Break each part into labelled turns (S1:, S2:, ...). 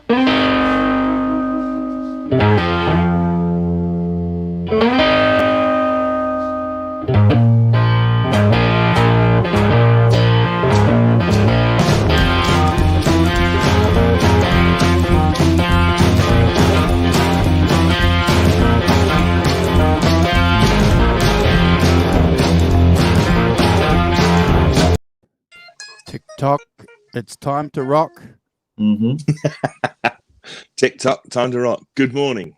S1: TikTok, it's time to rock.
S2: TikTok, time to rock. Good morning.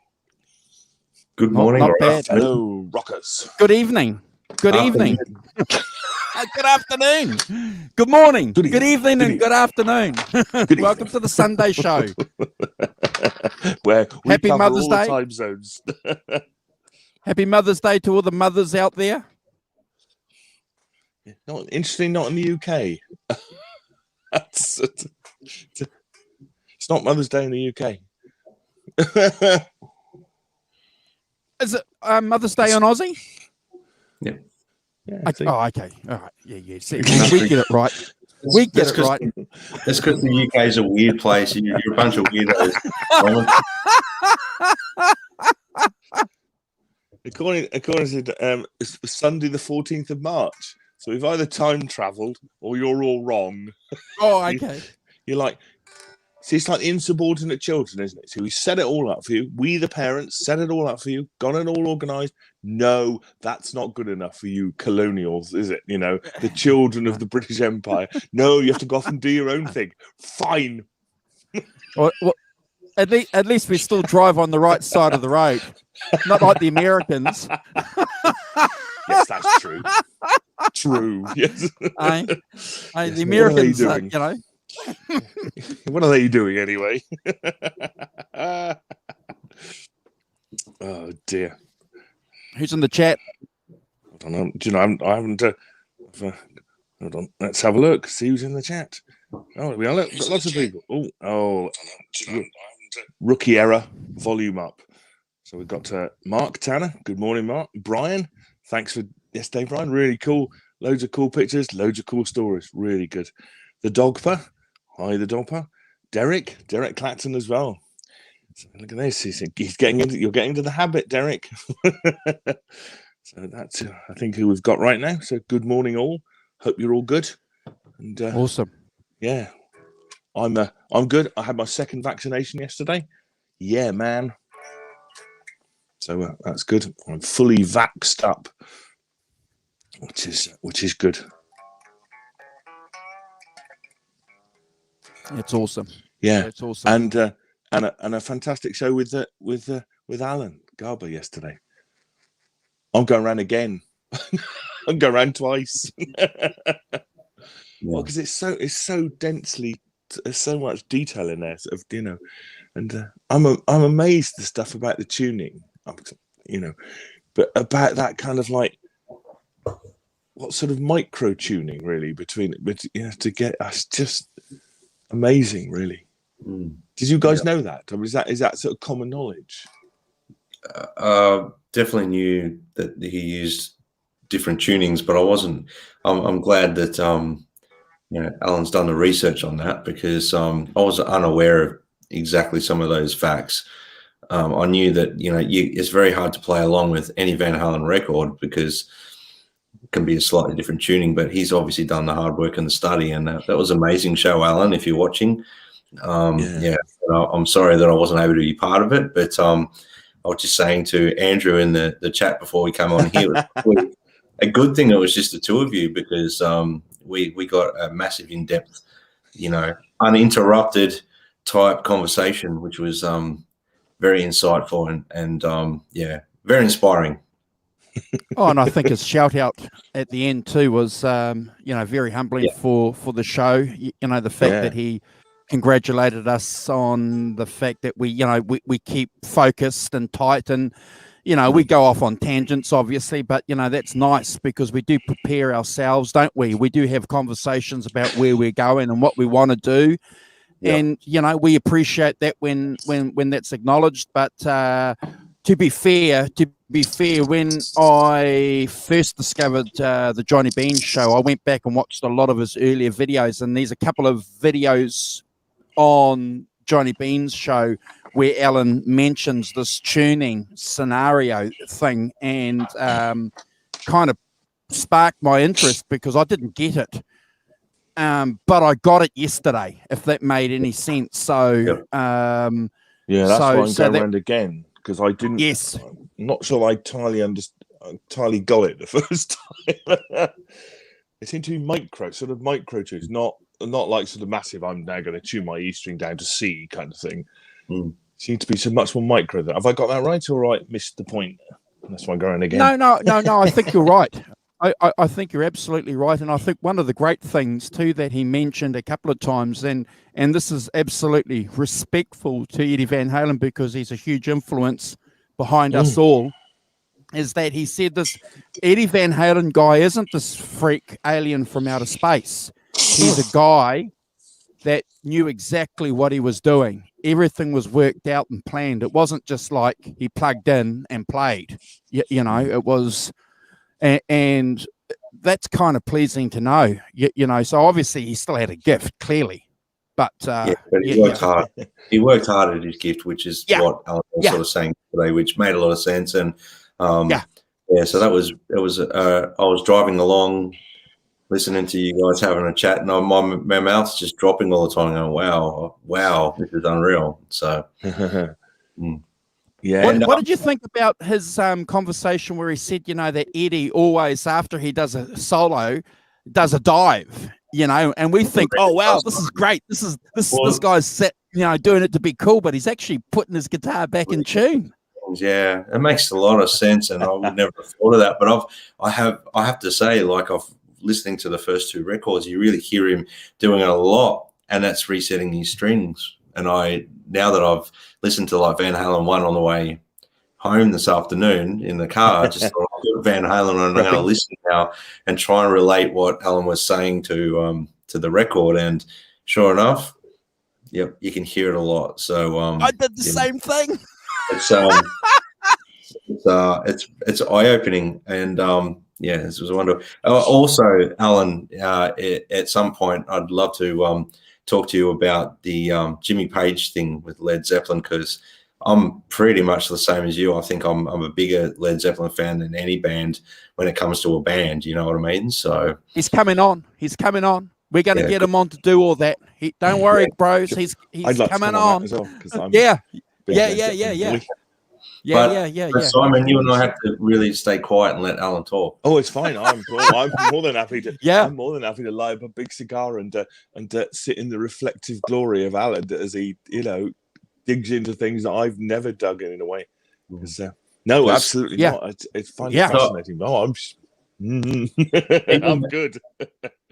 S3: Good morning.
S1: Not bad.
S2: Hello, rockers.
S1: Good evening. Good evening. Good afternoon. Good morning. Good evening and good afternoon. Welcome to the Sunday show.
S2: Where we
S1: Happy
S2: cover
S1: Mother's
S2: all the
S1: Day.
S2: time zones.
S1: Happy Mother's Day to all the mothers out there.
S2: Not interesting, not in the UK. It's not Mother's Day in the UK.
S1: Is it Mother's Day on Aussie?
S3: Yeah.
S1: Okay. Oh, okay. All right. Yeah. See, we get it right. We get it right.
S3: That's because the UK is a weird place. You're a bunch of weirdos.
S2: According to it's Sunday the 14th of March. So we've either time travelled or you're all wrong.
S1: Oh, okay.
S2: You're like, see, it's like the insubordinate children, isn't it? So we set it all up for you. We, the parents, set it all up for you, got it all organised. No, that's not good enough for you colonials, is it? You know, the children of the British Empire. No, you have to go off and do your own thing. Fine.
S1: Well, at least we still drive on the right side of the road. Not like the Americans.
S2: Yes, that's true. True. Yes.
S1: The Americans,
S2: what
S1: you know.
S2: What are they doing anyway? Oh dear.
S1: Who's in the chat?
S2: I don't know. Do you know? I haven't. Hold on. Let's have a look. See who's in the chat. Oh, we are. Look, got lots of people. Oh. Rookie error. Volume up. So we've got Mark Tanner. Good morning, Mark. Brian. Thanks for yesterday, Brian. Really cool. Loads of cool pictures. Loads of cool stories. Really good. The Dogpa. Hi, the Dogpa. Derek Clapton as well. So look at this. He's getting into. You're getting into the habit, Derek. So that's I think who we've got right now. So good morning, all. Hope you're all good. And
S1: Awesome.
S2: Yeah, I'm good. I had my second vaccination yesterday. Yeah, man. So that's good. I'm fully vaxxed up, which is good.
S1: It's awesome.
S2: Yeah,
S1: it's awesome.
S2: And a fantastic show with Alan Garber yesterday. I'm going around again. I'm going around twice. Well, because it's so densely, there's so much detail in there, sort of, you know, and I'm amazed the stuff about the tuning, you know, but about that kind of like what sort of micro tuning really between you know, to get us just amazing, really. Did you guys know that? Or is that sort of common knowledge?
S3: Definitely knew that he used different tunings, but I wasn't. I'm glad that you know, Alan's done the research on that, because I was unaware of exactly some of those facts. I knew that, you know, it's very hard to play along with any Van Halen record because it can be a slightly different tuning, but he's obviously done the hard work and the study, and that was an amazing show, Alan, if you're watching. I'm sorry that I wasn't able to be part of it, but I was just saying to Andrew in the chat before we came on here, a good thing it was just the two of you, because we got a massive in-depth, you know, uninterrupted type conversation, which was very insightful and very inspiring.
S1: And I think his shout out at the end too was you know, very humbling for the show. You know, the fact that he congratulated us on the fact that we keep focused and tight, and you know, we go off on tangents obviously, but you know, that's nice because we do prepare ourselves, don't we? We do have conversations about where we're going and what we want to do. And you know, we appreciate that when that's acknowledged. But to be fair, when I first discovered the Johnny Bean show, I went back and watched a lot of his earlier videos, and there's a couple of videos on Johnny Bean's show where Alan mentions this tuning scenario thing, and kind of sparked my interest because I didn't get it. But I got it yesterday, if that made any sense. So,
S2: that's why I'm going around again, because I didn't.
S1: Yes.
S2: I'm not sure I entirely got it the first time. It seemed to be micro tunes, not like sort of massive. I'm now going to tune my E string down to C kind of thing. Seemed to be so much more micro. Have I got that right, or I missed the point? That's why I'm going again.
S1: No. I think you're right. I think you're absolutely right, and I think one of the great things too that he mentioned a couple of times, and this is absolutely respectful to Eddie Van Halen because he's a huge influence behind us all, is that he said this Eddie Van Halen guy isn't this freak alien from outer space. He's a guy that knew exactly what he was doing. Everything was worked out and planned. It wasn't just like he plugged in and played. You know, it was. And that's kind of pleasing to know, you know. So obviously he still had a gift, clearly, but
S3: he worked hard. He worked hard at his gift, which is what Alan was sort of saying today, which made a lot of sense. And so that was it. Was I was driving along, listening to you guys having a chat, and my mouth's just dropping all the time. Going, wow, this is unreal. So.
S1: Yeah. What did you think about his conversation where he said, you know, that Eddie always, after he does a solo, does a dive, you know, and we think, oh wow, this is great. This guy's set, you know, doing it to be cool, but he's actually putting his guitar back in tune.
S3: Yeah, it makes a lot of sense, and I would never have thought of that. But I have to say, like, listening to the first two records, you really hear him doing it a lot, and that's resetting his strings. And now that I've listened to like Van Halen 1 on the way home this afternoon in the car, I just thought I'll put Van Halen on and I'm going to listen now and try and relate what Alan was saying to the record. And sure enough, yep, you can hear it a lot. So
S1: I did the same thing.
S3: It's eye-opening, and this was wonderful. Also, Alan, at some point, I'd love to talk to you about the Jimmy Page thing with Led Zeppelin, because I'm pretty much the same as you. I think I'm a bigger Led Zeppelin fan than any band when it comes to a band. You know what I mean? So
S1: he's coming on. We're going to get him on to do all that. Don't worry, bros. He's coming on.
S2: As well,
S1: Yeah.
S3: Simon, you and I have to really stay quiet and let Alan talk.
S2: Oh, it's fine. I'm more than happy to. I'm more than happy to light up a big cigar and sit in the reflective glory of Alan as he, you know, digs into things that I've never dug in a way. No, absolutely not. It's fascinating. No, I'm good.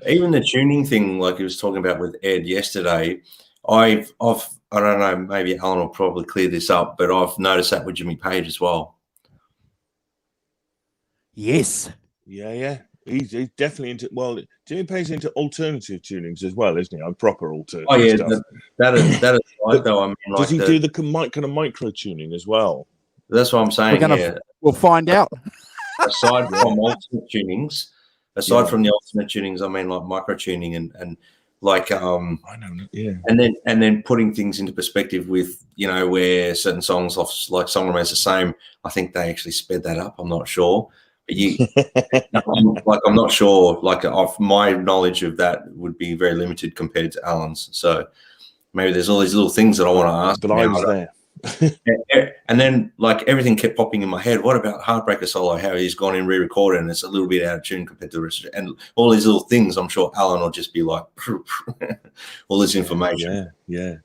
S3: Even the tuning thing, like he was talking about with Ed yesterday, I don't know, maybe Alan will probably clear this up, but I've noticed that with Jimmy Page as well.
S1: Yes.
S2: Yeah. He's definitely into, well, Jimmy Page's into alternative tunings as well, isn't he? I'm proper alternative stuff.
S3: That is right, though. I mean,
S2: does he do the kind of micro tuning as well?
S3: That's what I'm saying.
S1: We'll find out.
S3: Aside from alternate tunings, from the alternate tunings, I mean, like micro tuning and like
S2: I know,
S3: and then putting things into perspective with, you know, where certain songs like Song Remains the Same, I think they actually sped that up. I'm not sure, but I'm not sure. Like, of my knowledge of that would be very limited compared to Alan's. So maybe there's all these little things that I want to ask.
S2: But I was there.
S3: And then, like, everything kept popping in my head. What about Heartbreaker solo? How he's gone in re-recorded and it's a little bit out of tune compared to the rest of it. And all these little things, I'm sure Alan will just be like, all this information.
S2: Yeah.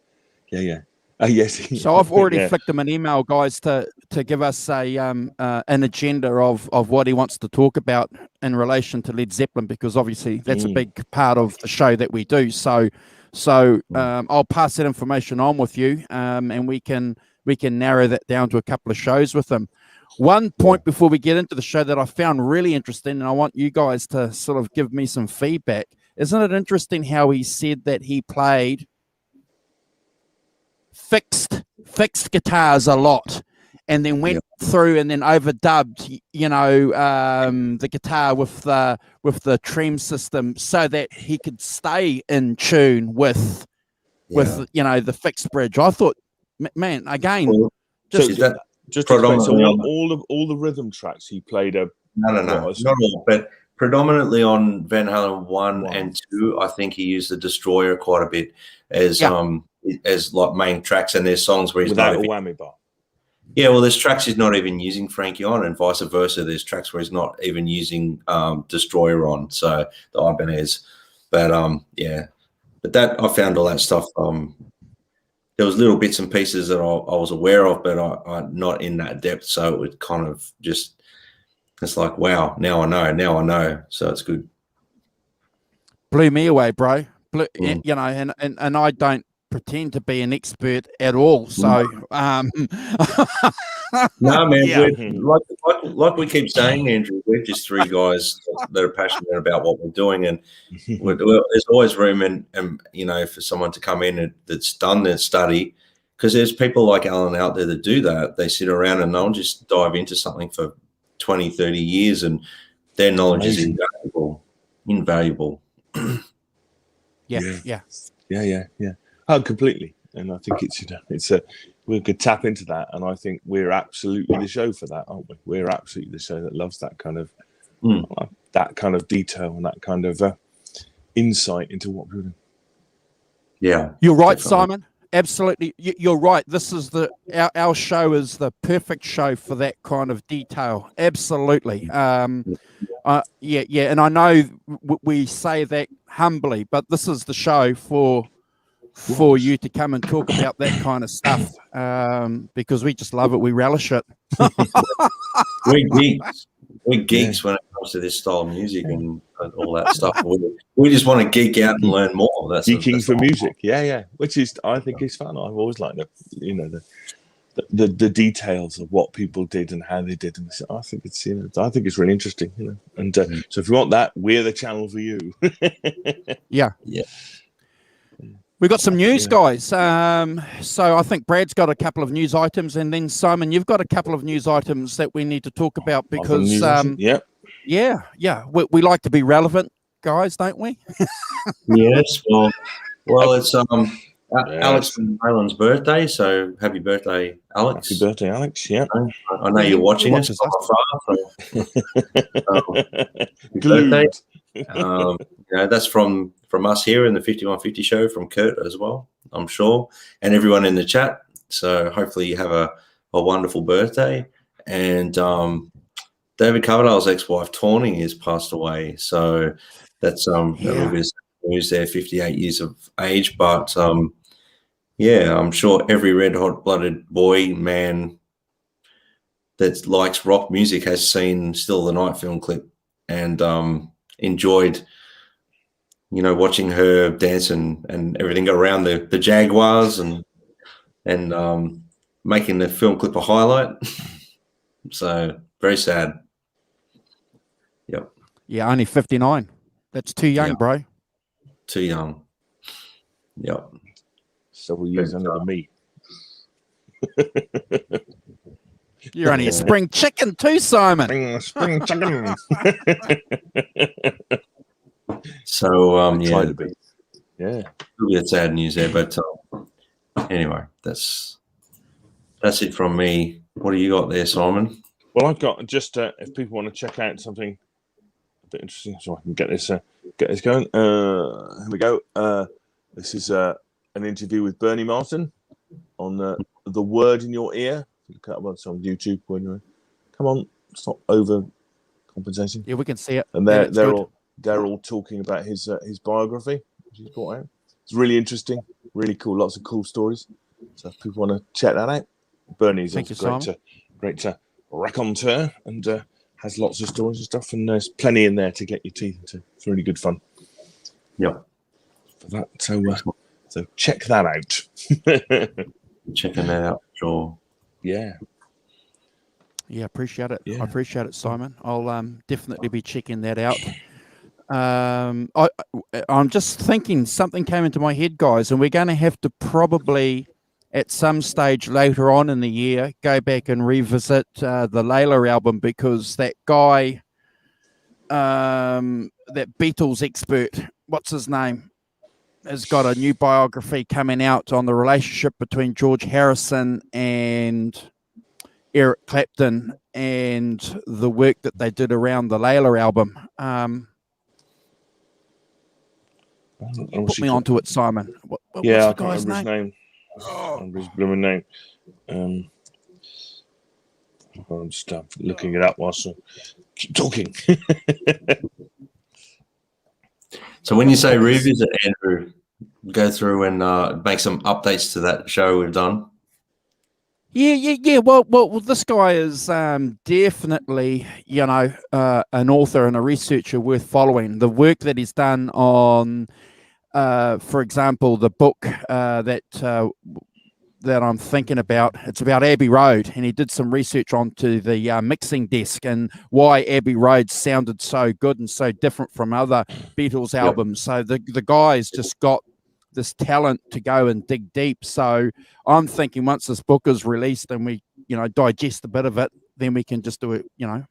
S2: Yes.
S1: So I've already flicked him an email, guys, to give us an agenda of what he wants to talk about in relation to Led Zeppelin, because obviously that's a big part of the show that we do. So I'll pass that information on with you, and we can narrow that down to a couple of shows with him. One point before we get into the show that I found really interesting, and I want you guys to sort of give me some feedback. Isn't it interesting how he said that he played fixed guitars a lot, and then went through and then overdubbed, you know, the guitar with the trem system so that he could stay in tune with with the fixed bridge. I thought, man, again,
S3: Well,
S1: just
S3: is that
S2: just to explain, so
S3: predominantly
S2: all the rhythm tracks he played are
S3: no, not all, but predominantly on Van Halen 1 and 2. I think he used the Destroyer quite a bit as like main tracks, and there's songs where he's
S2: without
S3: not
S2: a whammy bar.
S3: Yeah, well, there's tracks he's not even using Frankie on, and vice versa. There's tracks where he's not even using Destroyer on, so the Ibanez. But but that I found all that stuff. There was little bits and pieces that I was aware of, but I not in that depth. So it would kind of just, it's like, wow, now I know. So it's good.
S1: Blew me away, bro. And I don't pretend to be an expert at all. So,
S3: no, man, like we keep saying, Andrew, we're just three guys that are passionate about what we're doing, and there's always room and for someone to come in that's done their study, because there's people like Alan out there that do that. They sit around and they'll just dive into something for 20, 30 years, and their knowledge is invaluable.
S1: Yeah.
S2: Oh, completely. And I think we could tap into that, and I think we're absolutely the show for that, aren't we? We're absolutely the show that loves that kind of detail and that kind of insight into what we're doing.
S3: Yeah,
S1: you're right, definitely. Simon. Absolutely, you're right. This is our show is the perfect show for that kind of detail. Absolutely. And I know we say that humbly, but this is the show for you to come and talk about that kind of stuff, because we just love it. We relish it.
S3: We're geeks when it comes to this style of music and all that stuff. We just want to geek out and learn more. That's
S2: geeking for music. Yeah. Which is, I think, is fun. I've always liked the details of what people did and how they did, and I think it's really interesting. And so if you want that, we're the channel for you.
S1: Yeah. We got some news, guys. So I think Brad's got a couple of news items, and then Simon, you've got a couple of news items that we need to talk about because, we like to be relevant, guys, don't we?
S3: Yes. Well, it's Alex from Halen's birthday, so happy birthday, Alex!
S2: Happy birthday, Alex! Yeah,
S3: I know you're watching us from afar. Happy birthday! That's from us here in the 5150 show, from Kurt as well, I'm sure, and everyone in the chat. So hopefully you have a wonderful birthday. And David Coverdale's ex-wife Tawny has passed away, so that's a little bit of news there. 58 years of age, but I'm sure every red hot blooded boy man that likes rock music has seen Still the Night film clip and enjoyed watching her dance and everything around the Jaguars and making the film clip a highlight. So very sad. Yep.
S1: Yeah, only 59. That's too young, bro.
S3: Too young. Yep.
S2: Several years under the meat.
S1: You're only a spring chicken too, Simon.
S2: Spring chicken.
S3: So
S2: try to be. Yeah.
S3: It's sad news there, but anyway, that's it from me. What do you got there, Simon?
S2: Well, I've got just if people want to check out something a bit interesting, so I can get this going. Here we go. This is an interview with Bernie Martin on the Word in Your Ear. You can cut up on YouTube when you're. Come on, stop over compensating.
S1: Yeah, we can see it.
S2: And they're all talking about his biography, which he's brought out. It's really interesting, really cool. Lots of cool stories. So if people want to check that out, Bernie's a great raconteur and has lots of stories and stuff. And there's plenty in there to get your teeth into. It's really good fun.
S3: Yeah.
S2: For that, so check that out.
S3: Checking that out, sure.
S2: Yeah.
S1: Yeah, appreciate it. Yeah. I appreciate it, Simon. I'll definitely be checking that out. I'm just thinking something came into my head, guys, and we're going to have to probably at some stage later on in the year go back and revisit the Layla album, because that guy, that Beatles expert, what's his name? has got a new biography coming out on the relationship between George Harrison and Eric Clapton and the work that they did around the Layla album. Put me onto it, Simon. What's the guy's name?
S2: I remember his blooming name. I'm just looking it up whilst I keep talking.
S3: So when you say revisit, Andrew, go through and make some updates to that show we've done.
S1: Yeah. Well, this guy is definitely, an author and a researcher worth following. The work that he's done on, for example, the book that I'm thinking about, it's about Abbey Road, and he did some research onto the mixing desk and why Abbey Road sounded so good and so different from other Beatles albums. So the guy's just got this talent to go and dig deep. So I'm thinking once this book is released and we, digest a bit of it, then we can just do it, an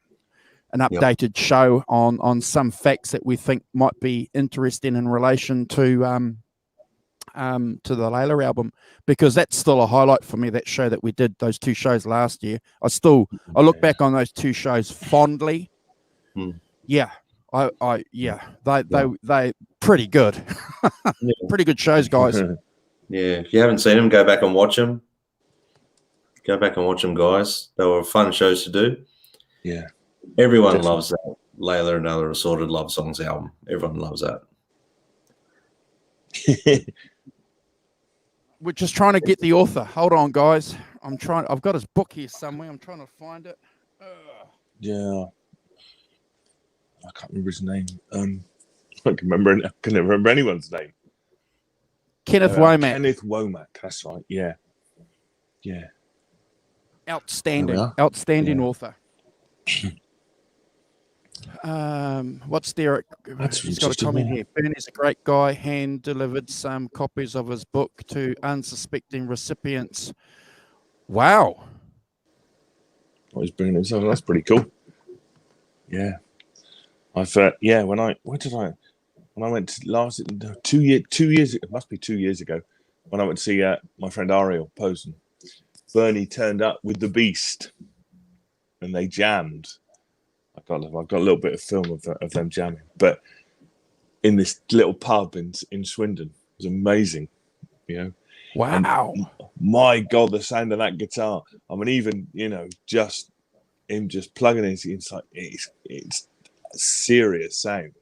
S1: updated show on some facts that we think might be interesting in relation to the Layla album, because that's still a highlight for me, that show that we did, those two shows last year. I look back on those two shows fondly. They pretty good. Pretty good shows, guys.
S3: Yeah, if you haven't seen them, go back and watch them. Go back and watch them, guys. They were fun shows to do.
S2: Yeah.
S3: Everyone loves that Layla and Other Assorted Love Songs album. Everyone loves that.
S1: We're just trying to get the author. Hold on, guys. I've got his book here somewhere. I'm trying to find it.
S2: Yeah. I can't remember his name. I can remember anyone's name.
S1: Kenneth Womack.
S2: Kenneth Womack, that's right. Yeah.
S1: Outstanding author. What's Derek? He's got a comment here. Bernie's a great guy. Hand delivered some copies of his book to unsuspecting recipients. Wow.
S2: He's bringing himself. That's pretty cool. Yeah. When I went to 2 years, it must be 2 years ago, when I went to see my friend Ariel Posen, Bernie turned up with the Beast, and they jammed. I've got a little bit of film of them jamming, but in this little pub in Swindon. It was amazing, Wow! And my God, the sound of that guitar. I mean, even just him just plugging it inside, it's a serious sound.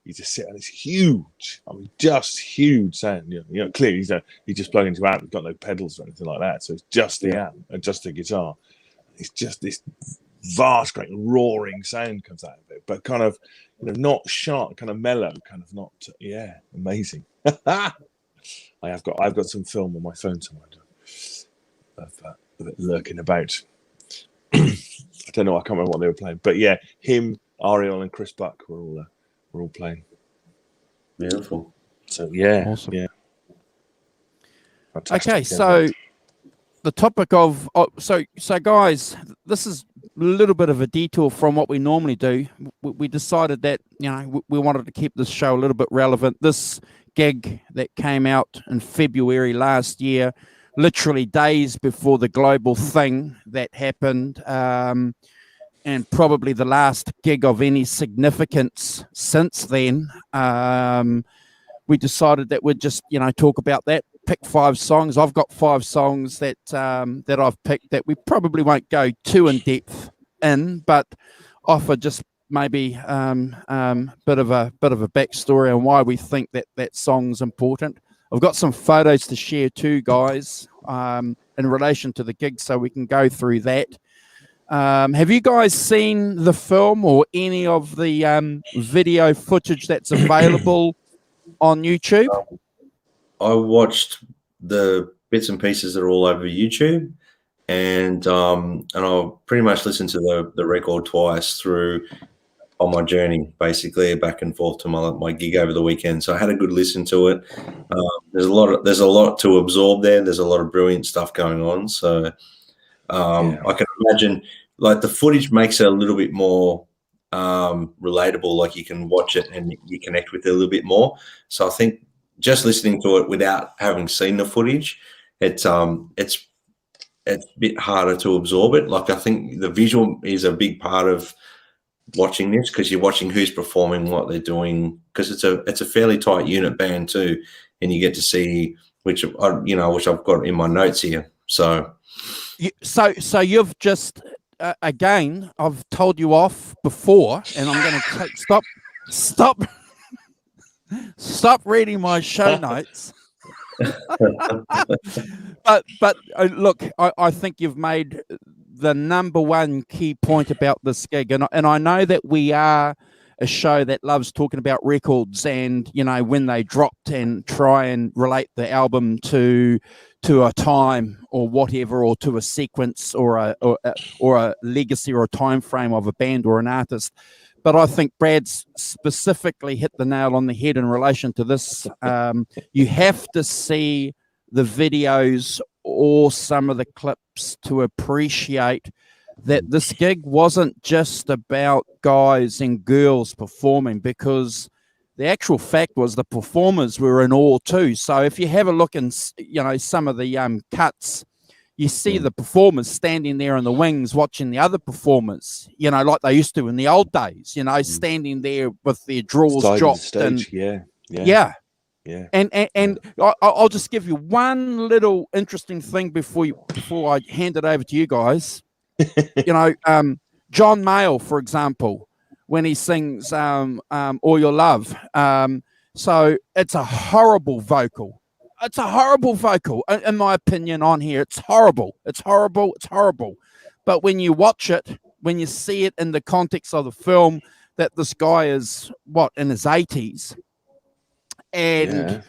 S2: You just sit and it's huge. I mean, just huge sound. Clearly he's just plugging into amp. He's got no pedals or anything like that. So it's just the amp and just the guitar. It's just this vast, great roaring sound comes out of it, but kind of, not sharp, kind of mellow, kind of not. Yeah, amazing. I've got some film on my phone somewhere of it lurking about. I don't know. I can't remember what they were playing, but yeah, him, Ariel, and Chris Buck were all playing.
S3: Beautiful.
S2: So yeah,
S1: awesome.
S2: Yeah.
S1: Fantastic. Okay, so the topic of so guys, this is a little bit of a detour from what we normally do. We decided that we wanted to keep this show a little bit relevant. This gig that came out in February last year, literally days before the global thing that happened, and probably the last gig of any significance since then. We decided that we'd just talk about that. Pick 5 songs. I've got 5 songs that I've picked that we probably won't go too in depth in, but offer just maybe bit of a backstory on why we think that song's important. I've got some photos to share too, guys, in relation to the gig, so we can go through that. Have you guys seen the film or any of the video footage that's available on YouTube?
S3: I watched the bits and pieces that are all over YouTube, and I'll pretty much listen to the record twice through on my journey, basically back and forth to my gig over the weekend. So I had a good listen to it. There's a lot to absorb there. There's a lot of brilliant stuff going on. So I can imagine, like, the footage makes it a little bit more relatable. Like, you can watch it and you connect with it a little bit more. So I think just listening to it without having seen the footage, it's a bit harder to absorb it. Like, I think the visual is a big part of watching this, because you're watching who's performing, what they're doing, because it's a fairly tight unit band too, and you get to see which I've got in my notes here. So
S1: you've just again, I've told you off before, and I'm going to stop reading my show notes. but look, I think you've made the number one key point about this gig, and I know that we are a show that loves talking about records and, you know, when they dropped, and try and relate the album to a time or whatever, or to a sequence, or a legacy or a time frame of a band or an artist. But I think Brad's specifically hit the nail on the head in relation to this. You have to see the videos or some of the clips to appreciate that this gig wasn't just about guys and girls performing, because the actual fact was the performers were in awe too. So if you have a look in, you know, some of the cuts, you see the performers standing there in the wings watching the other performers, you know, like they used to in the old days, you know, standing there with their drawers dropped. And yeah. And I'll just give you one little interesting thing before I hand it over to you guys. You know, John Mayall, for example, when he sings All Your Love. So it's a horrible vocal. It's a horrible vocal, in my opinion, on here. It's horrible. It's horrible. It's horrible. But when you watch it, when you see it in the context of the film, that this guy is, in his 80s, and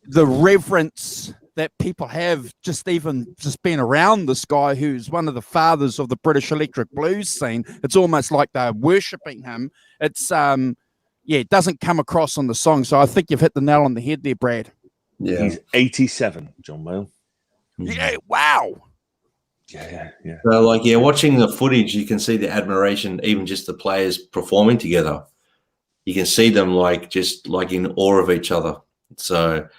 S1: the reverence that people have just being around this guy, who's one of the fathers of the British electric blues scene. It's almost like they're worshipping him. It's it doesn't come across on the song. So I think you've hit the nail on the head there, Brad.
S2: Yeah, he's 87, John Mayall.
S1: Yeah, wow.
S2: Yeah.
S3: So, watching the footage, you can see the admiration, even just the players performing together. You can see them just in awe of each other. So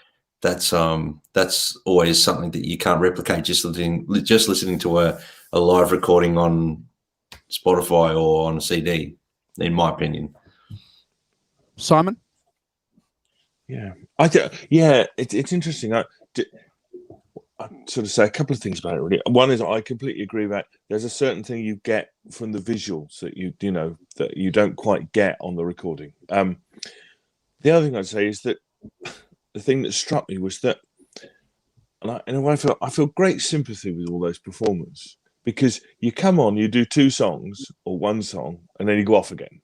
S3: that's always something that you can't replicate just listening to a live recording on Spotify or on a CD, in my opinion.
S1: Simon?
S2: Yeah, it's interesting. I sort of say a couple of things about it, really. One is, I completely agree that there's a certain thing you get from the visuals that that you don't quite get on the recording. The other thing I'd say is that the thing that struck me was that, and in a way, I feel great sympathy with all those performers, because you come on, you do 2 songs or 1 song, and then you go off again.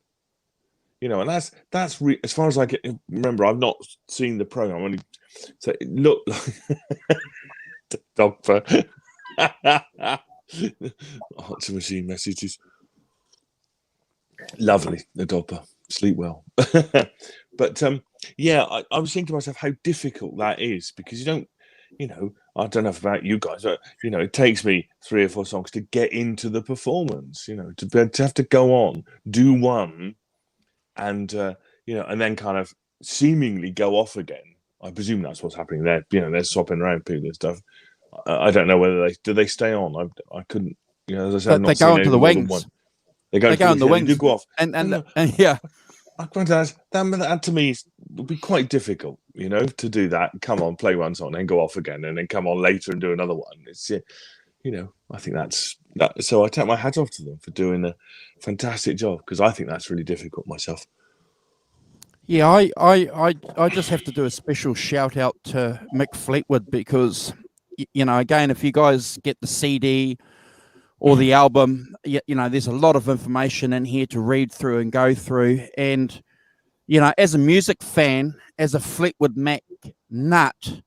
S2: You know, and that's as far as I can remember. I've not seen the program. So it looked like dog fur. Answer machine messages. Lovely, the dogper. Sleep well. But I was thinking to myself how difficult that is, because you don't, I don't know about you guys, but it takes me 3 or 4 songs to get into the performance. To have to go on, do one, and and then kind of seemingly go off again. I presume that's what's happening there. They're swapping around people and stuff. I don't know whether they stay on. I couldn't. As I said,
S1: they go into the wings.
S2: They go in the wings. They do go off,
S1: and yeah.
S2: That to me would be quite difficult. To do that. Come on, play one song, and go off again, and then come on later and do another one. It's I think that's that. So I take my hat off to them for doing a fantastic job, because I think that's really difficult myself.
S1: Yeah, I just have to do a special shout out to Mick Fleetwood, because again, if you guys get the CD or the album, there's a lot of information in here to read through and go through. And as a music fan, as a Fleetwood Mac nut,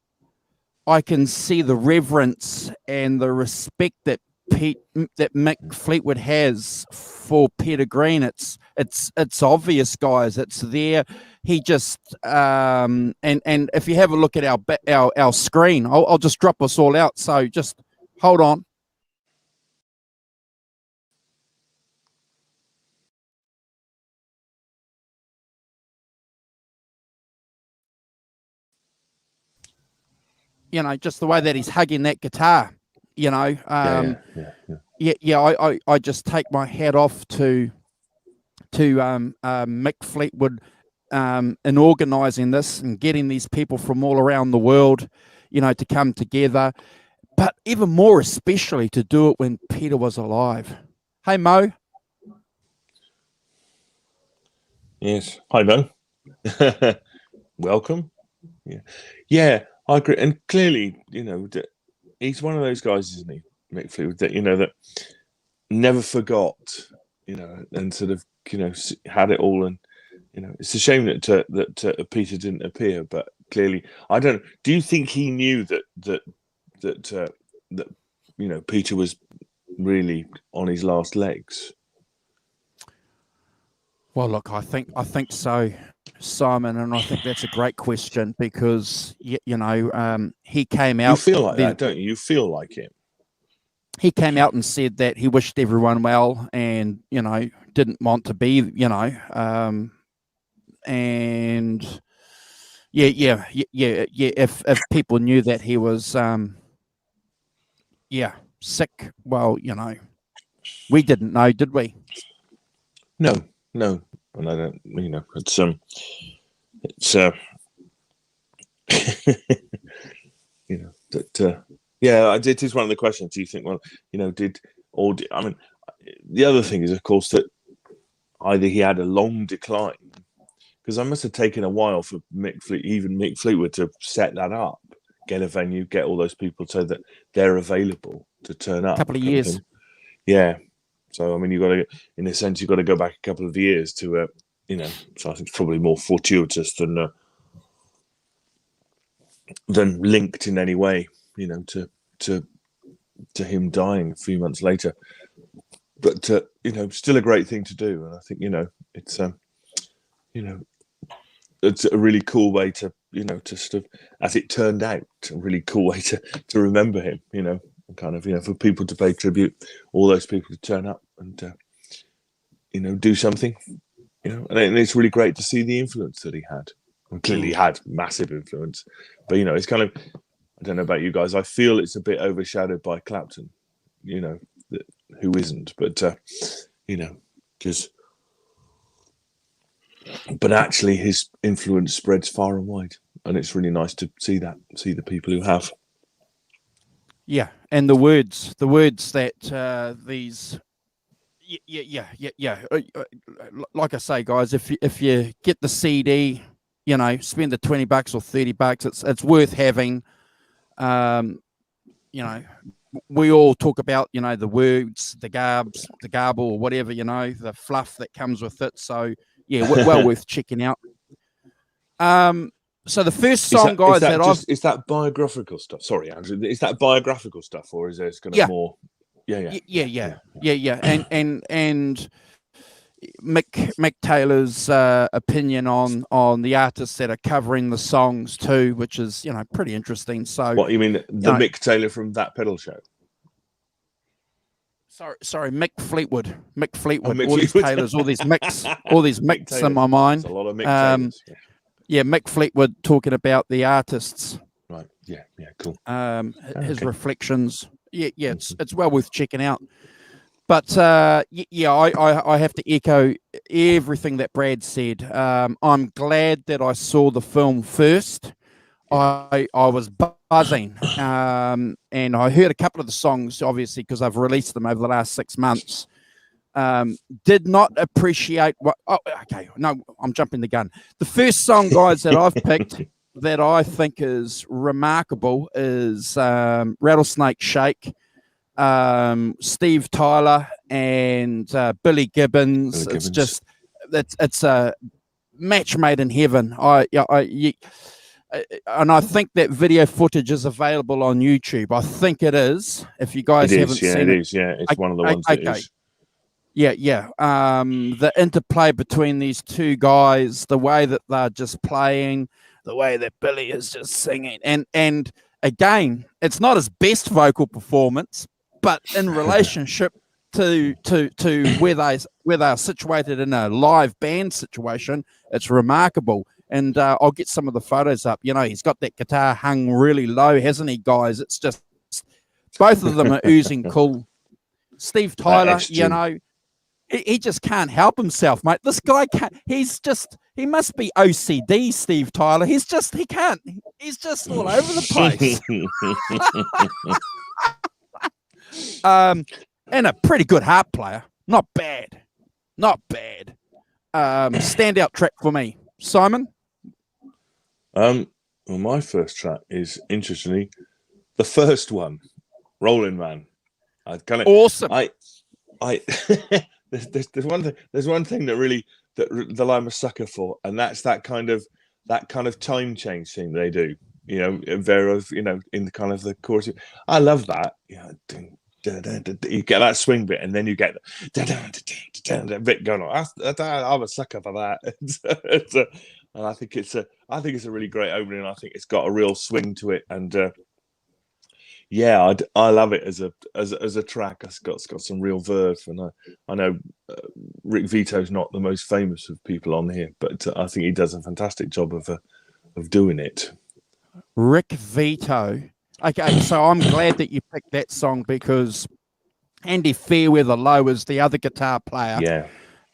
S1: I can see the reverence and the respect that Mick Fleetwood has for Peter Green. It's obvious, guys. It's there. He just and if you have a look at our screen, I'll just drop us all out. So just hold on. just the way that he's hugging that guitar, I just take my hat off to Mick Fleetwood in organising this and getting these people from all around the world, to come together, but even more especially to do it when Peter was alive. Hey, Mo.
S2: Yes. Hi, Mo. Welcome. Yeah, I agree. And clearly, he's one of those guys, isn't he, Mick Fleetwood, that, that never forgot, and sort of, had it all. And, it's a shame that Peter didn't appear, but clearly, I don't know. Do you think he knew that Peter was really on his last legs?
S1: Well, look, I think so, Simon, and I think that's a great question because he came out.
S2: You feel like that, don't you? You feel like it.
S1: He came out and said that he wished everyone well, and didn't want to be, and If people knew that he was, sick, well, we didn't know, did we?
S2: No, and I don't. It is one of the questions. Do you think? Well, I mean, the other thing is, of course, that either he had a long decline, because I must have taken a while for Mick Fleetwood to set that up, get a venue, get all those people so that they're available to turn up.
S1: A couple of years.
S2: Yeah. So, I mean, you've got to go back a couple of years to, so I think it's probably more fortuitous than linked in any way, to him dying a few months later. But, still a great thing to do. And I think, it's a really cool way to, to sort of, as it turned out, a really cool way to remember him, kind of, for people to pay tribute, all those people to turn up and, do something, and it's really great to see the influence that he had. And clearly he had massive influence, but, it's kind of, I don't know about you guys, I feel it's a bit overshadowed by Clapton, who isn't, but, but actually his influence spreads far and wide, and it's really nice to see the people who have.
S1: Yeah, and the words that these, like I say, guys, if you get the CD, spend the $20 or $30, it's worth having. We all talk about, the words, the garble, or whatever, the fluff that comes with it. So yeah, well worth checking out. So the first song, is
S2: that biographical stuff? Sorry, Andrew, is that biographical stuff, or is there kind of more? Yeah.
S1: And Mick Taylor's opinion on the artists that are covering the songs too, which is pretty interesting. So
S2: what you mean, Mick Taylor from That Pedal Show?
S1: Sorry, Mick Fleetwood. Mick Fleetwood.
S2: Mick
S1: all
S2: Fleetwood.
S1: These Taylors, all these Micks in my mind.
S2: There's a lot of Mick Taylors.
S1: Yeah, Mick Fleetwood talking about the artists.
S2: Right. Yeah. Cool.
S1: His reflections. Yeah. It's well worth checking out. But I have to echo everything that Brad said. I'm glad that I saw the film first. I was buzzing, and I heard a couple of the songs, obviously, because I've released them over the last 6 months. Did not appreciate what. Oh, okay. No, I'm jumping the gun. The first song, guys, that I've picked that I think is remarkable is Rattlesnake Shake. Steve Tyler and Billy Gibbons. It's a match made in heaven. And I think that video footage is available on YouTube. I think it is. If you guys haven't seen it,
S2: it is. Yeah, it's one of the ones that is.
S1: Yeah. The interplay between these two guys, the way that they're just playing, the way that Billy is just singing, and again, it's not his best vocal performance, but in relationship to where they're situated in a live band situation, it's remarkable. And I'll get some of the photos up. You know, he's got that guitar hung really low, hasn't he, guys? It's just both of them are oozing cool. Steve Tyler, you know, he just can't help himself, mate. This guy can't. He must be OCD, Steve Tyler. He can't. He's just all over the place. And a pretty good harp player. Not bad. Standout track for me, Simon.
S2: Well, my first track is, interestingly, the first one, Rolling Man.
S1: Awesome.
S2: There's one thing that I'm a sucker for, and that's that kind of time change thing they do. You know, in the kind of the chorus. I love that. You know, you get that swing bit, and then you get the bit going on. I'm a sucker for that. And I think it's a really great opening. I think it's got a real swing to it, and I love it as a track. It's got some real verve, and I know Rick Vito's not the most famous of people on here, but I think he does a fantastic job of doing it.
S1: Rick Vito. Okay, so I'm glad that you picked that song, because Andy Fairweather Low is the other guitar player.
S2: Yeah.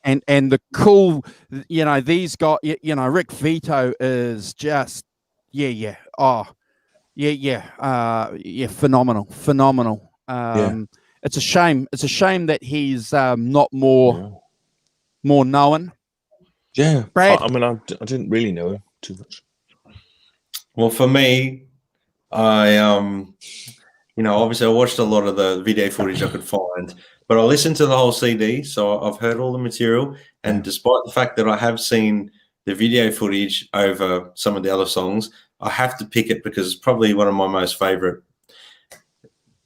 S1: And the cool, you know, these guys, you know, Rick Vito is just, phenomenal. It's a shame that he's not more known.
S2: Yeah,
S1: Brad?
S2: I mean, I didn't really know him too much.
S3: Well, for me, obviously I watched a lot of the video footage I could find, but I listened to the whole CD, so I've heard all the material. And despite the fact that I have seen the video footage over some of the other songs, I have to pick it because it's probably one of my most favorite,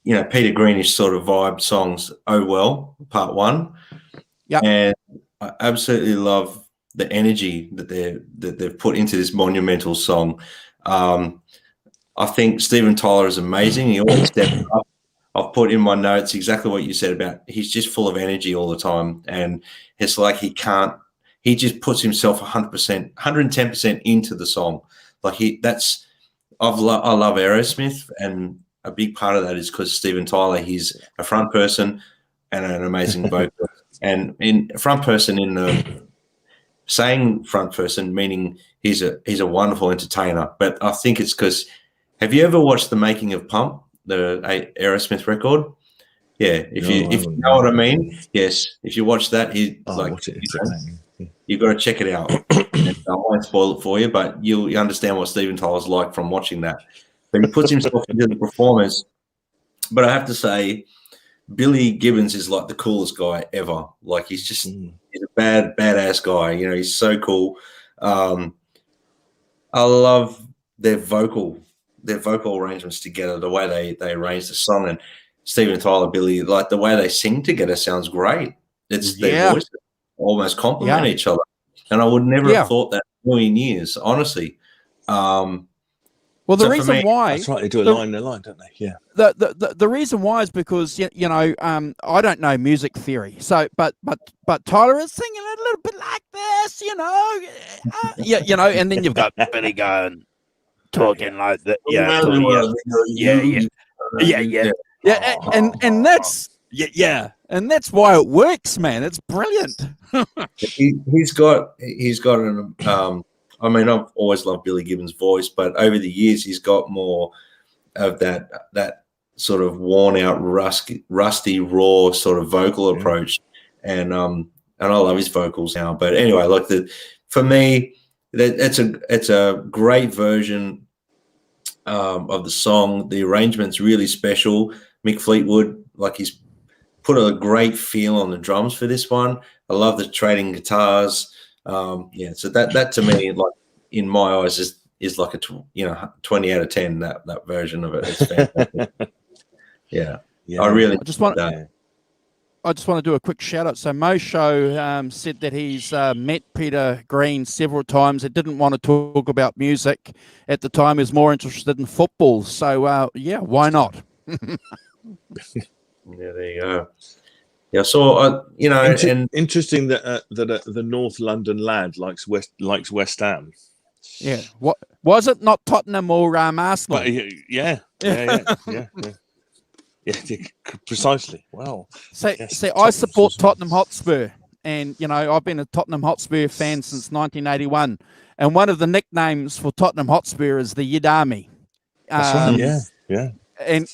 S3: you know, Peter Greenish sort of vibe songs. Oh Well, Part 1.
S1: Yeah,
S3: and I absolutely love the energy that they've put into this monumental song. I think Steven Tyler is amazing. He always steps up. I've put in my notes exactly what you said about he's just full of energy all the time, and it's like he just puts himself 100%, 110% into the song. Like I love Aerosmith, and a big part of that is because Steven Tyler, he's a front person and an amazing vocalist. And in front person, saying front person, meaning he's a wonderful entertainer. But I think it's because, have you ever watched the making of Pump, the Aerosmith record? Yeah, if you know what I mean. Yes, if you watch that, you've got to check it out. And I won't spoil it for you, but you'll understand what Steven Tyler's like from watching that. But he puts himself into the performance. But I have to say, Billy Gibbons is like the coolest guy ever. Like he's a badass guy. You know, he's so cool. I love their vocal arrangements together, the way they arrange the song. And Steven Tyler, Billy, like the way they sing together sounds great. It's their voices almost complement each other. And I would never have thought that in a million years, honestly.
S1: Well, the reason why
S2: that's right, they do a line in a line, don't they? Yeah.
S1: The reason why is because you know I don't know music theory, so but Tyler is singing a little bit like this, you know, and then you've got Billy going talking like that, and that's why it works, man. It's brilliant.
S3: He's got an I mean, I've always loved Billy Gibbons' voice, but over the years, he's got more of that sort of worn-out, rusty, raw sort of vocal approach, and I love his vocals now. But anyway, like for me, it's a great version of the song. The arrangement's really special. Mick Fleetwood, like he's put a great feel on the drums for this one. I love the trading guitars. So that to me, like in my eyes, is like a 20 out of 10. That version of it. It's fantastic. I really
S1: I just want to do a quick shout out. So Mo Show said that he's met Peter Green several times. He didn't want to talk about music at the time. He was more interested in football. So why not?
S3: There you go. Yeah, so
S2: interesting that the North London lad likes West Ham.
S1: Yeah. What was it? Not Tottenham or Arsenal?
S2: But yeah, precisely. Well,
S1: See,
S2: yes,
S1: see, I
S2: Tottenham's
S1: support
S2: awesome.
S1: Tottenham Hotspur, and I've been a Tottenham Hotspur fan since 1981. And one of the nicknames for Tottenham Hotspur is the Yid Army.
S2: That's right. Yeah.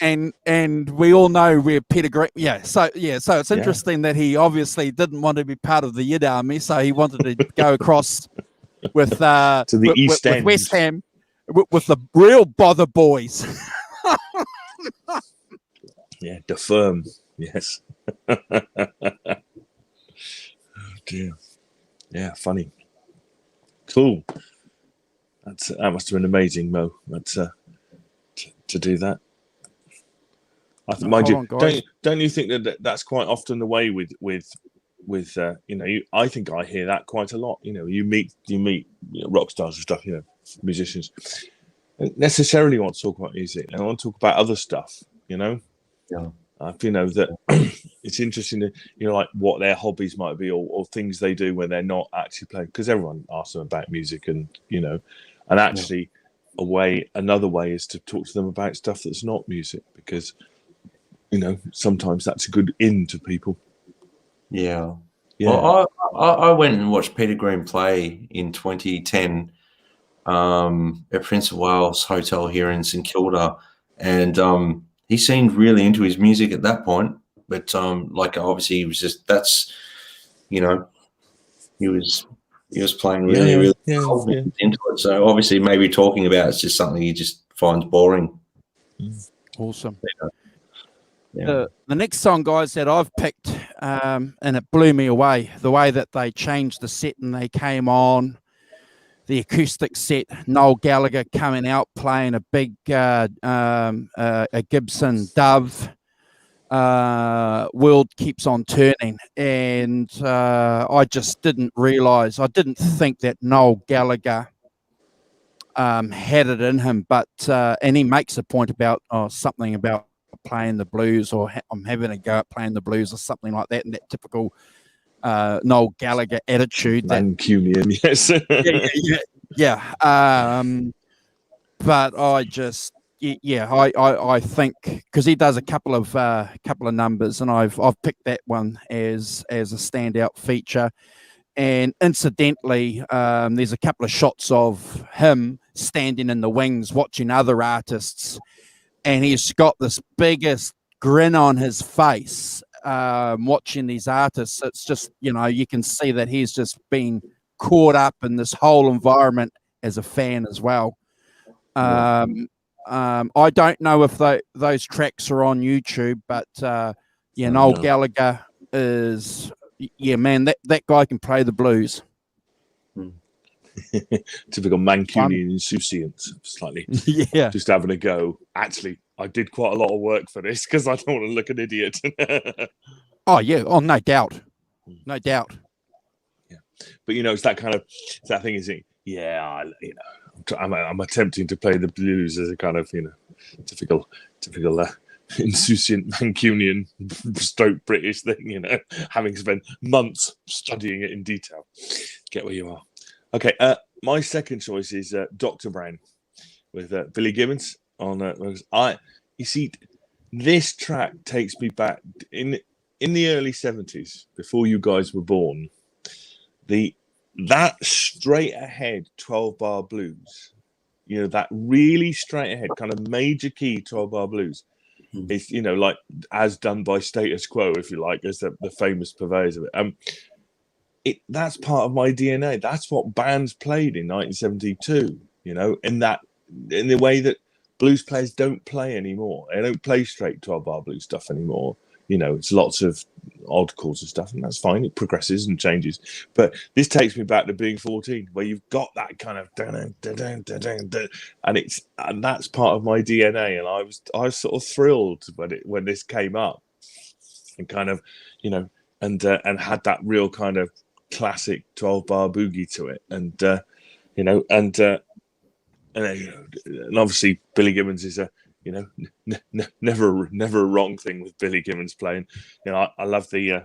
S1: And we all know where Peter Green. So it's interesting that he obviously didn't want to be part of the Yid Army, so he wanted to go across with
S2: to the East End,
S1: with West Ham, with the real bother boys.
S2: Yeah, the firm. Yes. Oh dear. Yeah, funny. Cool. That must have been amazing, Mo. That's to do that. Mind you, don't you think that's quite often the way with I think I hear that quite a lot. You meet rock stars and stuff, musicians. Don't necessarily want to talk about music. They want to talk about other stuff.
S3: Yeah.
S2: That it's interesting to like what their hobbies might be or things they do when they're not actually playing, because everyone asks them about music and actually another way is to talk to them about stuff that's not music, because sometimes that's a good in to people.
S3: Yeah. Well, I went and watched Peter Green play in 2010 at Prince of Wales Hotel here in St Kilda, and he seemed really into his music at that point. But obviously he was just he was playing really into it. So obviously maybe talking about it's just something he just finds boring.
S1: Awesome.
S3: Yeah.
S1: The next song, guys, that I've picked, and it blew me away, the way that they changed the set and they came on the acoustic set, Noel Gallagher coming out playing a big a Gibson Dove, World Keeps on Turning. And I just didn't think that Noel Gallagher had it in him, but and he makes a point about something about playing the blues, or I'm having a go at playing the blues or something like that, and that typical Noel Gallagher attitude.
S2: Mancunian, yes.
S1: But I just I think, because he does a couple of numbers, and I've picked that one as a standout feature. And incidentally, there's a couple of shots of him standing in the wings watching other artists, and he's got this biggest grin on his face watching these artists. It's just, you can see that he's just been caught up in this whole environment as a fan as well. I don't know if those tracks are on YouTube, but Noel Gallagher is, man, that guy can play the blues.
S2: Typical Mancunian insouciance, slightly. Just having a go. Actually, I did quite a lot of work for this because I don't want to look an idiot.
S1: No doubt. Yeah,
S2: but it's that kind of thing. Is it? Yeah, I'm attempting to play the blues as a kind of typical insouciant Mancunian stroke British thing. Having spent months studying it in detail. Get where you are. Okay, my second choice is Dr. Brown with Billy Gibbons on. You see, this track takes me back in the early 70s, before you guys were born. That straight ahead 12-bar blues, that really straight ahead kind of major key 12-bar blues. It's like as done by Status Quo, if you like, as the famous purveyors of it. That's part of my DNA. That's what bands played in 1972, in the way that blues players don't play anymore. They don't play straight 12-bar blues stuff anymore. It's lots of odd chords and stuff, and that's fine. It progresses and changes. But this takes me back to being 14, where you've got that kind of and that's part of my DNA. And I was sort of thrilled when this came up, and kind of and had that real kind of classic 12-bar boogie to it, and obviously Billy Gibbons is a never a wrong thing with Billy Gibbons playing. I love the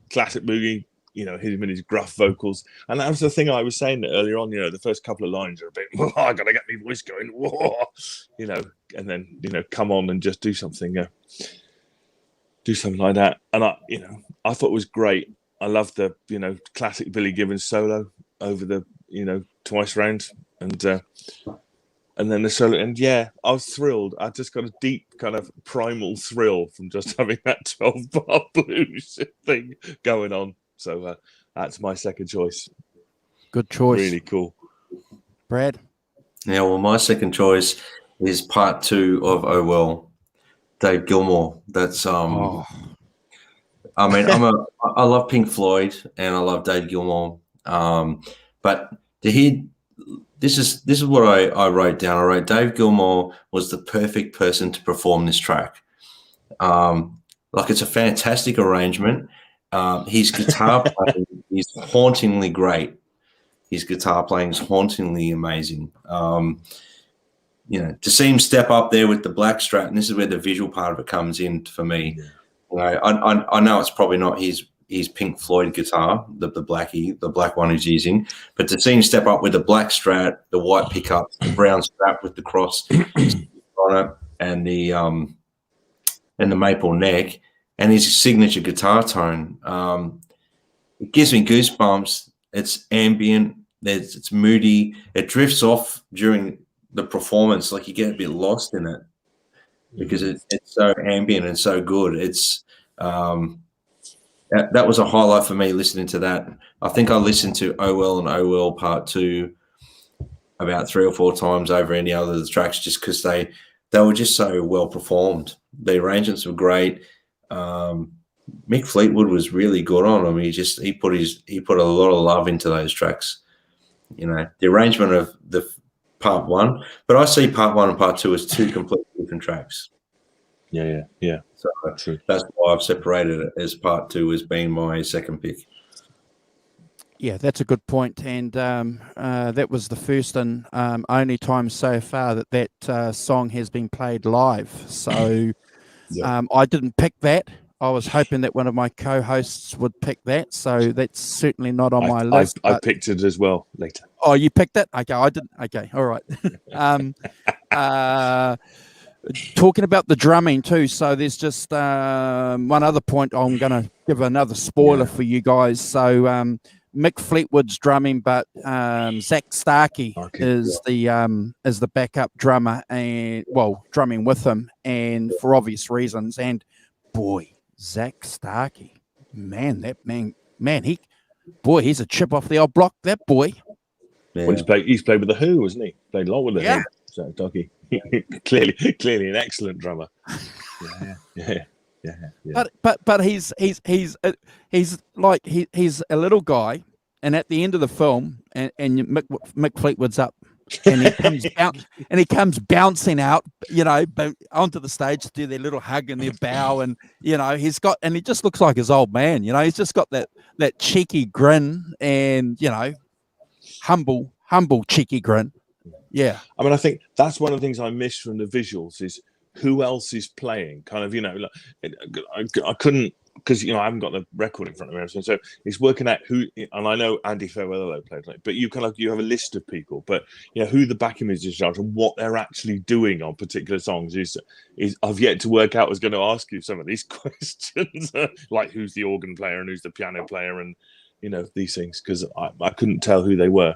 S2: classic boogie, him and his gruff vocals. And that was the thing I was saying earlier on. The first couple of lines are a bit, I gotta get my voice going, and then come on and just do something like that. And I thought it was great. I love the classic Billy Gibbons solo over the twice round, and then the solo. And I was thrilled. I just got a deep kind of primal thrill from just having that 12-bar blues thing going on. So that's my second choice.
S1: Good choice.
S2: Really cool.
S1: Brad?
S3: Yeah, well, my second choice is part 2 of Oh Well, Dave Gilmour. That's I mean, I love Pink Floyd and I love Dave Gilmour. But to hear this is what I wrote down. I wrote Dave Gilmour was the perfect person to perform this track. Like, it's a fantastic arrangement. His guitar playing is hauntingly great. His guitar playing is hauntingly amazing. To see him step up there with the black Strat, and this is where the visual part of it comes in for me. Yeah. I know it's probably not his Pink Floyd guitar, the black one he's using, but to see him step up with the black Strat, the white pickup, the brown strap with the cross on it, and the maple neck, and his signature guitar tone, it gives me goosebumps. It's ambient, it's moody, it drifts off during the performance, like you get a bit lost in it because it's so ambient and so good. It's that was a highlight for me listening to that. I think I listened to Oh Well and Oh Well Part 2 about 3 or 4 times over any other of the tracks, just because they were just so well performed. The arrangements were great. Mick Fleetwood was really good on them. He put a lot of love into those tracks. The arrangement of the part 1, but I see part 1 and part 2 as 2 completely different tracks.
S2: Yeah.
S3: So true. That's why I've separated it as part 2 as being my second pick.
S1: Yeah, that's a good point. And that was the first and only time so far that song has been played live. So I didn't pick that. I was hoping that one of my co-hosts would pick that. So that's certainly not on my list.
S2: I picked it as well later.
S1: Oh, you picked it? Okay, I didn't. Okay, all right. Talking about the drumming too, so there's just one other point. I'm going to give another spoiler for you guys. So Mick Fleetwood's drumming, but Zach Starkey is the backup drummer, and drumming with him, and for obvious reasons. And boy, Zach Starkey, he's a chip off the old block. That boy.
S2: Yeah. Well, he's played with the Who, hasn't he? Played a lot with the Who. Zach Starkey. clearly an excellent drummer. Yeah.
S1: But he's a little guy, and at the end of the film, and Mick Fleetwood's up, and he comes bouncing out, onto the stage to do their little hug and their bow, and he just looks like his old man. He's just got that cheeky grin, and humble cheeky grin. Yeah,
S2: I mean, I think that's one of the things I miss from the visuals is who else is playing. Kind of, I couldn't, because I haven't got the record in front of me, so it's working out who. And I know Andy Fairweather played, but you have a list of people, but who the backing musicians are and what they're actually doing on particular songs is I've yet to work out. I was going to ask you some of these questions, like who's the organ player and who's the piano player, and these things, because I couldn't tell who they were.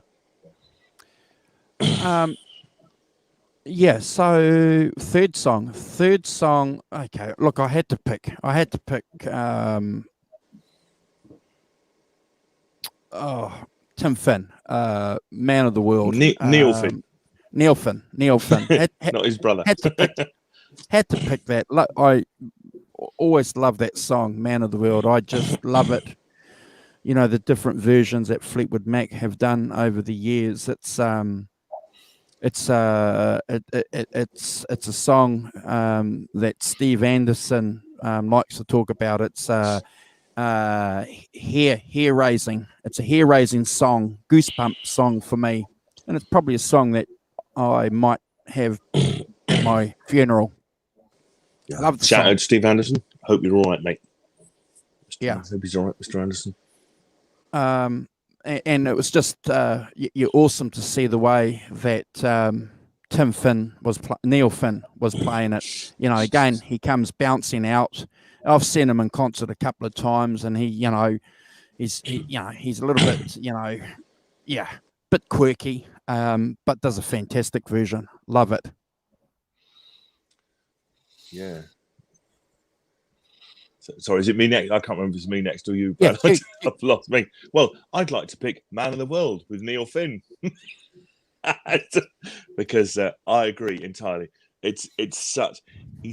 S1: So third song. Okay, look, I had to pick Tim Finn, Man of the World.
S2: Neil Finn.
S1: Not
S2: his brother.
S1: Had to pick that. I always love that song, Man of the World. I just love it. The different versions that Fleetwood Mac have done over the years. It's a song that Steve Anderson likes to talk about. It's hair raising. It's a hair raising song, goosebump song for me, and it's probably a song that I might have at my funeral.
S2: Yeah. Love the Shout out to Steve Anderson. Hope you're all right, mate.
S1: Yeah,
S2: Hope he's all right, Mr. Anderson.
S1: And it was just you're awesome to see the way that Neil Finn was playing it. You know, again, he comes bouncing out. I've seen him in concert a couple of times, and he's a little bit, bit quirky, but does a fantastic version. Love it.
S2: Yeah. Sorry, is it me next? I can't remember if it's me next or you.
S1: Yeah,
S2: I've lost me. Well, I'd like to pick Man of the World with Neil Finn. Because I agree entirely. He's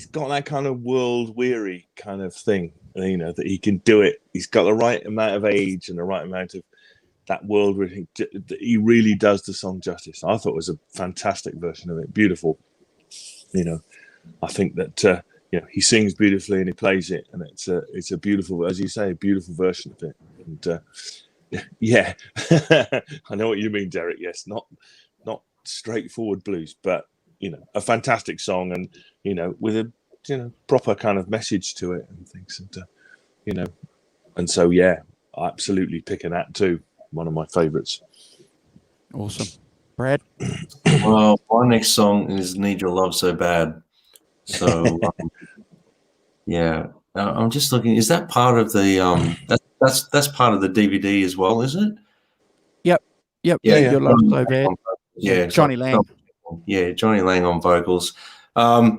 S2: got that kind of world weary kind of thing, you know, that he can do it. He's got the right amount of age and the right amount of that world weary thing. He really does the song justice. I thought it was a fantastic version of it. Beautiful. You know, I think that he sings beautifully and he plays it, and it's a beautiful, as you say, a beautiful version of it. And yeah, I know what you mean, Derek. Yes, not straightforward blues, but a fantastic song, and with a proper kind of message to it and things, and and so yeah, absolutely picking that too. One of my favourites.
S1: Awesome, Brad.
S3: Well, my next song is "Need Your Love So Bad." So yeah, I'm just looking. Is that part of the that's part of the DVD as well? Is it?
S1: Yep.
S3: Yeah.
S1: Your Love So Bad.
S3: Yeah,
S1: Johnny Lang.
S3: Yeah, Johnny Lang on vocals. I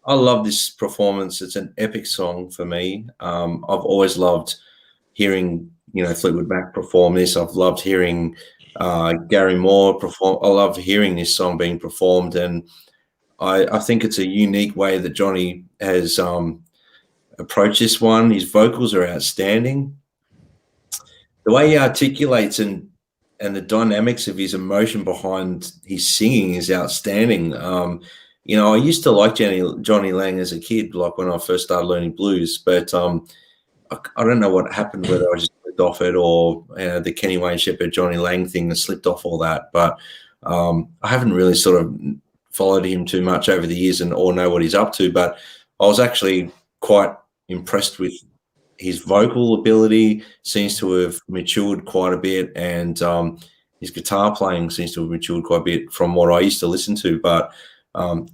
S3: love this performance. It's an epic song for me. I've always loved hearing Fleetwood Mac perform this. I've loved hearing Gary Moore perform. I love hearing this song being performed, and I think it's a unique way that Johnny has approached this one. His vocals are outstanding. The way he articulates and the dynamics of his emotion behind his singing is outstanding. I used to like Johnny Lang as a kid, like when I first started learning blues, but I don't know what happened, whether I just slipped off it or the Kenny Wayne Shepherd, Johnny Lang thing that slipped off all that. But I haven't really sort of followed him too much over the years or know what he's up to. But I was actually quite impressed with his vocal ability. Seems to have matured quite a bit, and his guitar playing seems to have matured quite a bit from what I used to listen to. But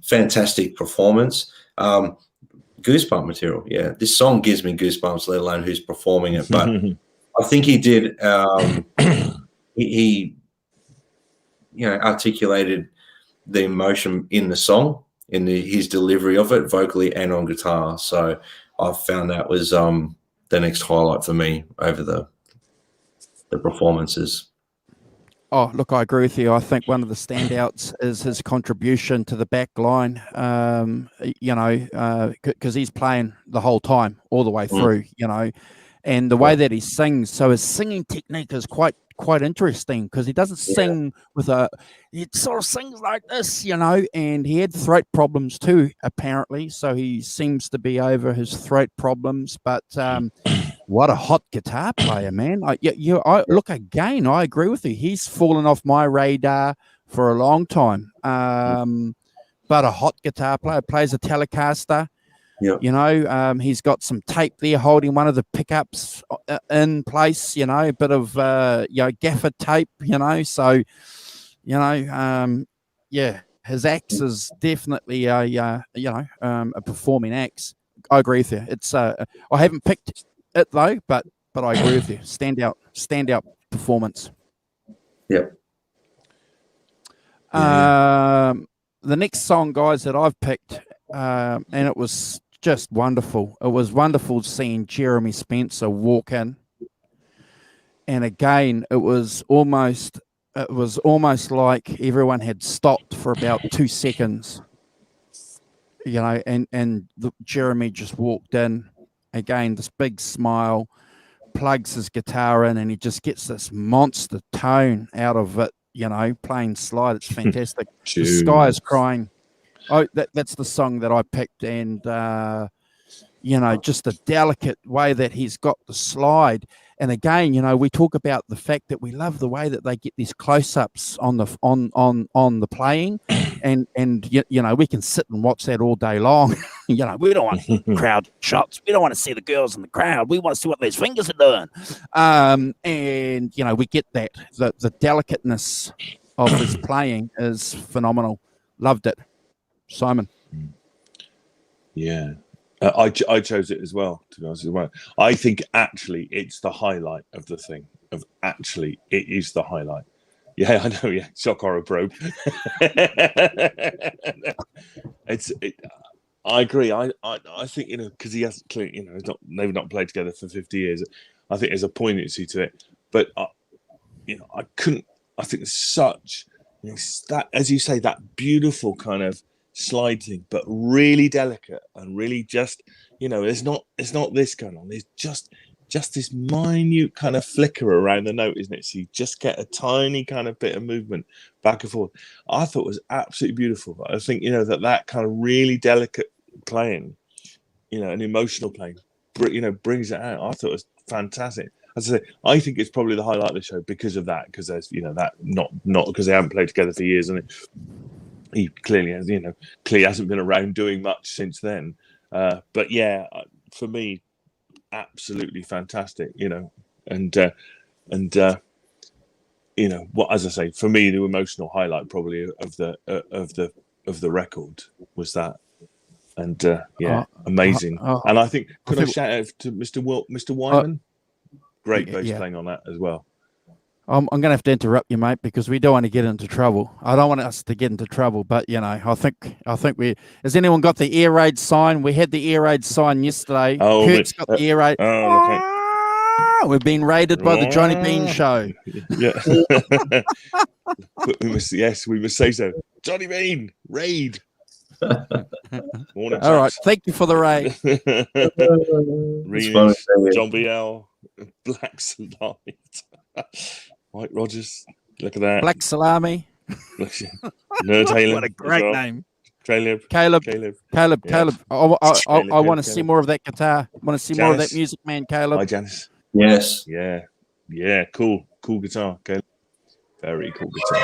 S3: fantastic performance. Goosebump material. Yeah, this song gives me goosebumps, let alone who's performing it. But I think he did. He articulated the emotion in the song, in his delivery of it, vocally and on guitar. So I found that was the next highlight for me over the performances.
S1: Oh, look, I agree with you. I think one of the standouts is his contribution to the back line, because he's playing the whole time, all the way through, and the way that he sings. So his singing technique is quite interesting, because he doesn't sing he sort of sings like this, and he had throat problems too, apparently. So he seems to be over his throat problems, but what a hot guitar player, man. Look, again, I agree with you. He's fallen off my radar for a long time. But a hot guitar player, plays a Telecaster.
S3: Yeah.
S1: He's got some tape there holding one of the pickups in place, a bit of gaffer tape, so his axe is definitely a performing axe. I agree with you. It's I haven't picked it though, but I agree with you. Standout performance.
S3: Yep.
S1: The next song, guys, that I've picked, and it was just wonderful. It was wonderful seeing Jeremy Spencer walk in, and again, it was almost like everyone had stopped for about 2 seconds, and Jeremy just walked in. Again, this big smile, plugs his guitar in, and he just gets this monster tone out of it, playing slide. It's fantastic. The Sky is Crying. Oh, that's the song that I picked, and just the delicate way that he's got the slide. And again, we talk about the fact that we love the way that they get these close-ups on the playing, and we can sit and watch that all day long. We don't want crowd shots. We don't want to see the girls in the crowd. We want to see what those fingers are doing. And we get that the delicateness of his playing is phenomenal. Loved it, Simon.
S2: Yeah. I chose it as well, to be honest with you. I think actually it's the highlight of the thing. It is the highlight. Yeah, I know. Yeah, shock horror probe. I agree. I think because he hasn't clearly they've not played together for 50 years. I think there's a poignancy to it, but I couldn't. I think it's such that, as you say, that beautiful kind of slide thing, but really delicate and really just it's not this going on. There's just this minute kind of flicker around the note, isn't it? So you just get a tiny kind of bit of movement back and forth. I thought it was absolutely beautiful. I think that kind of really delicate playing, and emotional playing, brings it out. I thought it was fantastic. As I say, I think it's probably the highlight of the show because of that, because there's that not because they haven't played together for years, and he clearly has, clearly hasn't been around doing much since then. But yeah, for me, absolutely fantastic, and what, as I say, for me, the emotional highlight probably of the record was that, and amazing. And I think could I shout out to Mr. Wyman, great bass playing on that as well.
S1: I'm going to have to interrupt you, mate, because we don't want to get into trouble. I don't want us to get into trouble, but I think we. Has anyone got the air raid sign? We had the air raid sign yesterday.
S2: Oh,
S1: Kurt's got the air raid.
S2: Okay.
S1: We've been raided by the Johnny Bean Show.
S2: Yeah. we must say so. Johnny Bean raid.
S1: Morning, all right, thank you for the raid.
S2: Remus, John BL, Black Salami, Mike Rogers. Look at that.
S1: Black Salami.
S2: Nerd Halen.
S1: What a great name.
S2: Caleb.
S1: Yeah.
S2: Caleb.
S1: I want to see more of that guitar. I want to see more of that music, man, Caleb.
S2: Hi, Janice.
S3: Yes.
S2: Yeah. Cool guitar, Caleb. Very cool guitar.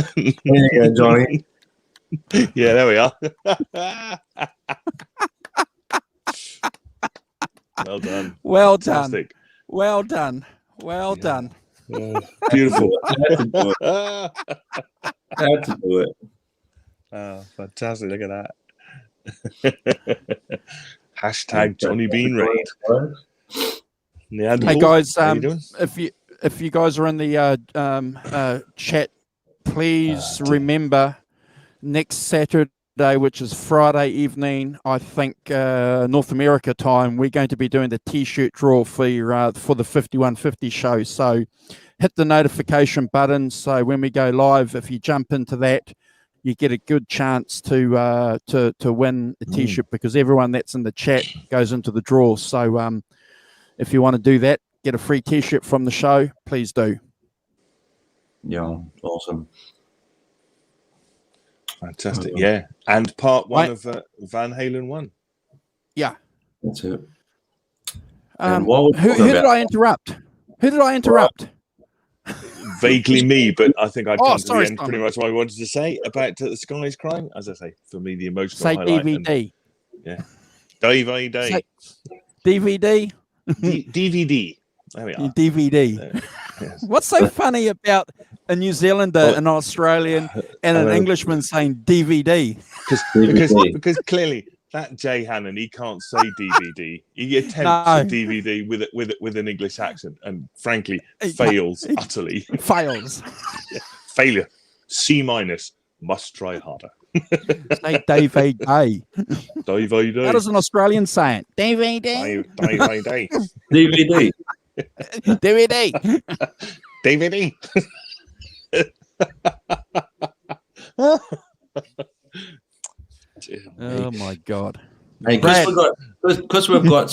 S3: There you go, Johnny.
S2: Yeah, there we are. Well done. Fantastic.
S1: Well done.
S2: Beautiful.
S3: I had to do it.
S2: Oh, fantastic. Look at that. Hashtag Johnny Bean Raid.
S1: Hey guys, if you guys are in the chat, please remember next Saturday, which is Friday evening, I think North America time, we're going to be doing the T-shirt draw for the 5150 show. So hit the notification button. So when we go live, if you jump into that, you get a good chance to win a T-shirt because everyone that's in the chat goes into the draw. So if you want to do that, get a free T-shirt from the show, please do.
S3: Yeah, awesome.
S2: Fantastic, yeah. And part one of Van Halen 1.
S1: Yeah.
S3: That's it.
S1: Who did I interrupt?
S2: Vaguely me, but I think I'd come to the end pretty much what I wanted to say about The Sky is Crying. As I say, for me, the emotional highlight.
S1: DVD.
S2: DVD.
S1: DVD?
S2: DVD. There we are.
S1: DVD.
S2: Yes.
S1: What's so funny about a New Zealander, an Australian, and an Englishman saying DVD?
S2: Because clearly that Jay Hannon, he can't say DVD. He attempts DVD with an English accent, and frankly fails utterly.
S1: Fails.
S2: Failure. C-. Must try harder.
S1: Say DVD.
S2: DVD.
S1: How does an Australian say it? DVD.
S2: DVD.
S1: DVD.
S2: DVD.
S1: Oh my God!
S3: Hey, because we've got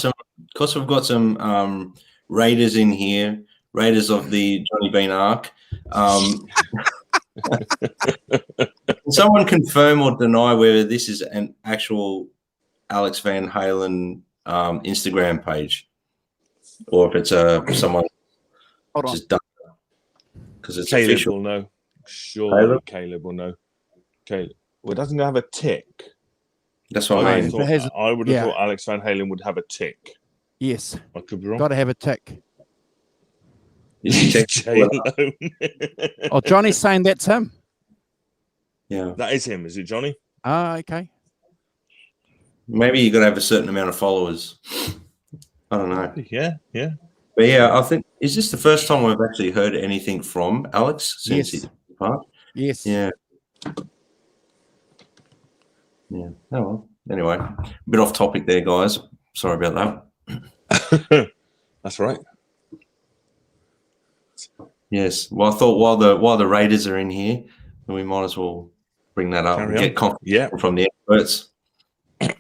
S3: some raiders in here, raiders of the Johnny Bean Ark. Can someone confirm or deny whether this is an actual Alex Van Halen Instagram page, or if it's someone just done because it's
S2: Caleb
S3: official?
S2: will know. Surely Caleb will know. Caleb. Well, it doesn't have a tick.
S3: That's what I mean.
S2: I would have thought Alex Van Halen would have a tick.
S1: Yes.
S2: I could be wrong.
S1: Got to have a tick.
S3: Oh,
S1: Johnny's saying that's him.
S3: Yeah.
S2: That is him. Is it Johnny?
S1: Okay.
S3: Maybe you got to have a certain amount of followers. I don't know.
S2: Yeah.
S3: But yeah, I think, is this the first time we've actually heard anything from Alex since he departed?
S1: Yes.
S3: Yeah. Yeah. Oh, well. Anyway, a bit off topic there, guys. Sorry about
S2: that. That's right.
S3: Yes. Well, I thought while the Raiders are in here, we might as well bring that up and get confidence from the experts.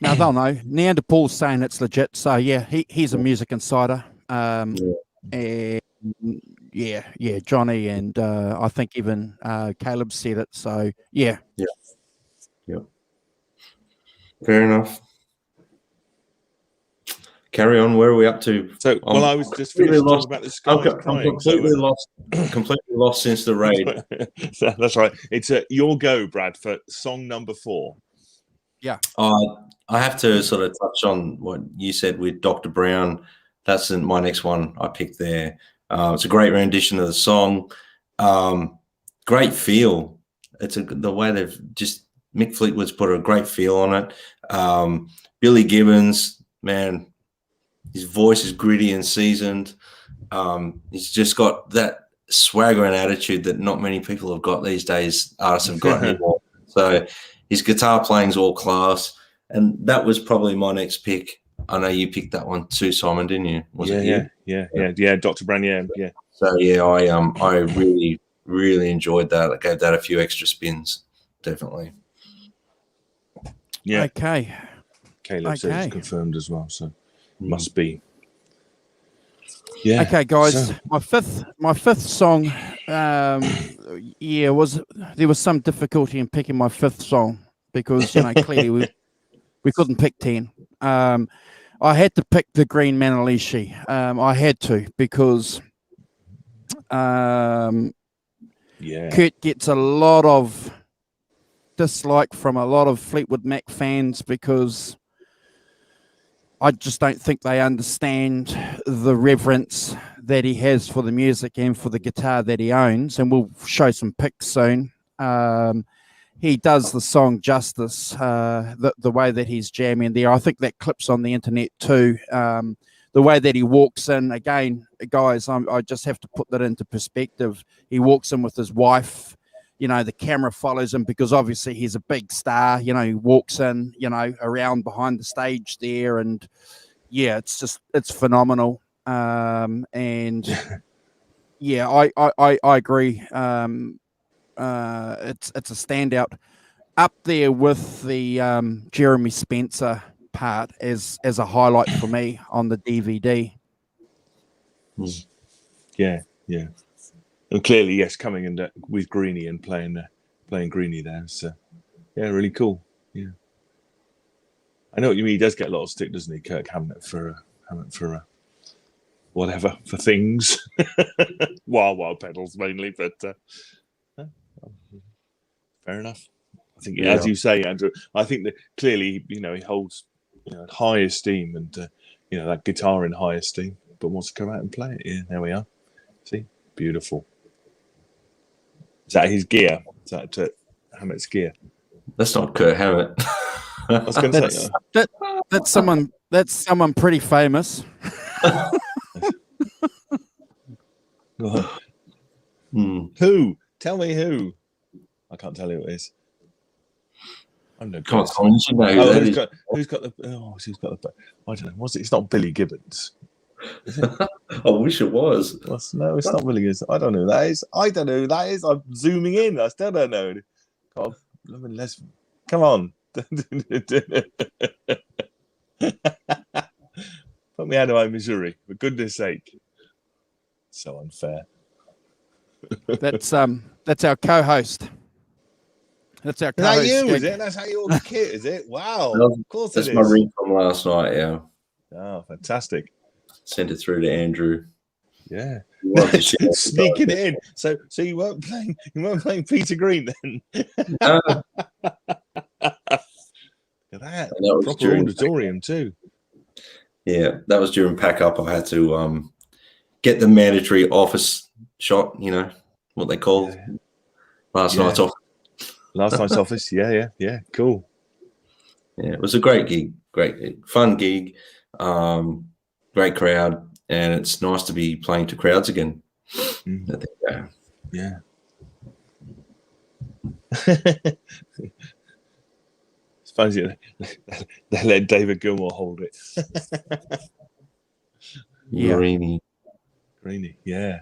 S1: Now they'll know. Neanderthal's saying it's legit. So yeah, he's a music insider. And Johnny and I think even Caleb said it. So yeah.
S3: Fair enough. Carry on. Where are we up to?
S2: So, I was just finishing talking about the skies crying.
S3: Completely lost since the raid.
S2: That's right. It's your go, Brad, for song number 4.
S1: Yeah.
S3: I have to sort of touch on what you said with Dr. Brown. That's my next one I picked there. It's a great rendition of the song. Great feel. It's the way they've just Mick Fleetwood's put a great feel on it. Billy Gibbons, man, his voice is gritty and seasoned. He's just got that swagger and attitude that not many people have got these days. Artists have got anymore. So his guitar playing's all class, and that was probably my next pick. I know you picked that one too, Simon, didn't you?
S2: Yeah. Dr. Brown, yeah.
S3: So yeah, I really, really enjoyed that. I gave that a few extra spins, definitely.
S2: Yeah.
S1: Okay.
S2: Caleb says it's confirmed as well, so must be. Yeah.
S1: Okay, guys. So. My fifth song. There was some difficulty in picking my fifth song because clearly we couldn't pick 10. I had to pick the Green Manalishi. I had to because Kurt gets a lot of dislike from a lot of Fleetwood Mac fans because I just don't think they understand the reverence that he has for the music and for the guitar that he owns. And we'll show some pics soon. He does the song justice, the way that he's jamming there. I think that clip's on the internet too. The way that he walks in, again, guys, I just have to put that into perspective. He walks in with his wife. The camera follows him because obviously he's a big star. He walks in, around behind the stage there. And yeah, it's phenomenal. And yeah, I agree. It's a standout up there with the Jeremy Spencer part as a highlight for me on the DVD.
S2: Yeah. And clearly, yes, coming in with Greenie and playing Greenie there. So, yeah, really cool. Yeah, I know what you mean. He does get a lot of stick, doesn't he, Kirk Hammett for whatever for things, wild pedals mainly. But fair enough. I think, as you say, Andrew, I think that clearly, he holds high esteem and that guitar in high esteem, but wants to come out and play it. Yeah, there we are. See, beautiful. Is that his gear? Is that Hammett's gear?
S3: That's not Kurt Hammett.
S2: I was going to say
S1: that's someone. That's someone pretty famous.
S2: Who? Tell me who. I can't tell you who it is. I'm no.
S3: Come on, you should know who that is.
S2: Who's got the? I don't know. It's not Billy Gibbons.
S3: I wish it was.
S2: No, it's not Billy Gibbons. I don't know who that is. I'm zooming in. I still don't know. Come on. Put me out of my misery, for goodness sake. So unfair.
S1: That's our co-host. That's our
S2: Is that
S1: co-host.
S2: you,
S1: gig.
S2: is it? That's how you ordered kit, is it? Wow.
S3: That's-
S2: Of course
S3: That's
S2: it
S3: my
S2: is.
S3: ring from last night. Yeah,
S2: Oh, fantastic.
S3: sent it through to Andrew.
S2: Yeah.
S3: He wanted to share it.
S2: Sneaking it in. So you weren't playing Peter Green then?
S3: No,
S2: Look at that.
S3: that was
S2: Proper
S3: during
S2: auditorium too.
S3: Yeah, that was during pack up. I had to get the mandatory office shot. You know what they call last night's office.
S2: Last night's office. Yeah. Cool.
S3: Yeah, it was a great gig, fun gig, great crowd, and it's nice to be playing to crowds again. I think,
S2: Yeah. It's funny they let David Gilmour hold it.
S1: Yeah.
S3: Greeny.
S2: Yeah.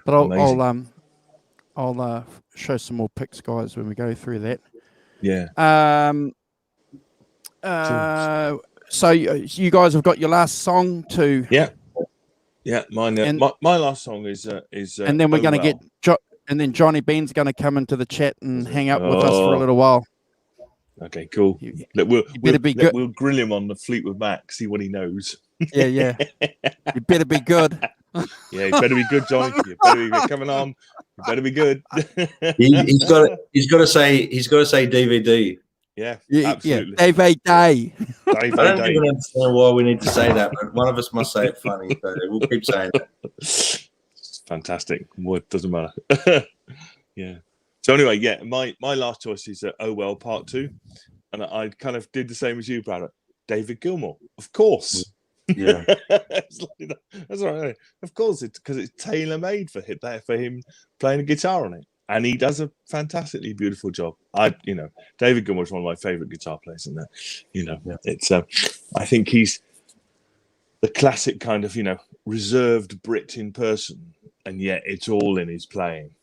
S1: But
S2: Amazing.
S1: I'll show some more pics, guys, when we go through that.
S2: Yeah.
S1: So you guys have got your last song to.
S2: Yeah. Mine. My last song is.
S1: And then we're going to get. And then Johnny Bean's going to come into the chat and hang out with us for a little while.
S2: Okay, cool. We'll grill him on the Fleetwood Mac, see what he knows.
S1: Yeah. You better be good.
S2: Yeah, you better be good, Johnny. You better be coming on. You better be good.
S3: He's got to say DVD.
S2: Yeah,
S1: Yeah.
S2: absolutely.
S1: Dave Day.
S3: I don't even understand why we need to say that, but one of us must say it funny, so we'll keep saying it.
S2: It's fantastic. What doesn't matter. Yeah. So anyway, my last choice is Oh Well Part 2, and I kind of did the same as you, Brad. David Gilmour, of course.
S3: Yeah,
S2: that's right. Of course, it's because it's tailor made for him playing a guitar on it, and he does a fantastically beautiful job. David Gilmour is one of my favorite guitar players, and it's I think he's the classic kind of reserved Brit in person, and yet it's all in his playing.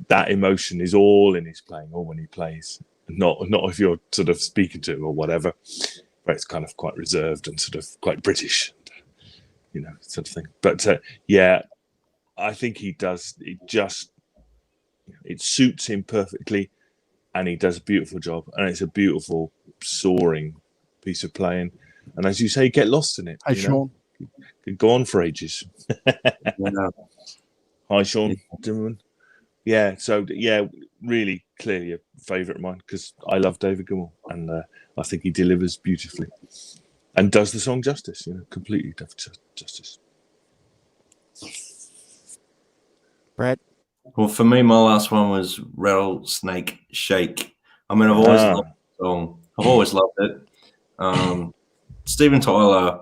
S2: That emotion is all in his playing, or when he plays, not if you're sort of speaking to him or whatever. But it's kind of quite reserved and sort of quite British, sort of thing. But I think he does. It suits him perfectly, and he does a beautiful job. And it's a beautiful, soaring piece of playing. And as you say, get lost in it.
S1: Hey, Sean.
S2: Could go on for ages. Hi, Sean Dimmerman. Yeah. So really clearly a favourite of mine because I love David Gilmour, and I think he delivers beautifully and does the song justice. Completely does justice.
S1: Brad.
S3: Well, for me, my last one was Rattlesnake Shake. I mean, I've always loved the song. I've always loved it. Steven Tyler,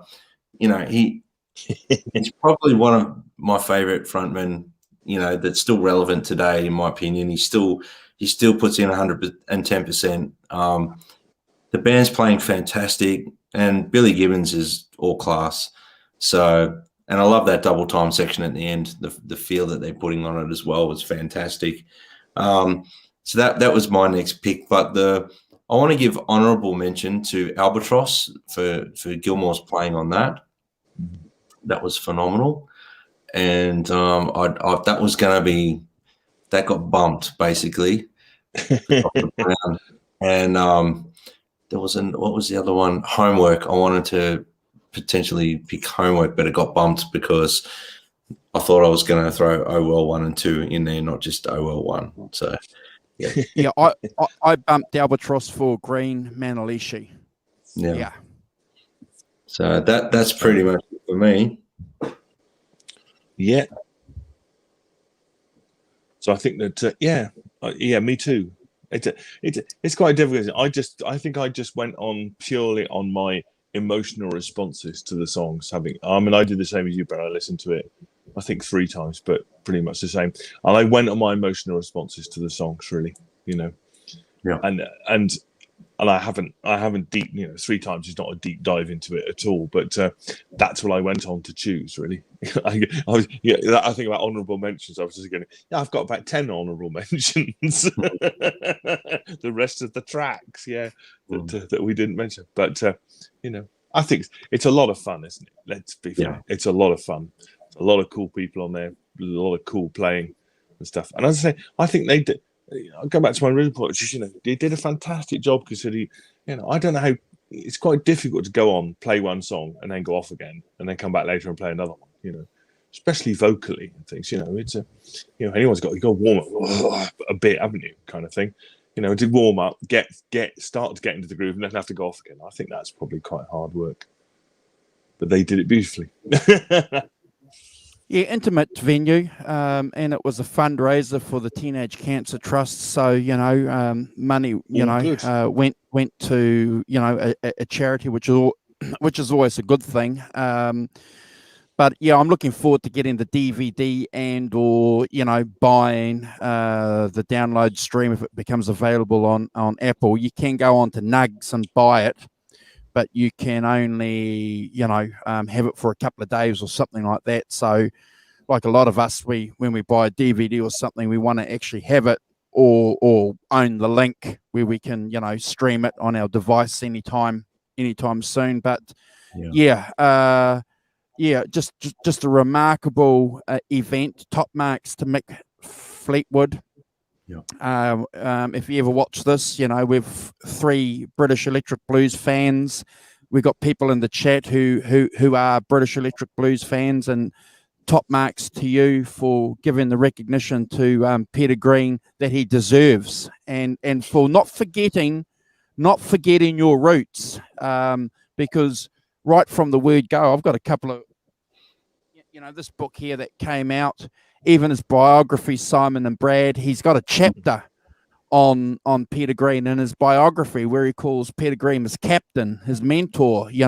S3: he's probably one of my favourite frontmen. That's still relevant today, in my opinion. He still puts in 110%. The band's playing fantastic, and Billy Gibbons is all class. So, and I love that double time section at the end. The feel that they're putting on it as well was fantastic. So that was my next pick. But I want to give honourable mention to Albatross for Gilmour's playing on that. That was phenomenal. And that was going to be – that got bumped, basically. And there was what was the other one? Homework. I wanted to potentially pick Homework, but it got bumped because I thought I was going to throw Oh Well 1 and 2 in there, not just Oh Well 1. So, yeah.
S1: Yeah, I bumped Albatross for Green Manalishi. Yeah.
S3: So that's pretty much it for me.
S2: Yeah. So I think that me too. It's quite difficult. I think I just went on purely on my emotional responses to the songs. I did the same as you, but I listened to it I think 3 times, but pretty much the same. And I went on my emotional responses to the songs, really,
S3: Yeah.
S2: And and I haven't deep, 3 times is not a deep dive into it at all. But that's what I went on to choose. Really, I think about honourable mentions. I was just going, I've got about 10 honourable mentions. The rest of the tracks, that we didn't mention. But I think it's a lot of fun, isn't it? Let's be fair. It's a lot of fun. A lot of cool people on there. A lot of cool playing and stuff. And as I say, I think they did. I'll go back to my original point, which is, they did a fantastic job considering, I don't know how, it's quite difficult to go on, play one song and then go off again and then come back later and play another one, especially vocally and things, it's anyone's got to go warm up a bit, haven't you, kind of thing, to warm up, start to get into the groove and then have to go off again. I think that's probably quite hard work, but they did it beautifully.
S1: Yeah, intimate venue, and it was a fundraiser for the Teenage Cancer Trust. So money, went to a charity, which is always a good thing. But yeah, I'm looking forward to getting the DVD or buying the download stream if it becomes available on Apple. You can go on to Nugs and buy it, but you can only, have it for a couple of days or something like that. So like a lot of us, when we buy a DVD or something, we want to actually have it or own the link where we can, stream it on our device anytime soon. But just a remarkable event. Top marks to Mick Fleetwood. Yeah. If you ever watch this, we've 3 British Electric Blues fans. We've got people in the chat who are British Electric Blues fans, and top marks to you for giving the recognition to Peter Green that he deserves, and for not forgetting your roots, because right from the word go, I've got a couple of, this book here that came out, even his biography, Simon and Brad, he's got a chapter on Peter Green in his biography where he calls Peter Green his captain, his mentor. He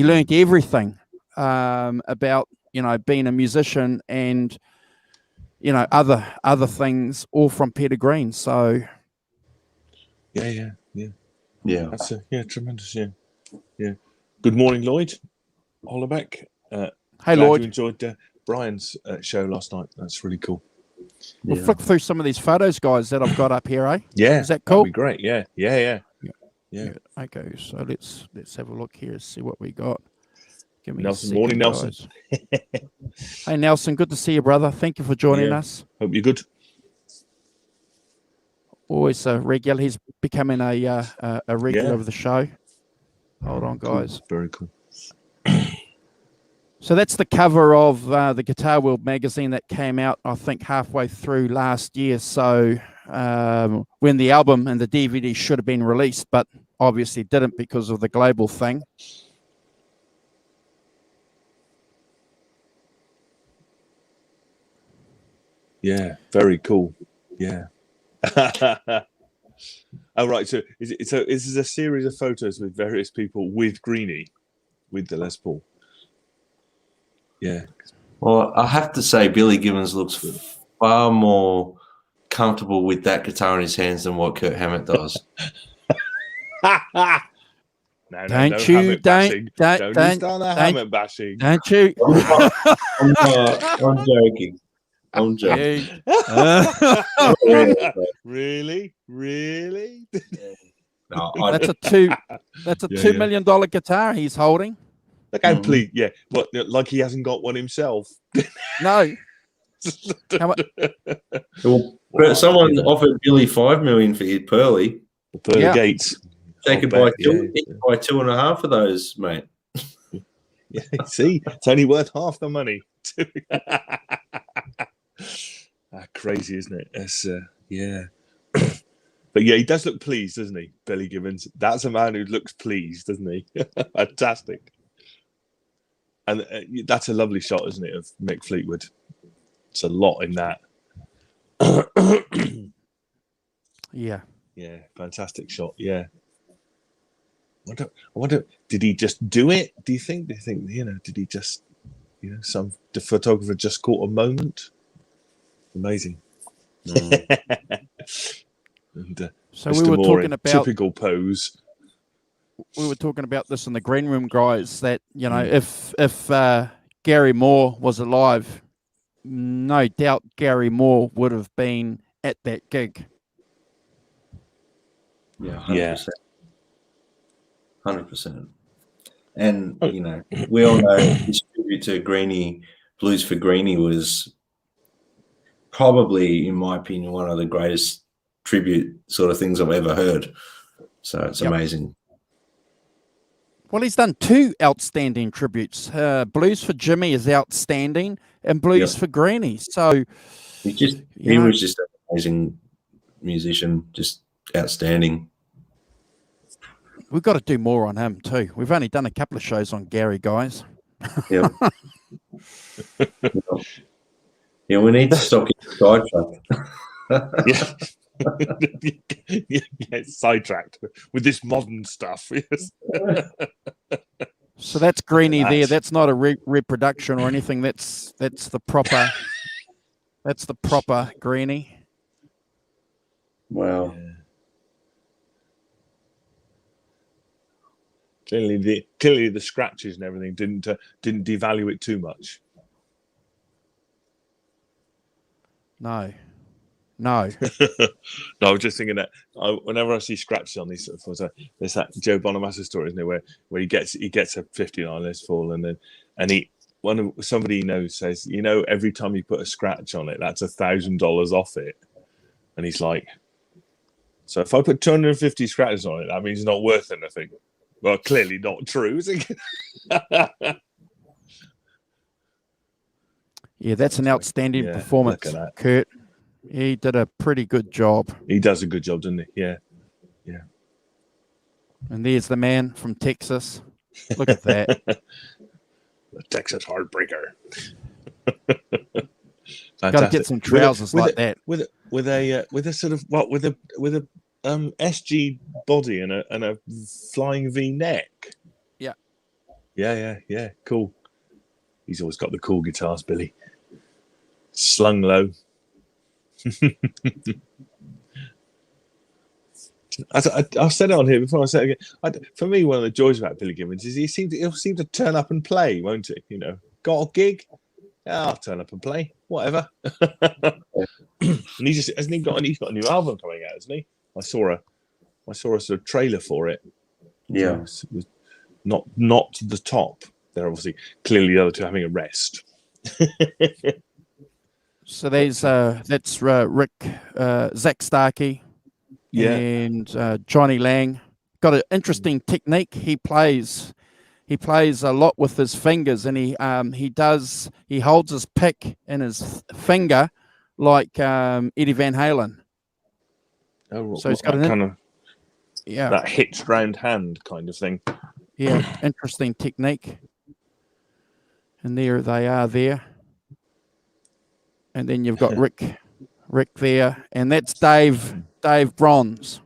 S1: learned everything about being a musician and other things, all from Peter Green. So
S2: yeah, that's tremendous. Yeah. Good morning, Lloyd Hollerbeck.
S1: Hey, Lloyd.
S2: You enjoyed Brian's show last night. That's really cool.
S1: We'll flick through some of these photos, guys, that I've got up here, eh?
S2: Yeah,
S1: is that cool?
S2: That'd be great. Yeah.
S1: Okay, so let's have a look here and see what we got. Give me
S2: Nelson. Morning, Nelson.
S1: Hey, Nelson, good to see you, brother. Thank you for joining us.
S2: Hope you're good.
S1: Always a regular. He's becoming a regular of the show. Hold on, guys.
S2: Cool. Very cool.
S1: So that's the cover of the Guitar World magazine that came out, I think, halfway through last year. So when the album and the DVD should have been released, but obviously didn't because of the global thing.
S2: Yeah, very cool. Yeah. Oh, right. So this is a series of photos with various people with Greenie, with the Les Paul. Yeah.
S3: Well, I have to say, Billy Gibbons looks far more comfortable with that guitar in his hands than what Kurt Hammett does.
S2: Don't start the Hammett bashing.
S1: Don't you?
S3: I'm joking. I'm joking.
S2: Really?
S3: No,
S1: that's a $2 million guitar he's holding.
S2: Look how pleased. Yeah. What? Like he hasn't got one himself?
S1: No.
S3: Well, someone offered Billy $5 million for his Pearly.
S2: Pearly Gates.
S3: They could buy 2.5 of those, mate.
S2: Yeah. See, it's only worth half the money. Crazy, isn't it? It's, yeah. But yeah, he does look pleased, doesn't he, Billy Gibbons? That's a man who looks pleased, doesn't he? Fantastic. And that's a lovely shot, isn't it, of Mick Fleetwood? It's a lot in that.
S1: Yeah.
S2: Yeah, fantastic shot. Yeah. I wonder, did he just do it? Do you think, did he just, the photographer just caught a moment? Amazing. And,
S1: So we were talking about
S2: typical pose.
S1: We were talking about this in the green room, guys. That if Gary Moore was alive, no doubt Gary Moore would have been at that gig.
S3: Yeah, 100%. 100%. And we all know his tribute to Greenie, Blues for Greenie, was probably, in my opinion, one of the greatest tribute sort of things I've ever heard. So it's amazing.
S1: Well, he's done 2 outstanding tributes. Blues for Jimmy is outstanding, and Blues for Greenie. So
S3: he was just an amazing musician, just outstanding.
S1: We've got to do more on him too. We've only done a couple of shows on Gary, guys.
S3: Yeah. Yeah, we need to stop getting sidetracked.
S2: Yeah, sidetracked with this modern stuff. Yes.
S1: So that's Greenie there. That's not a reproduction or anything. That's the proper. That's the proper Greenie.
S3: Wow.
S2: Yeah. Clearly the scratches and everything didn't devalue it too much.
S1: No.
S2: No, I was just thinking that whenever I see scratches on these, there's that Joe Bonamassa story, isn't there, where he gets a 59 list fall, and somebody he knows says, every time you put a scratch on it, that's $1,000 off it, and he's like, so if I put 250 scratches on it, that means it's not worth anything. Well, clearly not true, is it?
S1: Yeah, that's an outstanding performance, Kurt. He did a pretty good job.
S2: He does a good job, doesn't he? Yeah. Yeah.
S1: And there's the man from Texas. Look at that.
S2: The Texas Heartbreaker.
S1: Got to get some trousers like that.
S2: With a sort of with a SG body and a flying V neck.
S1: Yeah.
S2: Yeah. Cool. He's always got the cool guitars, Billy. Slung low. I've said it on here before. I said it again. For me, one of the joys about Billy Gibbons is he'll seem to turn up and play, won't he? Got a gig? Yeah, I'll turn up and play. Whatever. And he's got a new album coming out, hasn't he? I saw a sort of trailer for it.
S3: Yeah,
S2: it was not the top. They're obviously clearly the other two having a rest.
S1: So that's Rick, Zach Starkey, and Johnny Lang. Got an interesting technique. He plays a lot with his fingers, and he holds his pick in his finger like Eddie Van Halen.
S2: Oh,
S1: so he's got
S2: that hitched round hand kind of thing.
S1: Yeah, interesting technique. And there they are there. And then you've got Rick there, and that's Dave Bronze.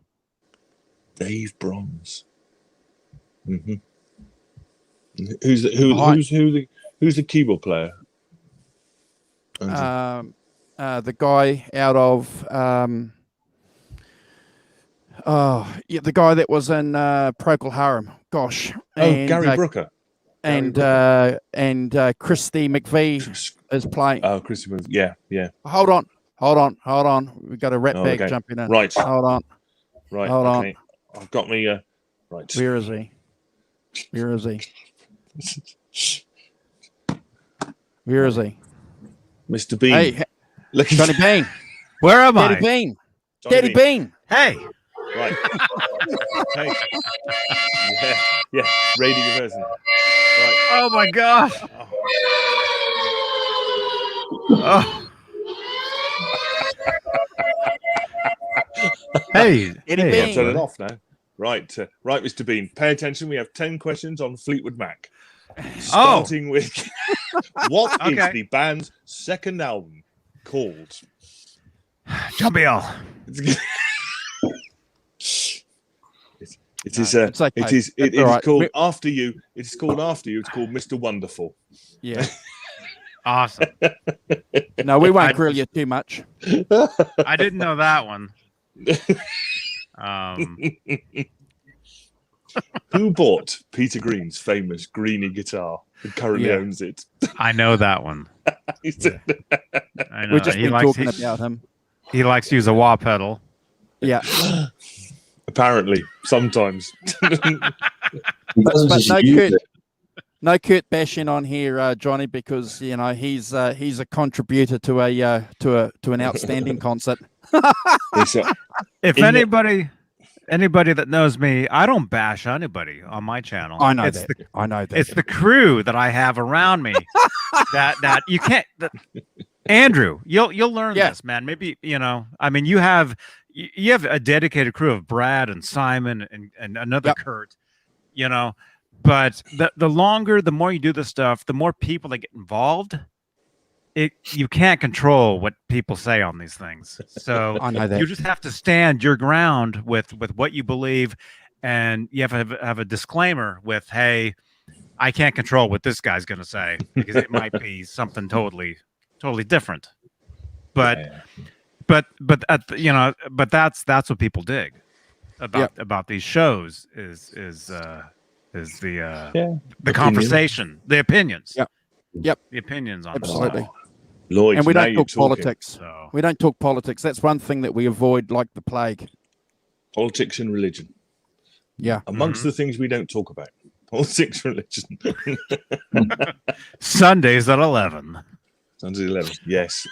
S2: Dave Bronze. Mm-hmm. Who's the keyboard player?
S1: The guy out of the guy that was in Procol Harum. Gosh.
S2: Gary Brooker.
S1: And Christy McVie is playing.
S2: Oh, Christy McVie. Yeah.
S1: Hold on. We've got a rat bag jumping in.
S2: Right.
S1: Hold on.
S2: Right.
S1: Hold on.
S2: I've got me. Right.
S1: Where is he?
S2: Mr. Bean.
S1: Hey, Johnny Bean.
S4: Where am I?
S1: Daddy Bean. Daddy Bean.
S4: Hey.
S2: Right. Hey. Yeah. Radio version. Right.
S4: Oh my gosh. Oh. Hey.
S1: Eddie Bean.
S2: Turn it off now. Right, Mr. Bean. Pay attention. We have 10 questions on Fleetwood Mac. Starting with what is the band's second album called?
S4: Jumpy All.
S2: It is called After You. It's called After You. It's called Mr. Wonderful.
S1: Yeah.
S4: Awesome.
S1: No, we won't grill you too much.
S4: I didn't know that one.
S2: Who bought Peter Green's famous Greenie guitar and currently owns it?
S4: I know that one.
S1: Yeah.
S4: I know.
S1: We've just been talking about him.
S4: He likes to use a wah pedal.
S1: Yeah.
S2: Apparently, sometimes.
S1: But no Kurt bashing on here, Johnny, because he's a contributor to an outstanding concert.
S4: If anybody that knows me, I don't bash anybody on my channel.
S1: I know that. I know that.
S4: It's the crew that I have around me that you can't. Andrew, you'll learn this, man. Maybe I mean, you have a dedicated crew of Brad and Simon and another Kurt, But the more you do this stuff, the more people that get involved. You can't control what people say on these things. So
S1: I know that.
S4: You just have to stand your ground with what you believe, and you have to have a disclaimer with, "Hey, I can't control what this guy's going to say because it might be something totally different." But but that's what people dig about these shows is the conversation, the opinions.
S1: Yep.
S4: The opinions on
S1: absolutely.
S4: This.
S2: Lloyd,
S1: and we don't talk politics.
S4: So.
S1: We don't talk politics. That's one thing that we avoid like the plague.
S2: Politics and religion.
S1: Yeah.
S2: Amongst the things we don't talk about. Politics, religion.
S4: Sundays at 11.
S2: Sundays at 11. Yes.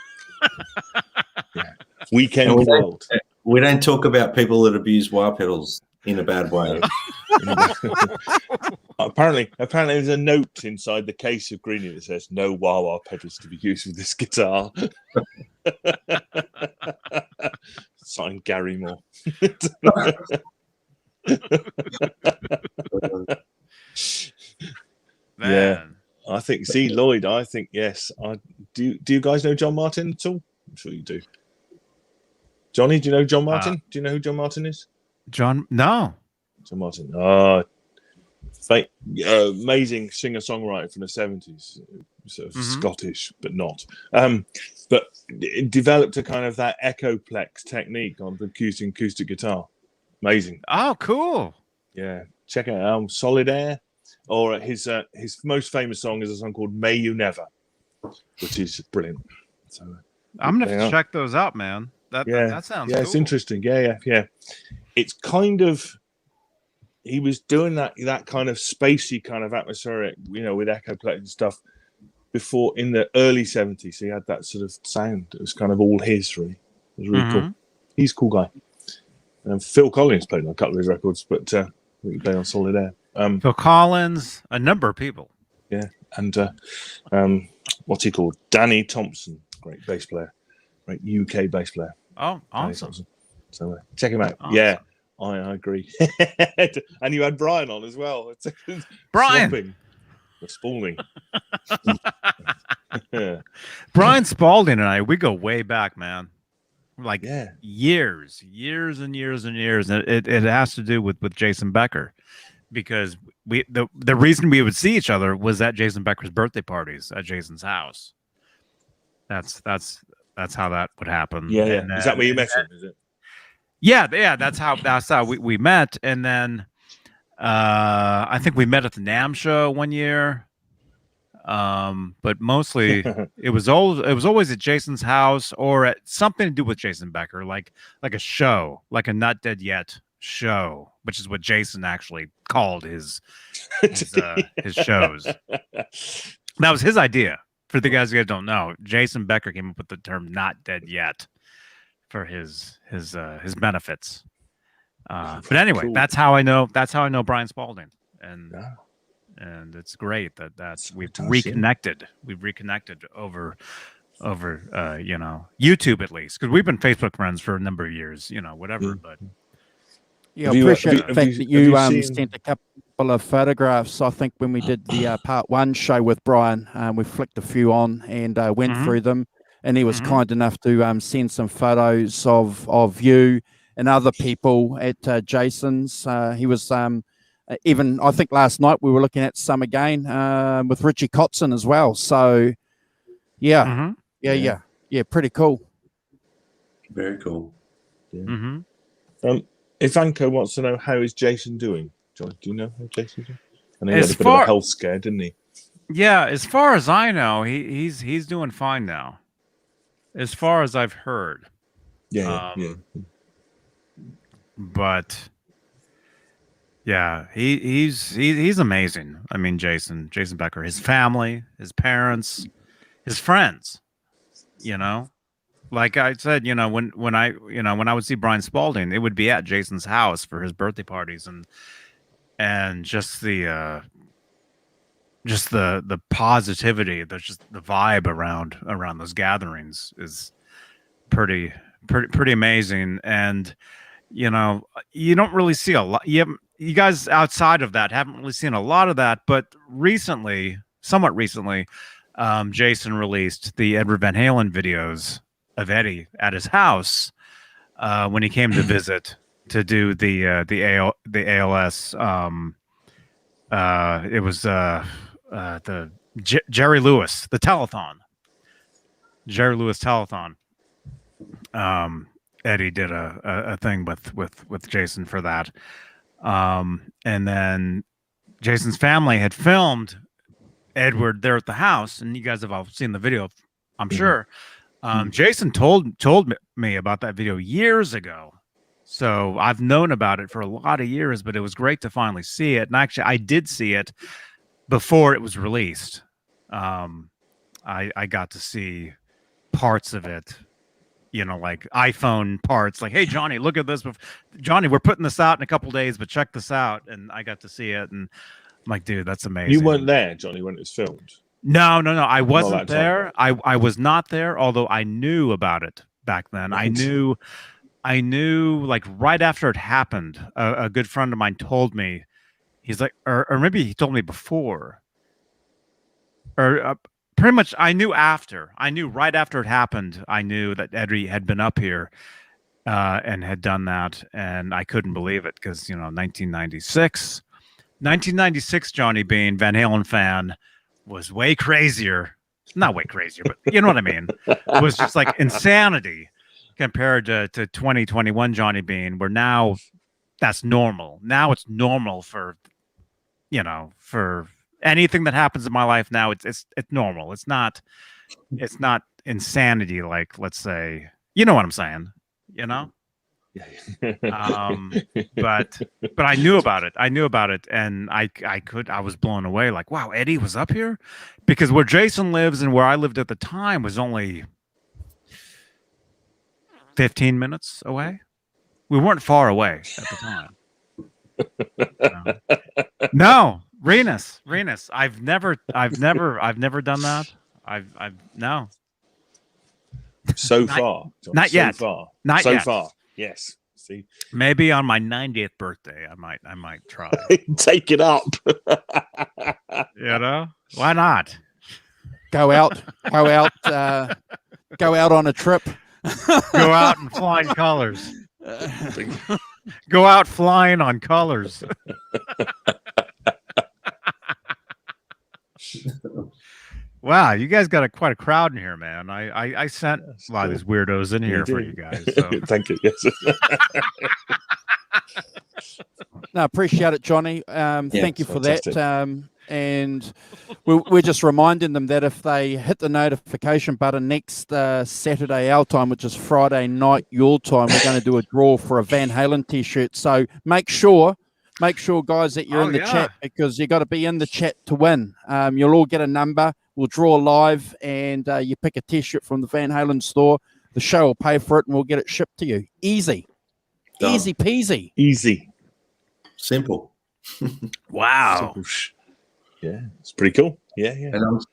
S2: Weekend world.
S3: We don't talk about people that abuse wah pedals in a bad way.
S2: Apparently, there's a note inside the case of Greenie that says no wah-wah pedals to be used with this guitar. Signed Gary Moore.
S4: Man.
S2: I think. See, Lloyd. I think yes. Do you guys know John Martin at all? I'm sure you do. Johnny, do you know John Martin? Do you know who John Martin is?
S4: No.
S2: John Martin. Amazing singer-songwriter from the 70s, sort of Scottish, but not. But it developed a kind of that echoplex technique on the acoustic guitar. Amazing.
S4: Oh, cool.
S2: Yeah, check it out. Solid Air, or his most famous song is a song called "May You Never," which is brilliant. So
S4: I'm gonna have to check those out, man. That sounds cool.
S2: It's interesting. Yeah. It's kind of. He was doing that kind of spacey kind of atmospheric, with echoplex and stuff before in the early 70s. He had that sort of sound. It was kind of all his, really. It was really cool. He's a cool guy. And Phil Collins played on a couple of his records, but he played on Solid Air.
S4: Phil Collins, a number of people.
S2: Yeah. And what's he called? Danny Thompson, great bass player, great UK bass player.
S4: Oh, awesome.
S2: So check him out.
S4: Awesome.
S2: Yeah. I agree. And you had Brian on as well.
S4: Brian!
S2: Spalding.
S4: Brian Spalding and I, we go way back, man. Like years and years and years. And it has to do with Jason Becker, because the reason we would see each other was at Jason Becker's birthday parties at Jason's house. That's how that would happen.
S2: Yeah. Is that where you met him? Is it?
S4: Yeah, that's how we met, and then I think we met at the NAMM show one year, but mostly it was always at Jason's house or at something to do with Jason Becker, like a show, like a Not Dead Yet show, which is what Jason actually called his shows. That was his idea. For the guys who don't know, Jason Becker came up with the term "Not Dead Yet" for his benefits. But anyway, cool. That's how I know Brian Spalding, and it's great that we've reconnected. We've reconnected over YouTube, at least, because we've been Facebook friends for a number of years, whatever. But
S1: I appreciate the fact that you sent a couple of photographs. I think when we did the part 1 show with Brian, we flicked a few on and went through them. And he was kind enough to send some photos of you and other people at Jason's. He was even, I think last night we were looking at some again with Richie Kotzen as well. So, yeah, pretty cool.
S3: Very cool.
S2: Yeah. Ivanko wants to know, how is Jason doing? John, do you know how Jason's doing? I know he
S4: As
S2: had a bit of a health scare, didn't he?
S4: Yeah, as far as I know, he's doing fine now. As far as I've heard.
S2: Yeah.
S4: But yeah, he's amazing. I mean, Jason Becker, his family, his parents, his friends. You know, like I said, when I would see Brian Spalding, it would be at Jason's house for his birthday parties, and just the positivity, there's just the vibe around those gatherings is pretty amazing. And you don't really see a lot. You guys outside of that haven't really seen a lot of that, but somewhat recently, Jason released the Edward Van Halen videos of Eddie at his house when he came to visit to do the ALS. It was the Jerry Lewis, the telethon. Jerry Lewis telethon. Eddie did a thing with Jason for that. And then Jason's family had filmed Edward there at the house, and you guys have all seen the video, I'm sure. Jason told me about that video years ago. So I've known about it for a lot of years, but it was great to finally see it. And actually, I did see it before it was released. I got to see parts of it, like iPhone parts, like, hey, Johnny, look at this. Johnny, we're putting this out in a couple days, but check this out. And I got to see it. And I'm like, dude, that's amazing.
S2: You weren't there, Johnny, when it was filmed?
S4: No. I wasn't there. I was not there, although I knew about it back then. I knew like right after it happened, a good friend of mine told me, he's like, or maybe he told me before, or pretty much I knew right after it happened, I knew that Eddie had been up here and had done that. And I couldn't believe it because, 1996, Johnny Bean, Van Halen fan, was way crazier. Not way crazier, but you know what I mean? It was just like insanity compared to 2021 Johnny Bean, where now that's normal. Now it's normal for anything that happens in my life now. It's normal. It's not insanity. Like, let's say, you know what I'm saying, but I knew about it. And I was blown away. Like, wow, Eddie was up here, because where Jason lives and where I lived at the time was only 15 minutes away. We weren't far away at the time. No, Renus. I've never done that. No.
S2: So far.
S4: Not
S2: so
S4: yet.
S2: Far.
S4: Not
S2: so
S4: yet.
S2: far. Yes. See.
S4: Maybe on my 90th birthday, I might try.
S2: Take it up.
S4: Why not?
S1: Go out on a trip.
S4: Go out and flying colors. Go out flying on colors. Wow, you guys got quite a crowd in here, man. I sent a lot of these weirdos in here for you guys. So.
S2: Thank you. Yes.
S1: No, appreciate it, Johnny. Thank you for
S2: fantastic.
S1: that. And we're just reminding them that if they hit the notification button next Saturday our time, which is Friday night your time, we're going to do a draw for a Van Halen t-shirt. So make sure, guys, that you're in the chat, because you got to be in the chat to win. You'll all get a number. We'll draw live, and you pick a t-shirt from the Van Halen store. The show will pay for it, and we'll get it shipped to you. Easy.
S3: Done.
S1: Easy peasy.
S2: Easy.
S3: Simple.
S4: Wow.
S2: Simple. Yeah, it's pretty cool. Yeah.
S3: And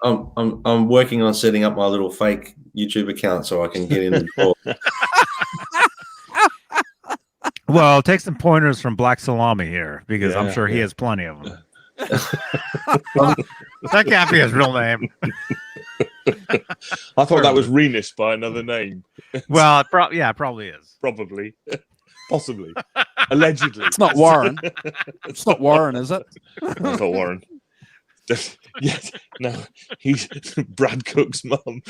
S3: I'm working on setting up my little fake YouTube account so I can get in the door.
S4: Well, take some pointers from Black Salami here, because I'm sure he has plenty of them. That can't be his real name.
S2: I thought that was Renus by another name.
S4: Well, probably is.
S2: Probably. Possibly. Allegedly.
S1: It's not Warren. It's not Warren, is it?
S2: It's not Warren. Yes. No, he's Brad Cook's mum.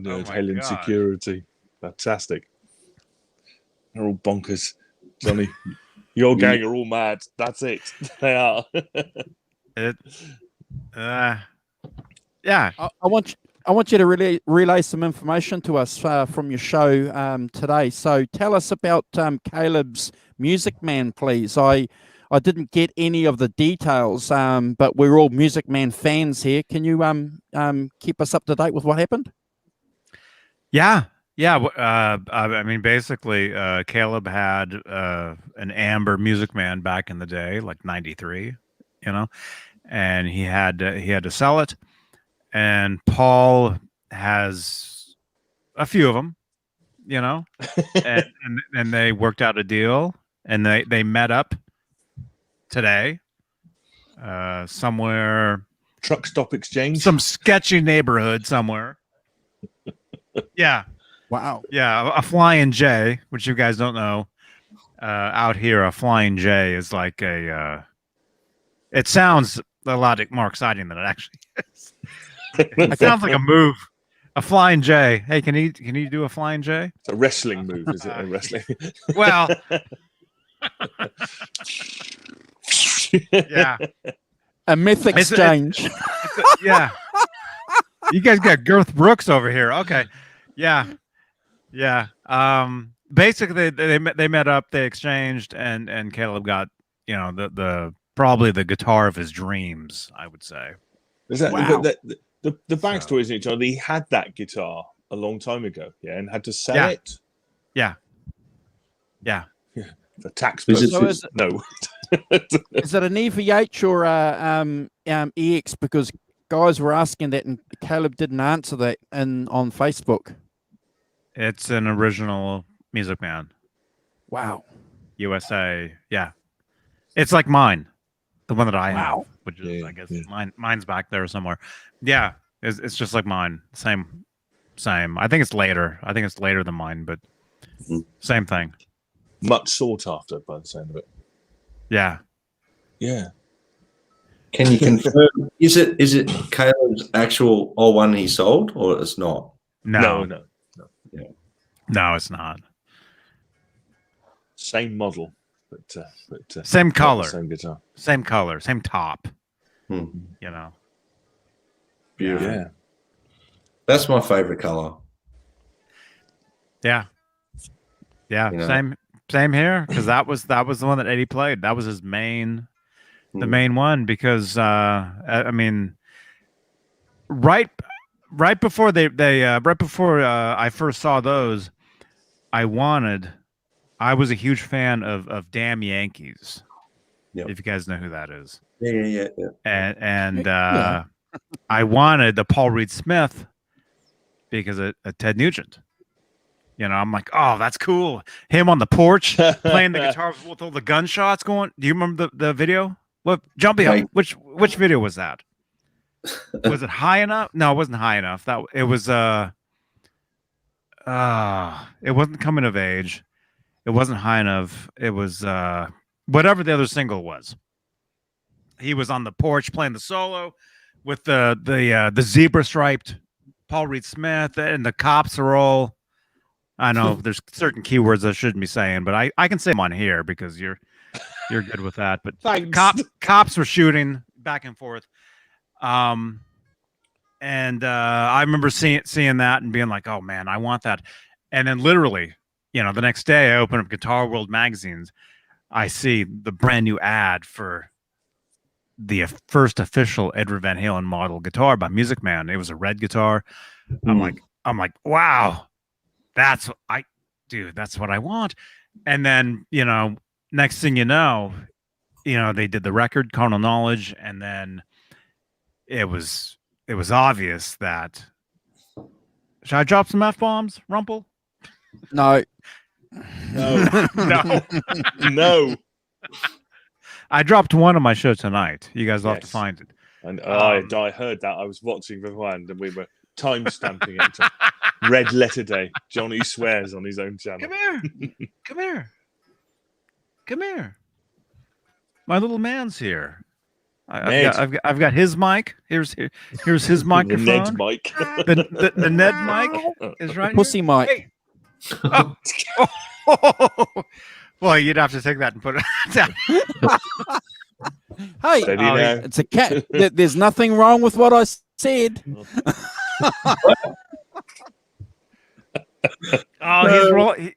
S2: Nerd
S4: my
S2: Helen
S4: God.
S2: security. Fantastic. They're all bonkers. Johnny, your gang are all mad. That's it. They are.
S4: Yeah.
S1: I want you to relay some information to us from your show today. So tell us about Caleb's Music Man, please. I didn't get any of the details, but we're all Music Man fans here. Can you keep us up to date with what happened?
S4: Yeah. I mean, basically, Caleb had an amber Music Man back in the day, like '93, and he had to sell it. And Paul has a few of them, and they worked out a deal, and they met up today, somewhere,
S2: Truck stop exchange.
S4: some sketchy neighborhood somewhere. Yeah.
S1: Wow.
S4: Yeah, a Flying J, which you guys don't know, out here, a Flying J is like it sounds a lot more exciting than it actually is. It sounds like a move. A Flying J. Hey, can you do a Flying J?
S2: It's a wrestling move, is it? A wrestling.
S4: Well, yeah.
S1: A myth exchange.
S4: Yeah. You guys got Girth Brooks over here. Okay. Yeah. Basically they met up, they exchanged, and Caleb got, the probably the guitar of his dreams, I would say.
S2: Is that,
S1: wow.
S2: The backstory is, he had that guitar a long time ago, and had to sell it.
S4: Yeah.
S2: For tax purposes. No.
S1: Is it an EVH or EX? Because guys were asking that, and Caleb didn't answer that on Facebook.
S4: It's an original Music Man.
S1: Wow.
S4: USA. Yeah. It's like mine. The one that I have,
S1: Wow.
S4: which is, I guess, mine's back there somewhere. Yeah. It's just like mine. Same. I think it's later. I think it's later than mine, but same thing.
S2: Much sought after by the sound of it.
S4: Yeah.
S2: Yeah.
S3: Can you confirm? Is it Caleb's actual one he sold, or it's not?
S4: No,
S3: Yeah.
S4: No, it's not.
S2: Same model, but
S4: Same color,
S2: same guitar,
S4: same color, same top.
S3: Beautiful.
S2: Yeah.
S3: That's my favorite color.
S4: Yeah. Same here, because that was the one that Eddie played. That was his main, the main one, because I mean, right before I first saw those, I was a huge fan of Damn Yankees.
S3: Yep.
S4: If you guys know who that is.
S3: Yeah.
S4: And I wanted the Paul Reed Smith because of Ted Nugent. I'm like, oh, that's cool. Him on the porch playing the guitar with all the gunshots going. Do you remember the video? What, jumping up? Which video was that? Was it High Enough? No, it wasn't High Enough. It was it wasn't Coming of Age. It wasn't High Enough. It was whatever the other single was. He was on the porch playing the solo with the zebra striped Paul Reed Smith, and the cops are all. I know there's certain keywords I shouldn't be saying, but I can say them on here because you're good with that. But cops were shooting back and forth. And I remember seeing that and being like, oh man, I want that. And then literally, the next day I open up Guitar World magazines. I see the brand new ad for the first official Edward Van Halen model guitar by Music Man. It was a red guitar. I'm like, wow, that's what I want. And then, next thing you know, they did the record Carnal Knowledge, and then it was obvious that. Should I drop some F-bombs, Rumpel?
S1: No.
S2: No.
S4: I dropped one on my show tonight. You guys will have to find it.
S2: And I heard that. I was watching beforehand, and we were time stamping it to Red Letter Day. Johnny swears on his own channel.
S4: Come here. My little man's here. I've got his mic. Here's his microphone.
S2: The Ned mic.
S4: The Ned mic is right
S1: Pussy
S4: here.
S1: mic.
S4: Hey. Oh. Well, you'd have to take that and put it down.
S1: Hey,
S2: Steady now.
S1: it's a cat. There's nothing wrong with what I said.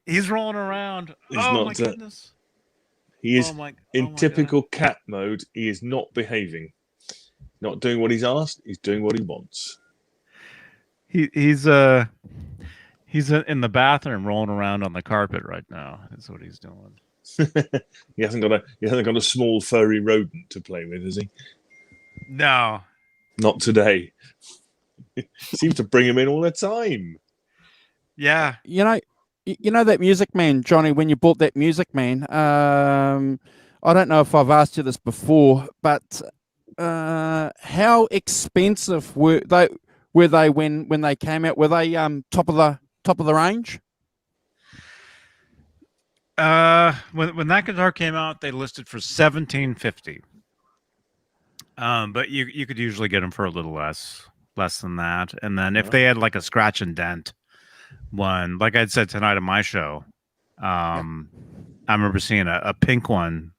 S4: He's rolling around.
S2: He's
S4: oh
S2: not,
S4: my goodness.
S2: He is in
S4: my
S2: typical cat mode. He is not behaving, not doing what he's asked. He's doing what he wants.
S4: He's in the bathroom rolling around on the carpet right now. That's what he's doing.
S2: He hasn't got a small furry rodent to play with, has he?
S4: No,
S2: not today. Seems to bring him in all the time.
S4: Yeah,
S1: you know that Music Man, Johnny. When you bought that Music Man, I don't know if I've asked you this before, but how expensive were they? Were they when they came out? Were they top of the range?
S4: When that guitar came out, they listed for $1,750. But you could usually get them for a little less than that. And then if they had like a scratch and dent one, like I said tonight on my show, I remember seeing a pink one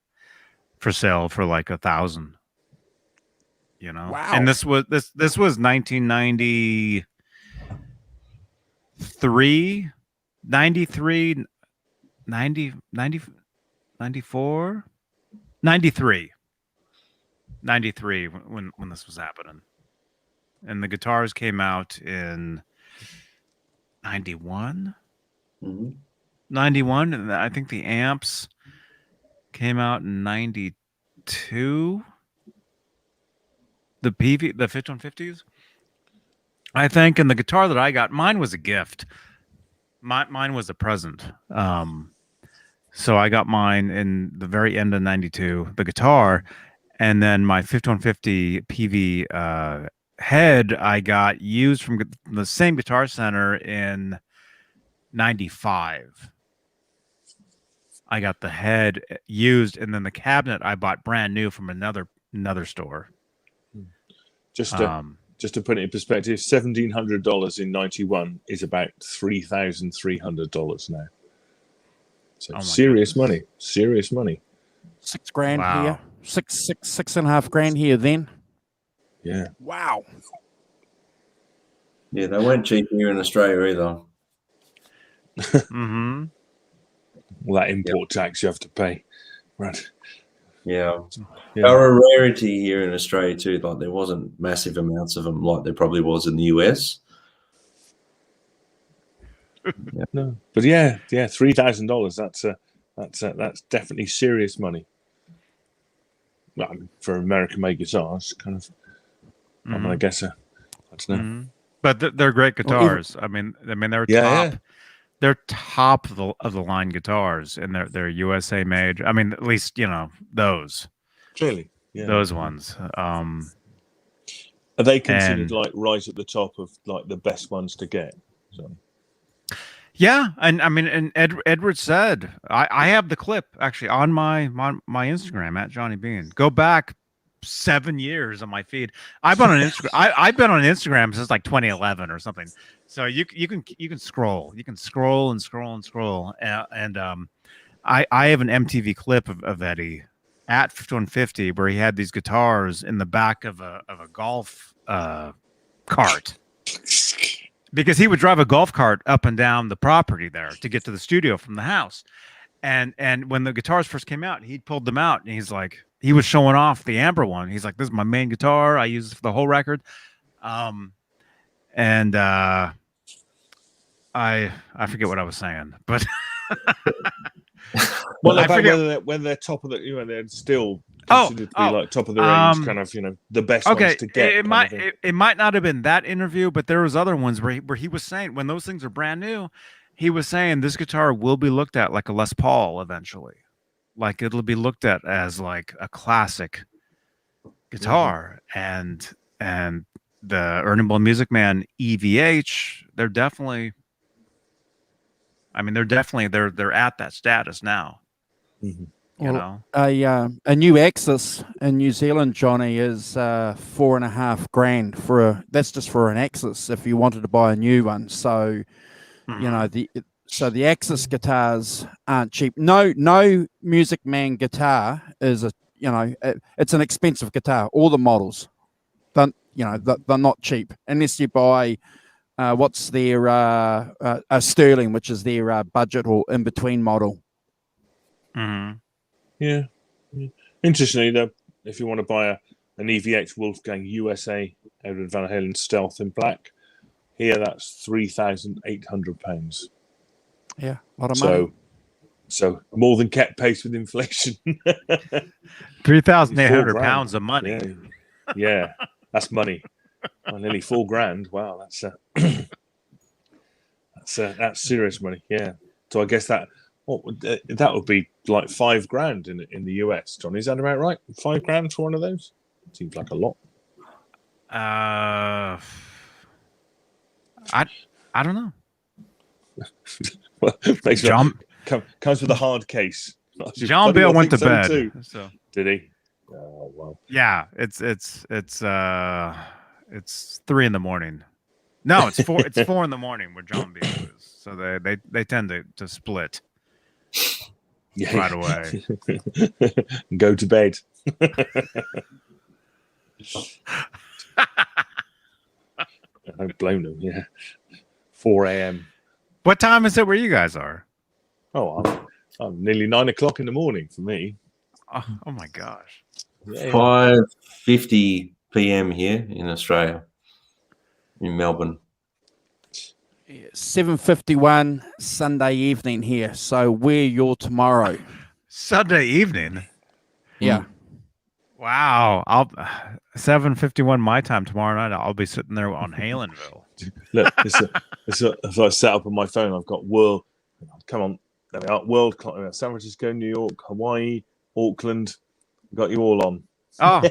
S4: for sale for like $1,000. You know,
S1: wow.
S4: And this was 1993, 93, 90, 90, 94, 93 when this was happening, and the guitars came out in 91. 91, and I think the amps came out in 92. The 5150s, I think, and the guitar that I got, mine was a gift. Mine was a present. So I got mine in the very end of 92, the guitar, and then my 5150 PV head I got used from the same Guitar Center in 95. I got the head used, and then the cabinet I bought brand new from another store.
S2: Just to put it in perspective, $1,700 in 91 is about $3,300 now. So serious money. $6,000
S1: $6,000 here. $6,500 here then.
S2: Yeah.
S1: Wow.
S3: Yeah, they weren't cheap here in Australia either.
S4: Mm-hmm.
S2: All that import tax you have to pay. Right.
S3: Yeah. They were a rarity here in Australia too. Like there wasn't massive amounts of them like there probably was in the US.
S2: No, but yeah, $3,000. That's definitely serious money. Well, for American-made guitars, kind of. I mean, I guess I don't know.
S4: Mm-hmm. But they're great guitars. I mean, they're top. They're top of the line guitars, and they're USA made. I mean, at least those.
S2: Really,
S4: those ones.
S2: Are they considered like right at the top of like the best ones to get? So.
S4: Yeah, and I mean, and Edward said, I have the clip actually on my Instagram at Johnny Bean. Go back 7 years on my feed. I've been on Instagram. I've been on Instagram since like 2011 or something. So you can scroll. You can scroll and scroll and scroll. And I have an MTV clip of Eddie at 5150 where he had these guitars in the back of a golf cart. Because he would drive a golf cart up and down the property there to get to the studio from the house. And when the guitars first came out, he pulled them out and he was showing off the amber one. He's like, this is my main guitar. I use it for the whole record. I forget what I was saying, but
S2: well, about whether they're top of the, they're still considered to be like top of the range, kind of, the best ones to get.
S4: It might not have been that interview, but there was other ones where he was saying when those things are brand new, he was saying this guitar will be looked at like a Les Paul eventually, like it'll be looked at as like a classic guitar, and the Ernie Ball Music Man EVH, they're definitely at that status now.
S2: Mm-hmm.
S4: know,
S1: a new Axis in New Zealand, Johnny, is $4,500 for that's just for an Axis if you wanted to buy a new one. So the Axis guitars aren't cheap. No Music Man guitar is it's an expensive guitar. All the models, they're not cheap unless you buy what's their a Sterling, which is their budget or in between model.
S4: Mm-hmm.
S2: Yeah. Interestingly, though, if you want to buy an EVX Wolfgang USA out of Van Halen Stealth in black, here that's £3,800.
S1: Yeah, a lot of money.
S2: So more than kept pace with inflation.
S4: £3,800 of money.
S2: Yeah, that's money. Well, nearly $4,000. Wow, that's serious money. Yeah. So I guess that would be like $5,000 in the US. Johnny, is that about right? $5,000 for one of those? Seems like a lot.
S4: I don't know.
S2: Well, comes with a hard case.
S4: John Bill went to bed.
S2: Too.
S4: So.
S2: Did he? Oh well.
S4: Yeah, it's 3 a.m. No, it's 4. It's 4 a.m. where John Bill is. So they tend to split.
S2: Yeah.
S4: Right away.
S2: Go to bed. I don't blame them. Yeah. 4 a.m.
S4: What time is it where you guys are?
S2: Oh, I'm nearly 9 o'clock in the morning for me.
S4: Oh my gosh.
S2: Yeah.
S3: 5:50 p.m. here in Australia, in Melbourne.
S1: 7:51 Sunday evening here. So we're your tomorrow.
S4: Sunday evening.
S1: Yeah.
S4: Wow. I'll 7:51 my time tomorrow night. I'll be sitting there on Halenville.
S2: Look, if I set up on my phone, I've got world. Come on, there we are. World clock. San Francisco, New York, Hawaii, Auckland. Got you all on.
S4: Oh,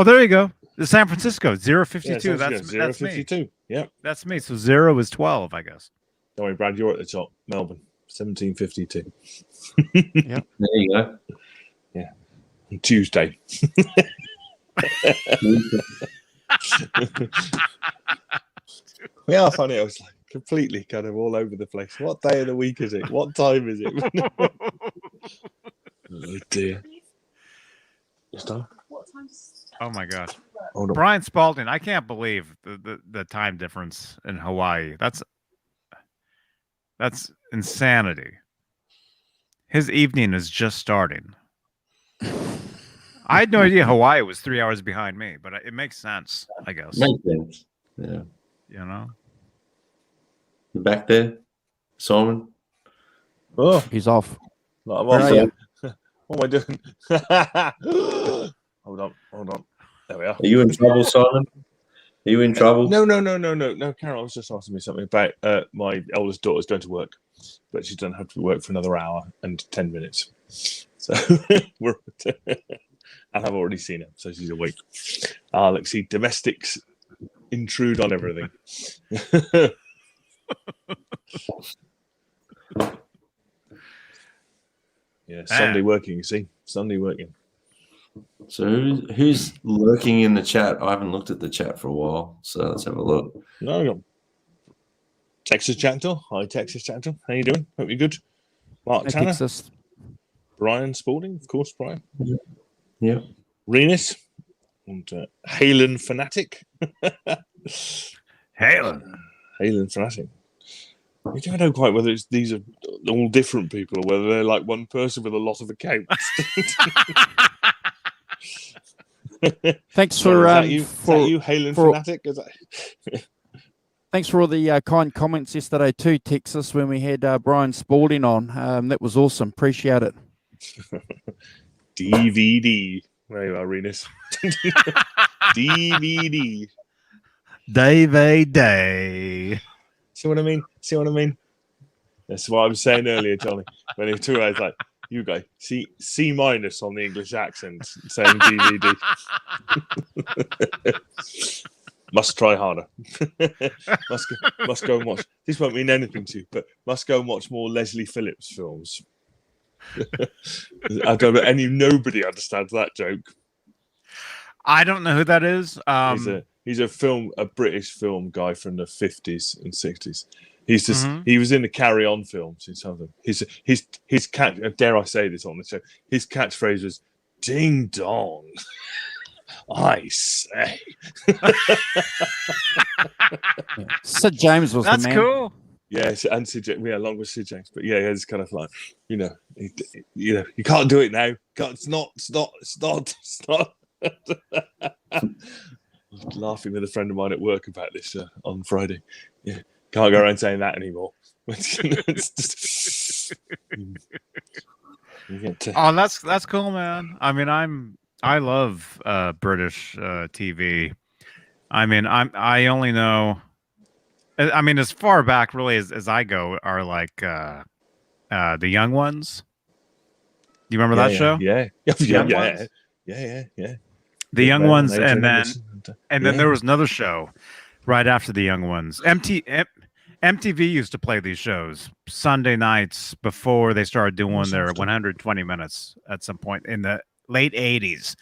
S4: there you go. The San Francisco 052.
S2: Yeah,
S4: that's
S2: 052.
S4: me.
S2: Yep,
S4: that's me. So 0 is 12, I guess.
S2: Don't worry, Brad. You're at the top. Melbourne, 1752.
S3: Yep. There you go.
S2: Yeah. Tuesday. We are funny. I was like completely kind of all over the place. What day of the week is it? What time is it? Oh dear.
S4: Oh my gosh.
S2: Hold on.
S4: Brian Spalding, I can't believe the time difference in Hawaii. That's insanity. His evening is just starting. I had no idea Hawaii was 3 hours behind me, but it makes sense, I guess.
S3: Makes sense. Yeah.
S4: You know?
S3: You back there, Simon?
S2: Oh,
S1: He's off.
S2: I'm off. What am I doing? Hold on. There we are.
S3: Are you in trouble, Simon? Are you in trouble?
S2: No. Carol was just asking me something about my eldest daughter's going to work, but she doesn't have to work for another hour and 10 minutes. So we're and I've already seen her, so she's awake. Let's see, domestics intrude on everything. Yeah, Sunday working, you see. Sunday working.
S3: So who's lurking in the chat? I haven't looked at the chat for a while, so let's have a look.
S2: No, I got Texas Chantel. Hi, Texas Chantel. How you doing? Hope you're good. Mark Tanner.
S1: Texas.
S2: Brian Spalding, of course, Brian.
S3: Yeah.
S2: Renus. And Halen Fanatic.
S4: Halen
S2: Fanatic. I don't know quite whether these are all different people or whether they're like one person with a lot of accounts.
S1: Thanks for
S2: is that you, Halen Fanatic? Is that...
S1: Thanks for all the kind comments yesterday too, Texas, when we had Brian Spalding on. That was awesome. Appreciate it.
S2: DVD. There you are, Renus. DVD.
S4: Day.
S2: See what I mean? That's what I was saying earlier, Johnny. When he was two hours like, you go C- on the English accent, saying DVD. Must try harder. must go and watch. This won't mean anything to you, but must go and watch more Leslie Phillips films. I don't know. Nobody understands that joke.
S4: I don't know who that is.
S2: He's a British film guy from the 50s and 60s. He's just
S4: Mhm.
S2: he was in the Carry On films in some of them. His catch, dare I say this on the show, his catchphrase was "Ding dong." I say.
S1: Sid James was
S4: That's
S1: the man.
S4: cool.
S2: Yes, and Sid James, along with Sid James. But yeah, it's kind of like, you can't do it now. It's not. Laughing with a friend of mine at work about this on Friday. Yeah, can't go around saying that anymore. It's just,
S4: Oh, that's cool, man. I mean, I love British TV. I mean, I only know. I mean, as far back really as I go are like the Young Ones. Do you remember that show?
S2: Yeah.
S4: Young Ones?
S2: Yeah.
S4: The Young
S2: Mail
S4: Ones,
S2: and
S4: and then there was another show right after the Young Ones. MTV used to play these shows Sunday nights before they started doing their 120 minutes at some point in the late 80s.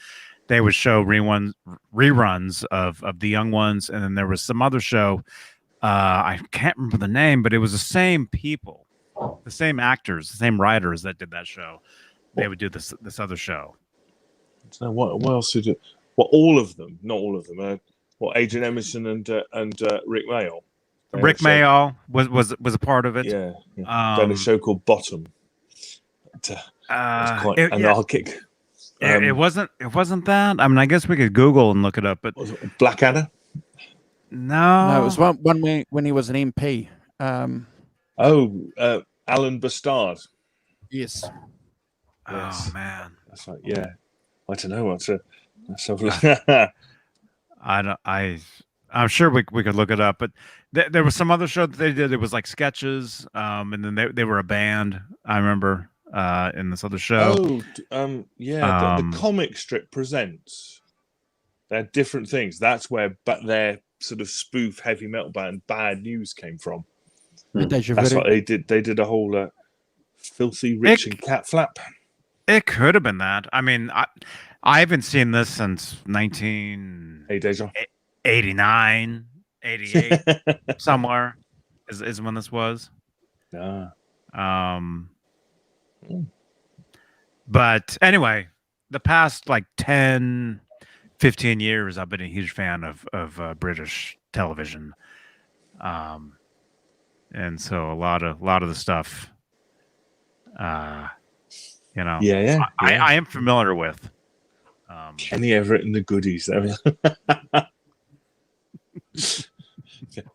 S4: They would show reruns of the Young Ones, and then there was some other show. I can't remember the name, but it was the same people, the same actors, the same writers that did that show. They would do this other show.
S2: So what else did it? Well, all of them, not all of them. Adrian Emerson and Rick Mayall.
S4: Rick Mayall was a part of it.
S2: Yeah. They had a show called Bottom. Quite anarchic.
S4: It wasn't that. I mean, I guess we could Google and look it up, but
S2: was it Blackadder?
S1: No, it was one when he was an MP.
S2: Alan Bastard.
S1: Yes.
S4: Oh man,
S2: that's right. Yeah, I don't know what to.
S4: I'm sure we could look it up, but there was some other show that they did. It was like sketches, and then they were a band. I remember in this other show.
S2: The comic strip presents. They're different things. That's where their sort of spoof heavy metal band Bad News came from. That's what they did. They did a whole Filthy Rich and Cat Flap.
S4: It could have been that. I mean, I haven't seen this since 1989, 88, somewhere is when this was. But anyway, the past like 10, 15 years, I've been a huge fan of British television. And so a lot of the stuff, I am familiar with.
S2: Kenny Everett and the Goodies.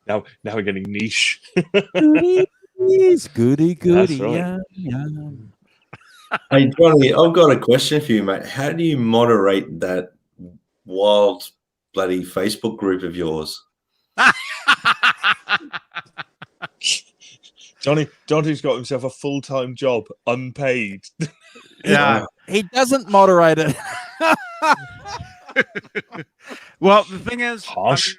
S2: Now we're getting niche.
S1: Goody. That's right. Yeah.
S3: Hey Johnny, I've got a question for you, mate. How do you moderate that wild bloody Facebook group of yours?
S2: Johnny's got himself a full-time job, unpaid.
S4: Yeah,
S1: he doesn't moderate it.
S4: Well, the thing is,
S2: harsh.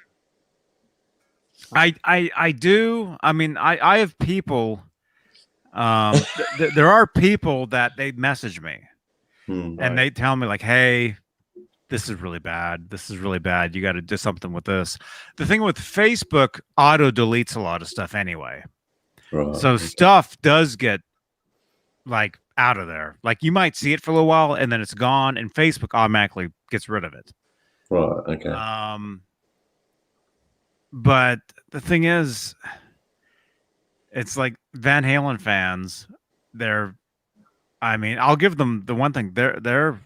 S4: I do. I mean, I have people. There are people that they message me, and they tell me like, "Hey, this is really bad. This is really bad. You got to do something with this." The thing with Facebook, auto deletes a lot of stuff anyway.
S3: Right.
S4: So stuff does get like out of there. Like you might see it for a little while and then it's gone, and Facebook automatically gets rid of it.
S3: Right. Okay.
S4: But the thing is, it's like Van Halen fans. I'll give them the one thing. They're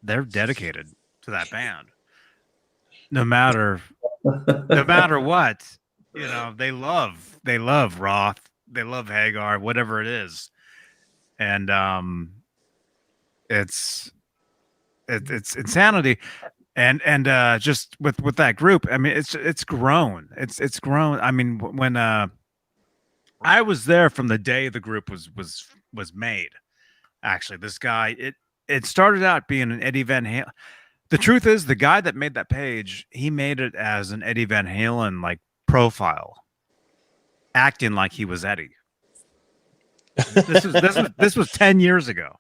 S4: dedicated to that band. No matter what, they love Roth. They love Hagar, whatever it is. And it's insanity. And just with that group, I mean, it's grown. It's grown. I mean, when I was there from the day the group was made. Actually, this guy, it started out being an Eddie Van Halen. The truth is, the guy that made that page, he made it as an Eddie Van Halen like profile, acting like he was Eddie. This was 10 years ago.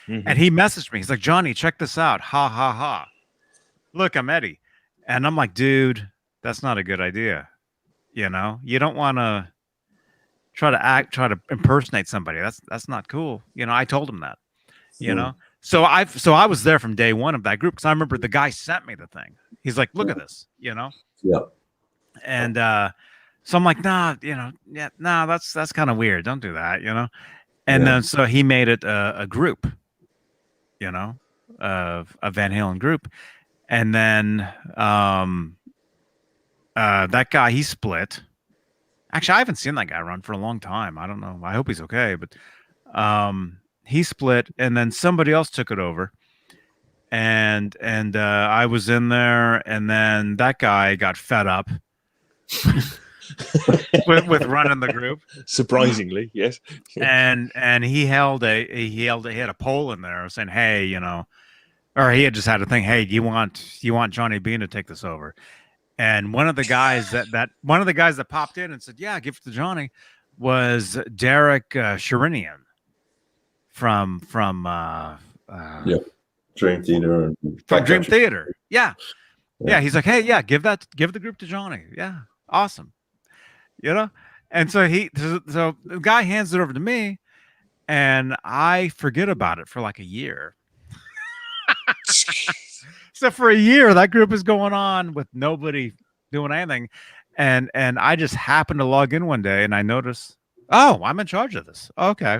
S2: Mhm.
S4: And he messaged me. He's like, Johnny, check this out. Ha ha ha. Look, I'm Eddie. And I'm like, dude, that's not a good idea. You know, you don't want to try to impersonate somebody. That's not cool. You know, I told him that, you know. So I was there from day one of that group because I remember the guy sent me the thing. He's like, look at this, you know.
S3: Yeah.
S4: And so I'm like, nah, you know, yeah, nah, that's kind of weird. Don't do that, you know. And then so he made it a group, you know, of a Van Halen group. And then that guy, he split. Actually, I haven't seen that guy run for a long time. I don't know. I hope he's okay. But he split, and then somebody else took it over. And I was in there, and then that guy got fed up with running the group.
S2: Surprisingly, yes.
S4: And he had a poll in there saying, hey, you know, or he had just had a thing, hey, do you want Johnny Bean to take this over? And one of the guys that popped in and said, yeah, give it to Johnny, was Derek Sherinian from
S3: Dream Theater.
S4: From Dream Theater. Yeah. He's like, hey, yeah, give the group to Johnny. Yeah, awesome. You know? And so so the guy hands it over to me, and I forget about it for like a year. So for a year, that group is going on with nobody doing anything. And I just happened to log in one day and I noticed, oh, I'm in charge of this. Okay.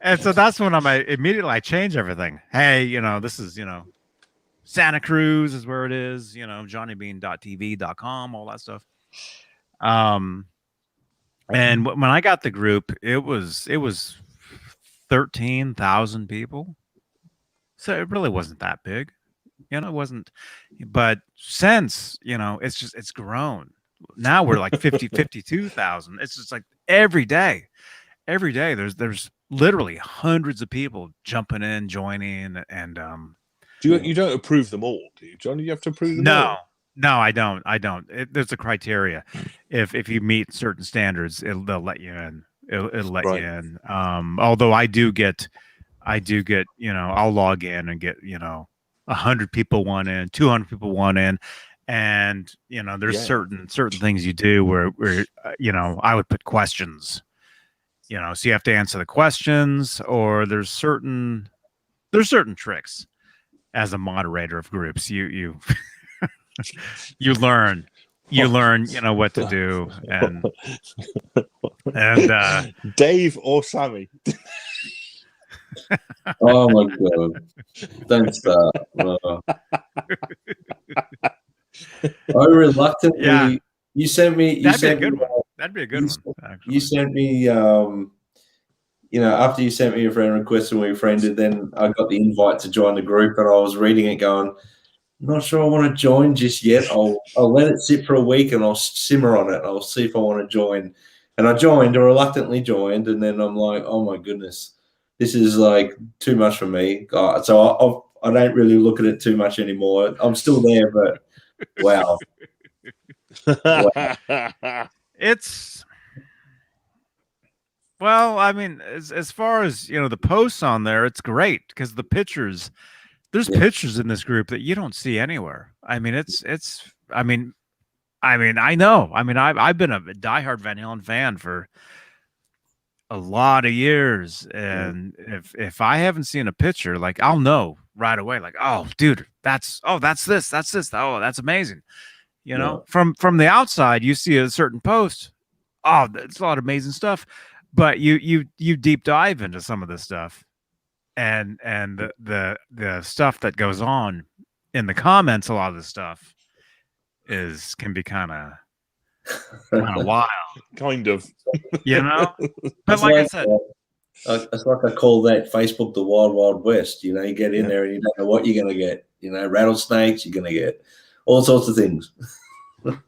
S4: And so that's when I change everything. Hey, you know, this is, you know, Santa Cruz is where it is, you know, johnnybean.tv.com, all that stuff. And when I got the group, it was 13,000 people. So it really wasn't that big, you know, it wasn't, but since, you know, it's grown. Now we're like 52,000. It's just like every day there's literally hundreds of people jumping in, joining, and
S2: you don't approve them all, do you, Johnny? You have to approve them all.
S4: No, I don't. There's a criteria. If you meet certain standards, they'll let you in. It'll let you in. Although I do get, you know, I'll log in and get, you know, 100 people want in, 200 people want in, and you know, there's certain things you do where you know, I would put questions, you know, so you have to answer the questions, or there's certain tricks as a moderator of groups. You you learn, you know, what to do, and
S2: Dave or Sammy.
S3: Oh my god! Don't start. I reluctantly.
S4: Yeah.
S3: You sent me.
S4: That'd be a good one. That'd be a good one. Actually.
S3: You sent me. You know, after you sent me a friend request and we friended, then I got the invite to join the group, and I was reading it, going, "Not sure I want to join just yet. I'll let it sit for a week, and I'll simmer on it. I'll see if I want to join." And I joined, or reluctantly joined, and then I'm like, "Oh my goodness, this is like too much for me." So I don't really look at it too much anymore. I'm still there, but wow.
S4: It's, well, I mean, as far as, you know, the posts on there, it's great because the pictures, there's pictures in this group that you don't see anywhere. I mean, I mean, I know. I mean, I've been a diehard Van Halen fan for a lot of years, and if I haven't seen a picture, like, I'll know right away, like, oh, dude, that's this, oh, that's amazing. You know, from the outside, you see a certain post, oh, it's a lot of amazing stuff, but you deep dive into some of this stuff, and the stuff that goes on in the comments, a lot of the stuff can be kind of wild,
S2: kind of,
S4: you know. But like I said,
S3: it's like I call that Facebook the Wild Wild West. You know, you get in there and you don't know what you're going to get. You know, rattlesnakes, you're going to get all sorts of things.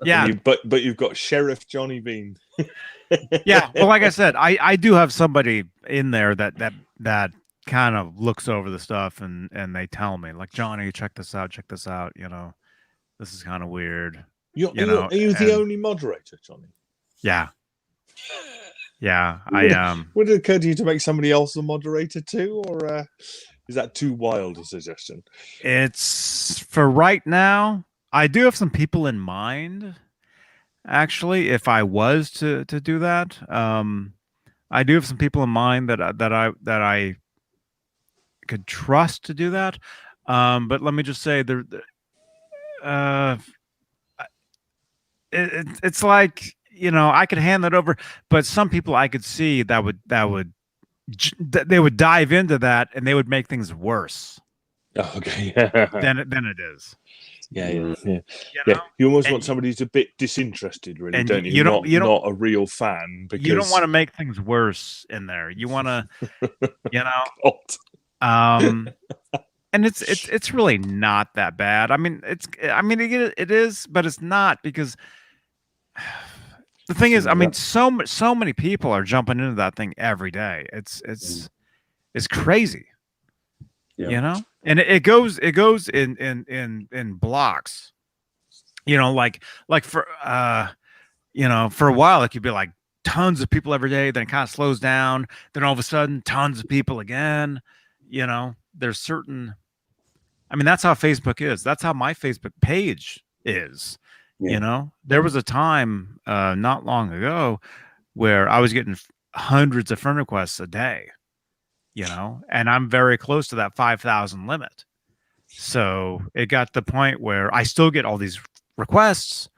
S4: Yeah,
S2: but you've got Sheriff Johnny Bean.
S4: Yeah, well, like I said, I do have somebody in there that kind of looks over the stuff, and they tell me, like, Johnny, check this out. You know, this is kind of weird.
S2: Are you the only moderator, Johnny?
S4: Yeah. Yeah,
S2: Would it occur to you to make somebody else the moderator too, or is that too wild a suggestion?
S4: It's for right now. I do have some people in mind. Actually, if I was to do that, I do have some people in mind that I could trust to do that. But let me just say uh, it's like, I could hand that over, but some people I could see they would dive into that and they would make things worse
S2: Oh, okay.
S4: than it is.
S2: Yeah.
S4: know?
S2: You almost
S4: And
S2: want somebody who's a bit disinterested, really,
S4: and
S2: don't you?
S4: you don't
S2: Not a real fan, because
S4: you don't want to make things worse in there. You want to,
S2: God.
S4: and it's really not that bad. I mean, it is, but it's not, because the thing is, I mean, so many people are jumping into that thing every day. It's crazy, and it goes in blocks. Like for for a while it could be like tons of people every day, then it kind of slows down, then all of a sudden tons of people again. There's certain, I mean, that's how Facebook is. That's how my Facebook page is. There was a time not long ago where I was getting hundreds of friend requests a day, and I'm very close to that 5,000 limit. So it got to the point where I still get all these requests,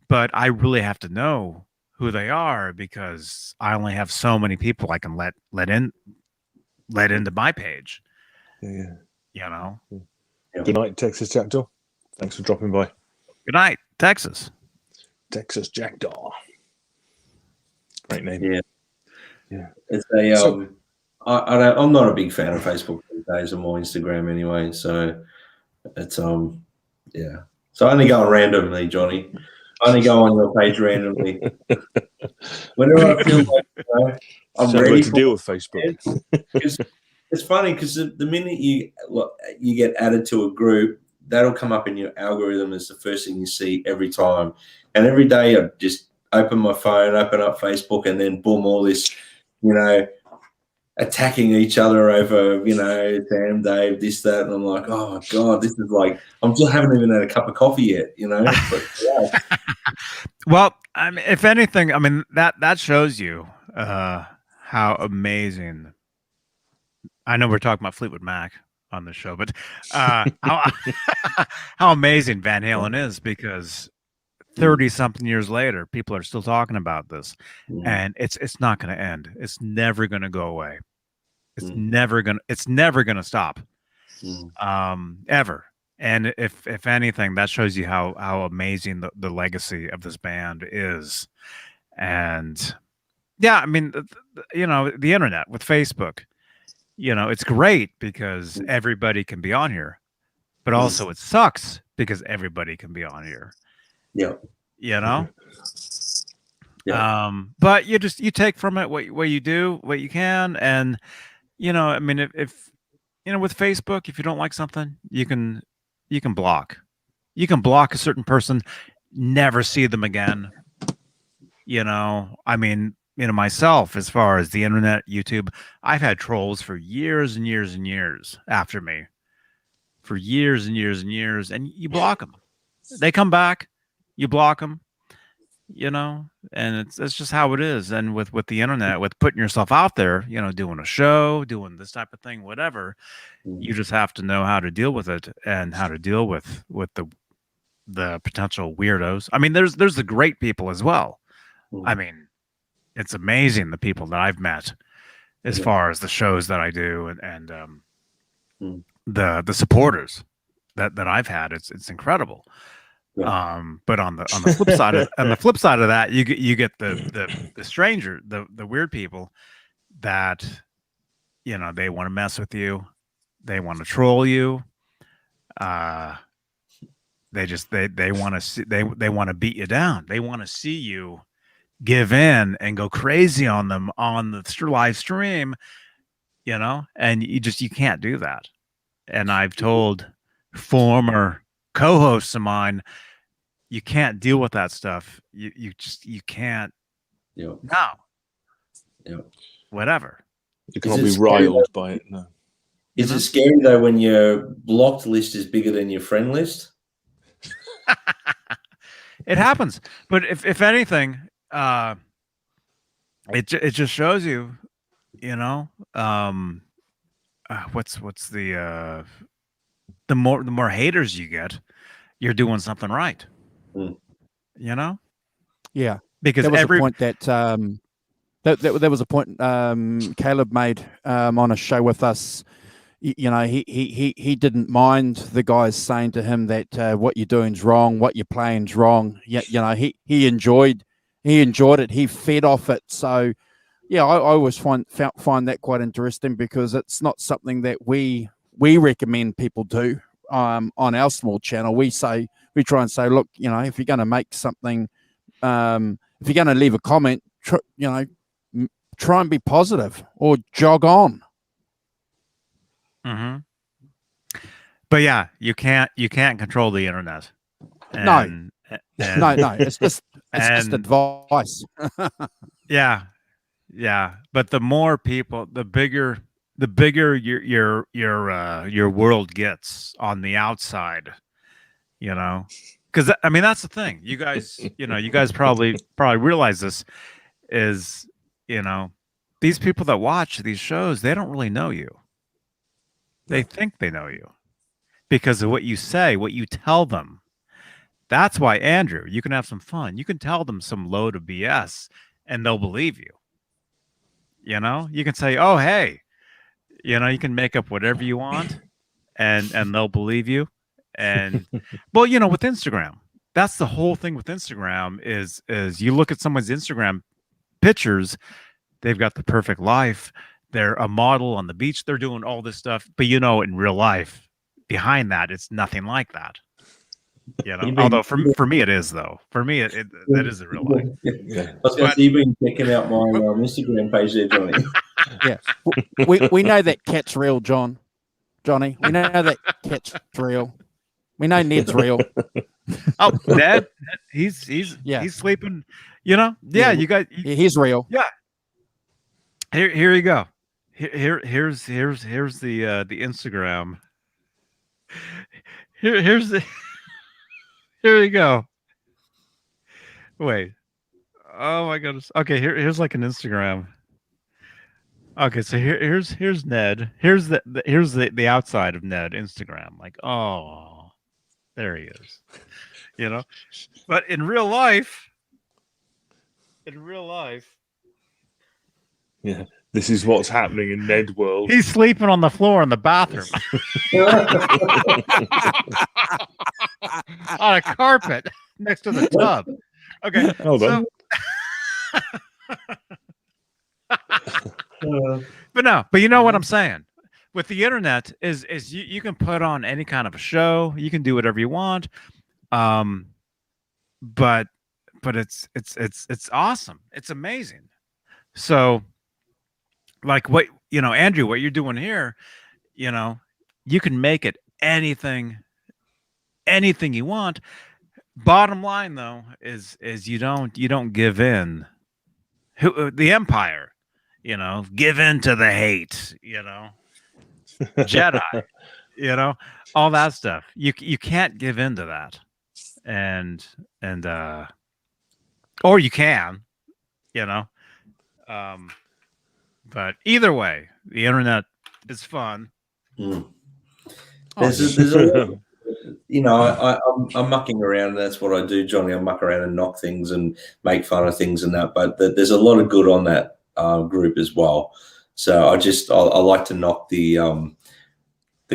S4: but I really have to know who they are, because I only have so many people I can let into my page.
S2: Yeah. Good night, Texas Jackdaw. Thanks for dropping by.
S4: Good night, Texas.
S2: Texas Jackdaw. Great name.
S3: Yeah. It's a I'm not a big fan of Facebook these days, or more Instagram anyway. So it's yeah. So I only go on randomly, Johnny. I only go on your page randomly. Whenever I feel like I'm ready
S2: to deal with Facebook.
S3: It's funny because the minute you get added to a group, that'll come up in your algorithm as the first thing you see every time. And every day I just open my phone, open up Facebook, and then boom, all this, attacking each other over, Sam, Dave, this, that. And I'm like, oh God, this is like, haven't even had a cup of coffee yet, But, yeah.
S4: Well, I mean, if anything, I mean, that shows you how amazing. I know we're talking about Fleetwood Mac on the show, but how amazing Van Halen is, because 30-something years later, people are still talking about this, and it's not going to end. It's never going to go away. It's never gonna stop, ever. And if anything, that shows you how amazing the legacy of this band is. And yeah, I mean, the internet with Facebook, it's great because everybody can be on here, but also it sucks because everybody can be on here.
S3: Yeah.
S4: But you take from it what you do, what you can. And I mean, if with Facebook, if you don't like something, you can block. You can block a certain person, never see them again. I mean, myself, as far as the internet, YouTube, I've had trolls for years and years and years after me, for years and years and years, and you block them. They come back, you block them. And it's just how it is. And with the internet, with putting yourself out there, doing a show, doing this type of thing, whatever, you just have to know how to deal with it, and how to deal with the potential weirdos. I mean, there's the great people as well. I mean, it's amazing the people that I've met as far as the shows that I do, and the supporters that I've had. It's incredible. But on the flip side of that, you get the stranger, the weird people that they want to mess with you, they want to troll you, they want to see, they want to beat you down, they want to see you give in and go crazy on them on the live stream, and you can't do that. And I've told former co-hosts of mine, you can't deal with that stuff. You can't
S3: Yeah.
S4: No.
S3: Yeah.
S4: Whatever.
S2: You can't
S3: Is
S2: be
S3: it scary,
S2: riled by it. No.
S3: Is it scary though when your blocked list is bigger than your friend list?
S4: It happens. But if anything, it just shows you, what's the more haters you get, you're doing something right.
S3: Mm.
S1: Yeah,
S4: Because
S1: there was a point that there was a point Caleb made on a show with us. He didn't mind the guys saying to him that what you're doing's wrong, what you're playing's wrong. He enjoyed it. He fed off it. So yeah, I always find that quite interesting, because it's not something that we recommend people do on our small channel. We try and say, look, if you're going to make something, if you're going to leave a comment, try and be positive or jog on.
S4: Mm-hmm. But yeah, you can't control the internet.
S1: No, it's just advice.
S4: Yeah. But the more people, the bigger your world gets on the outside. Because I mean, that's the thing. You guys probably realize this is, these people that watch these shows, they don't really know you. They think they know you because of what you say, what you tell them. That's why, Andrew, you can have some fun. You can tell them some load of BS and they'll believe you. You can say, oh, hey, you can make up whatever you want and they'll believe you. And well, with Instagram, that's the whole thing with Instagram is you look at someone's Instagram pictures, they've got the perfect life. They're a model on the beach. They're doing all this stuff. But, in real life, behind that, it's nothing like that. Although for me, it is, though. For me, that is the real life.
S3: Yeah. I was going to say, you've been checking out my Instagram page there, Johnny.
S1: Yeah. We know that cat's real, Johnny. We know that cat's real. We know Ned's real.
S4: Oh, Ned, he's sleeping. Yeah. You guys.
S1: He's real.
S4: Yeah. Here you go. Here's the Instagram. Here's the. Here you go. Wait. Oh my goodness. Okay, here's like an Instagram. Okay, so here's Ned. Here's the outside of Ned Instagram. Like, oh, there he is. But in real life.
S2: Yeah, this is what's happening in Ned world.
S4: He's sleeping on the floor in the bathroom. On a carpet next to the tub. Okay.
S2: Hold on.
S4: But you know what I'm saying? With the internet is you can put on any kind of a show, you can do whatever you want. But it's awesome. It's amazing. So like what Andrew, what you're doing here, you can make it anything you want. Bottom line though is you don't give in. The Empire, give in to the hate, Jedi, all that stuff. You can't give in to that. And or you can, but either way, the internet is fun.
S3: There's I'm mucking around, and that's what I do, Johnny. I muck around and knock things and make fun of things and that. But there's a lot of good on that group as well. So I like to knock the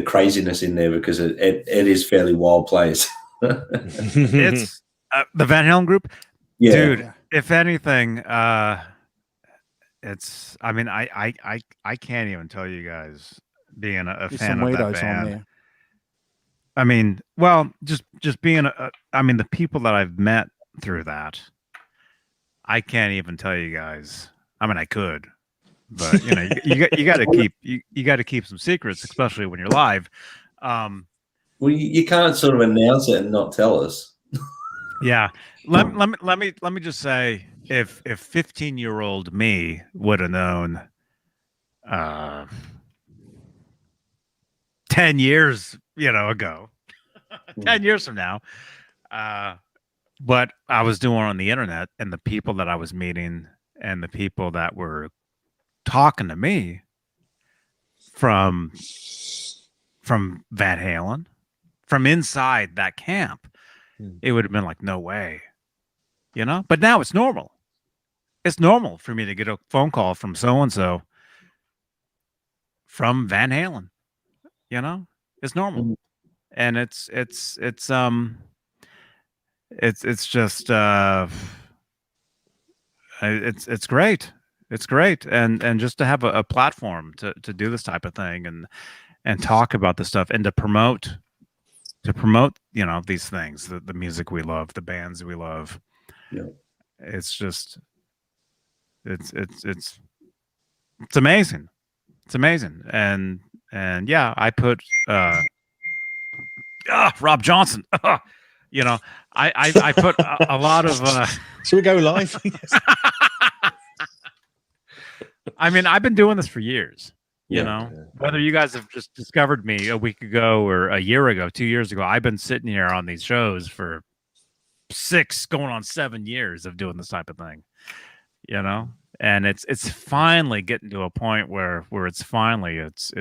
S3: craziness in there because it is fairly wild plays.
S4: It's the Van Halen group,
S3: yeah.
S4: Dude. If anything, it's. I mean, I can't even tell you guys being a fan of that band. I mean, well, just being the people that I've met through that, I can't even tell you guys. I mean, I could, but you got to keep some secrets, especially when you're live.
S3: Well, you can't sort of announce it and not tell us.
S4: Yeah, let me just say, if 15-year-old me would have known 10 years, ago, 10 years from now, what I was doing on the internet and the people that I was meeting and the people that were talking to me from Van Halen, from inside that camp, it would have been like, no way, but now it's normal. It's normal for me to get a phone call from so-and-so from Van Halen, it's normal. And it's just it's great. It's great. And just to have a platform to do this type of thing and talk about this stuff and to promote these things, the music we love, the bands we love.
S3: Yeah.
S4: It's just it's amazing. It's amazing. And yeah, I put Rob Johnson. I put a lot of
S2: Shall we go live?
S4: I mean, I've been doing this for years. Whether you guys have just discovered me a week ago or a year ago, 2 years ago, I've been sitting here on these shows for 6 going on 7 years of doing this type of thing. And it's finally getting to a point where it's finally it's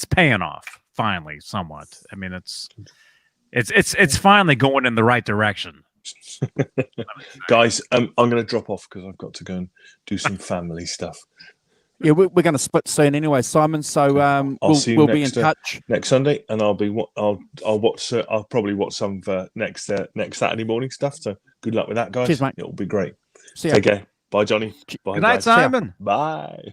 S4: paying off finally somewhat. I mean, it's finally going in the right direction.
S2: Guys, I'm going to drop off because I've got to go and do some family stuff.
S1: Yeah, we're going to split soon anyway, Simon. So we'll be in touch
S2: next Sunday, and I'll watch. I'll probably watch some of next Saturday morning stuff. So good luck with that, guys.
S1: Cheers, mate.
S2: It'll be great.
S1: See
S2: Take care. Bye, Johnny. Bye,
S4: good night,
S2: guys.
S4: Simon.
S2: Bye.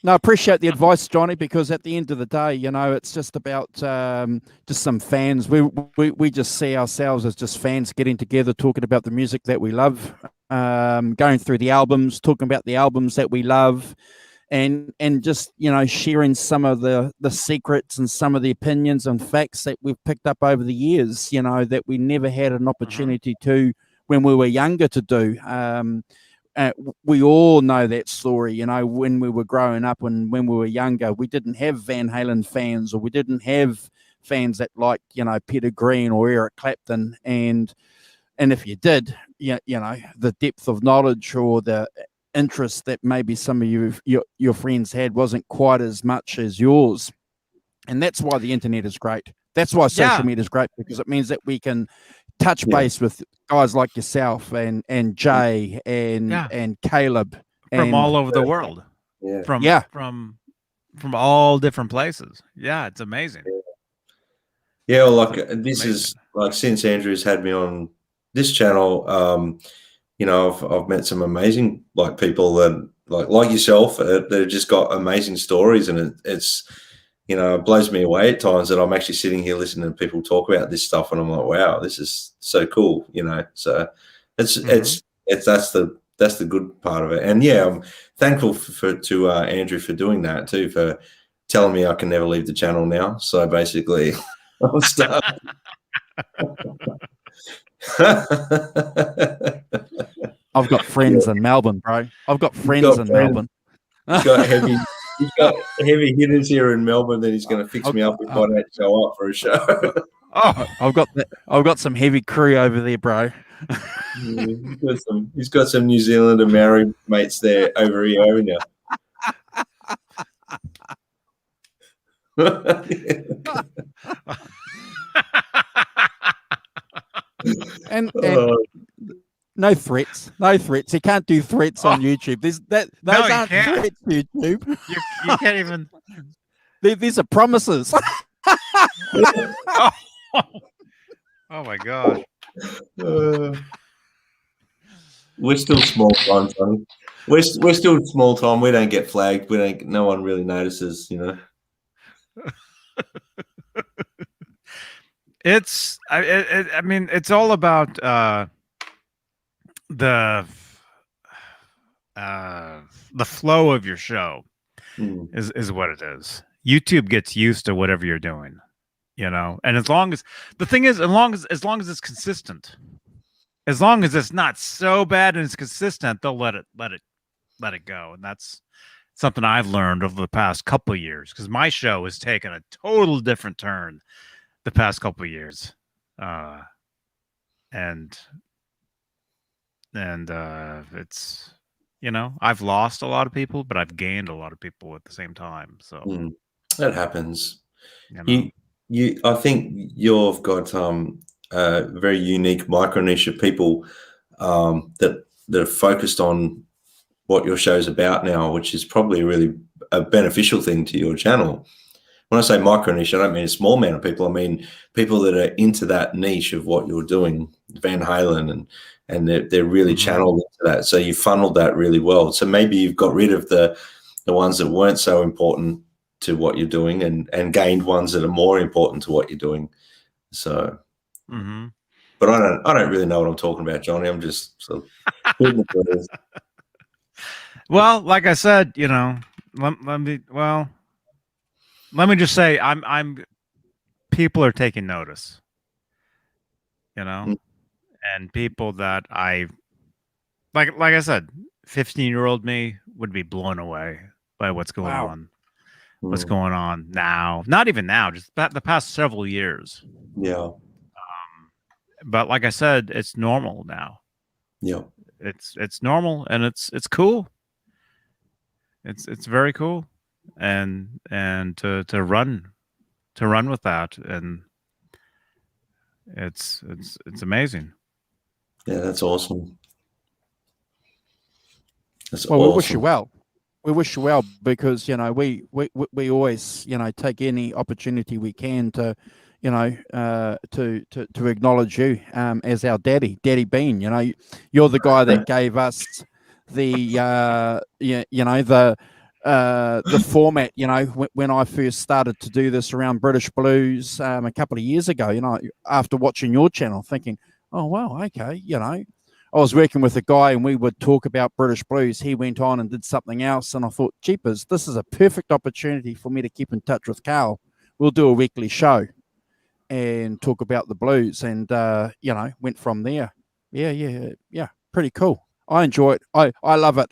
S1: No, I appreciate the advice, Johnny, because at the end of the day, it's just about just some fans. We just see ourselves as just fans getting together, talking about the music that we love, going through the albums, talking about the albums that we love, and just, sharing some of the secrets and some of the opinions and facts that we've picked up over the years, that we never had an opportunity to when we were younger to do. We all know that story, when we were growing up and when we were younger, we didn't have Van Halen fans, or we didn't have fans that like, Peter Green or Eric Clapton. And if you did, the depth of knowledge or the interest that maybe some of your friends had wasn't quite as much as yours. And that's why the internet is great. That's why social media is great, because it means that we can touch base with guys like yourself and Jay and Caleb
S4: from all over the world. From all different places. Yeah, it's amazing.
S3: Yeah, well, this is since Andrew's had me on this channel, I've met some amazing people that like yourself that have just got amazing stories, and it's it blows me away at times that I'm actually sitting here listening to people talk about this stuff, and I'm like, wow, this is so cool, So it's that's the good part of it, and I'm thankful to Andrew for doing that too, for telling me I can never leave the channel now. So basically, I'll start.
S1: I've got friends in Melbourne, bro. I've got friends in Melbourne.
S3: He's got heavy hitters here in Melbourne that he's going to fix me up if I don't show up for a show.
S1: I've got some heavy crew over there, bro.
S3: He's got some New Zealand and Maori mates there over here, haven't you?
S1: and no threats. You can't do threats on YouTube. Those aren't threats, YouTube.
S4: You can't even.
S1: These are promises.
S4: Oh my gosh.
S3: We're still small time, Johnny. We're still small time. We don't get flagged. No one really notices,
S4: I mean, it's all about the flow of your show is what it is. YouTube gets used to whatever you're doing, and as long as it's consistent, as long as it's not so bad and it's consistent, they'll let it go. And that's something I've learned over the past couple of years, because my show has taken a total different turn the past couple of years. And it's, I've lost a lot of people, but I've gained a lot of people at the same time. So
S3: that happens. I think you've got a very unique micro niche of people that are focused on what your show's about now, which is probably really a beneficial thing to your channel. When I say micro niche, I don't mean a small amount of people. I mean people that are into that niche of what you're doing, Van Halen, and they're really channeled into that. So you funneled that really well. So maybe you've got rid of the ones that weren't so important to what you're doing and gained ones that are more important to what you're doing. So, but I don't really know what I'm talking about, Johnny. I'm just sort of
S4: well, like I said, let me just say I'm people are taking notice, and people that like I said, 15-year-old me would be blown away by what's going on. What's going on now? Not even now, just the past several years.
S3: Yeah.
S4: But like I said, it's normal now.
S3: Yeah.
S4: It's normal, and it's cool. It's very cool, and to run with that, and it's amazing.
S3: Yeah, that's awesome.
S1: Well, we wish you well. We wish you well, because we always take any opportunity we can to to acknowledge you as our Daddy Bean. You're the guy that gave us the the format. When I first started to do this around British blues a couple of years ago. After watching your channel, thinking, oh wow, okay, I was working with a guy and we would talk about British blues. He went on and did something else, and I thought, jeepers, this is a perfect opportunity for me to keep in touch with Carl. We'll do a weekly show and talk about the blues, and went from there. Yeah, pretty cool. I enjoy it. I love it.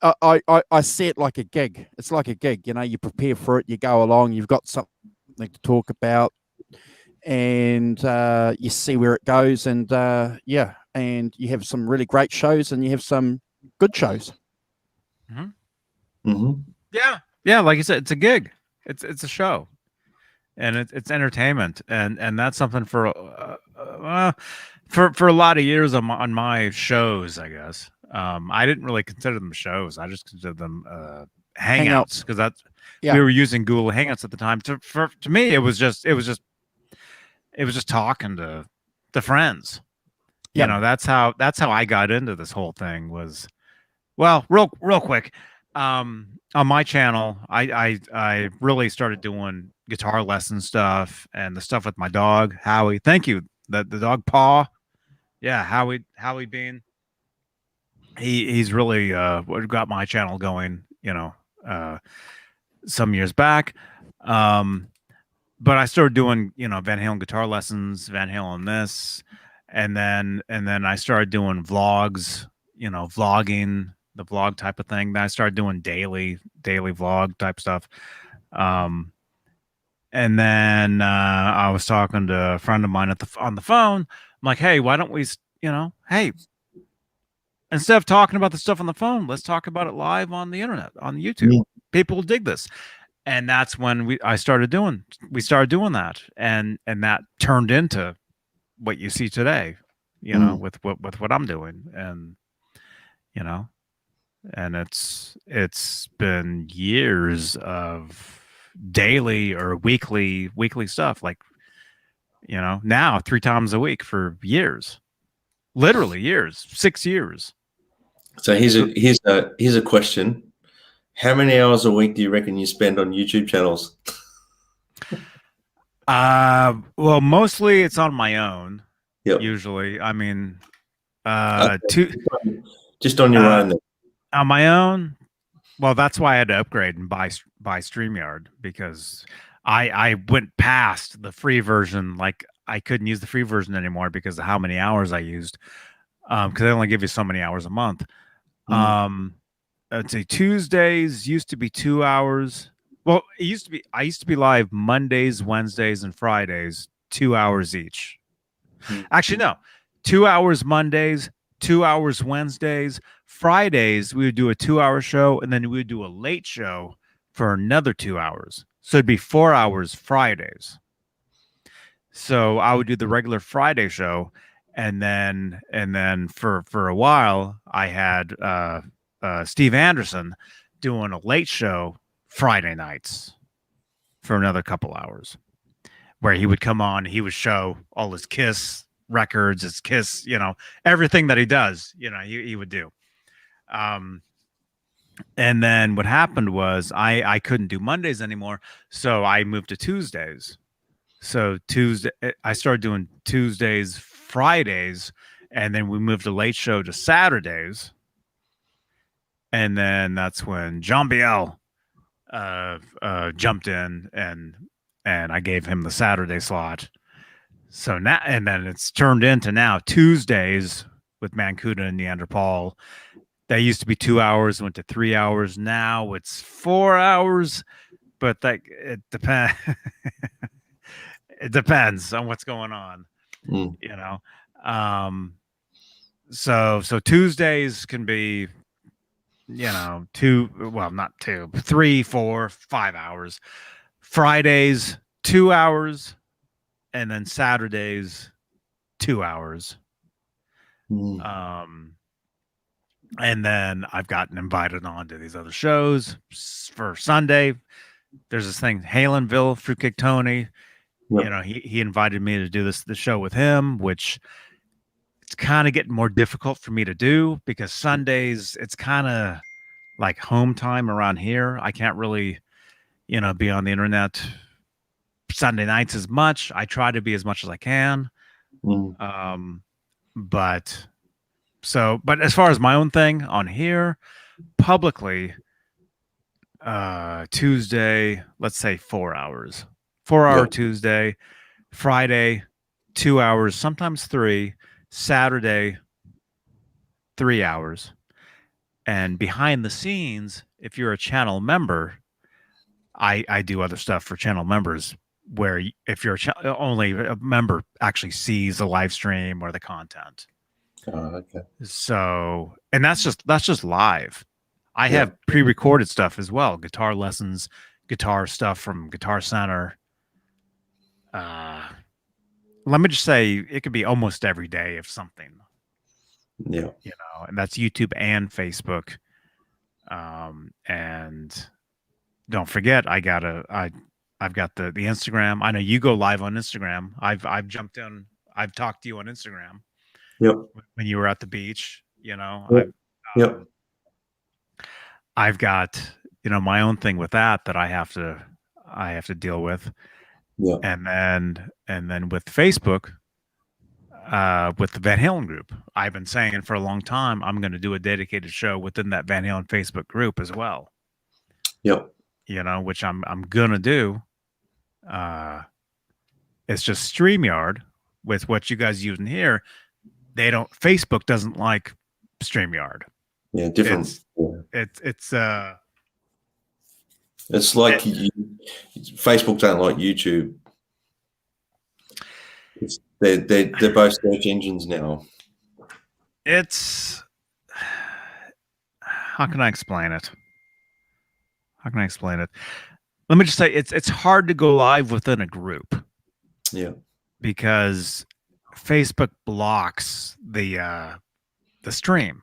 S1: I see it like a gig. It's like a gig. You prepare for it, you go along, you've got something to talk about, and you see where it goes, and and you have some really great shows, and you have some good shows.
S4: Yeah, like you said, it's a gig. It's a show, and it's entertainment, and that's something for a lot of years on my shows, I guess. I didn't really consider them shows. I just considered them hangouts, because we were using Google Hangouts at the time. To me, it was just talking to friends. That's how I got into this whole thing. Was, well, real quick, on my channel, I really started doing guitar lesson stuff and the stuff with my dog Howie. Thank you, the dog Paw. Yeah, Howie Bean. He's really what got my channel going. Some years back. But I started doing, Van Halen guitar lessons, Van Halen this, and then I started doing vlogs, vlogging, the vlog type of thing. Then I started doing daily vlog type stuff. And then I was talking to a friend of mine on the phone. I'm like, hey, why don't we, hey, instead of talking about the stuff on the phone, let's talk about it live on the internet, on YouTube. Yeah. People will dig this. And that's when we started doing that, and that turned into what you see today, with what I'm doing, and and it's been years of daily or weekly stuff, like now 3 times a week for years, literally years, 6 years.
S3: So here's a question. How many hours a week do you reckon you spend on YouTube channels?
S4: Well, mostly it's on my own.
S3: Yep.
S4: Usually, I mean,
S3: just on your own. Then.
S4: On my own. Well, that's why I had to upgrade and buy StreamYard, because I went past the free version. Like I couldn't use the free version anymore because of how many hours I used. Because they only give you so many hours a month. I'd say Tuesdays used to be 2 hours. Well, I used to be live Mondays, Wednesdays, and Fridays, 2 hours each. Actually, no, 2 hours Mondays, 2 hours Wednesdays. Fridays, we would do a 2-hour show, and then we would do a late show for another 2 hours. So it'd be 4 hours Fridays. So I would do the regular Friday show, and then for a while I had Steve Anderson doing a late show Friday nights for another couple hours, where he would come on, he would show all his Kiss records, his Kiss, everything that he does, he would do. And then what happened was I couldn't do Mondays anymore, so I moved to Tuesdays. So I started doing Tuesdays, Fridays, and then we moved the late show to Saturdays. And then that's when Jean Biel jumped in, and I gave him the Saturday slot. So now, and then it's turned into now Tuesdays with Mancuda and Neanderthal. That used to be 2 hours, went to 3 hours. Now it's 4 hours, but it depends. It depends on what's going on, So Tuesdays can be, 3, 4, 5 hours. Fridays 2 hours, and then Saturdays 2 hours. And then I've gotten invited on to these other shows for Sunday. There's this thing, Halenville, Fruitcake Tony. Yep. He invited me to do the show with him, which it's kind of getting more difficult for me to do because Sundays, it's kind of like home time around here. I can't really, be on the internet Sunday nights as much. I try to be as much as I can. But as far as my own thing on here, publicly, Tuesday, let's say 4 hours. 4-hour Tuesday, Friday, 2 hours, sometimes 3, Saturday, 3 hours. And behind the scenes, if you're a channel member, I do other stuff for channel members where if you're only a member actually sees the live stream or the content.
S3: Oh, okay.
S4: So, and that's just live. I have pre-recorded stuff as well, guitar lessons, guitar stuff from Guitar Center. Let me just say it could be almost every day of something. And that's YouTube and Facebook. And don't forget, I've got the Instagram. I know you go live on Instagram. I've jumped in. I've talked to you on Instagram.
S3: Yep.
S4: When you were at the beach, I've got, my own thing with that I have to deal with. Yeah. And then with Facebook, with the Van Halen group, I've been saying for a long time, I'm going to do a dedicated show within that Van Halen Facebook group as well.
S3: Yep.
S4: Which I'm going to do. It's just StreamYard with what you guys use in here. Facebook doesn't like StreamYard.
S3: Yeah. Different. It's like Facebook don't like YouTube. They're both search engines now.
S4: How can I explain it? Let me just say it's hard to go live within a group.
S3: Yeah.
S4: Because Facebook blocks the stream.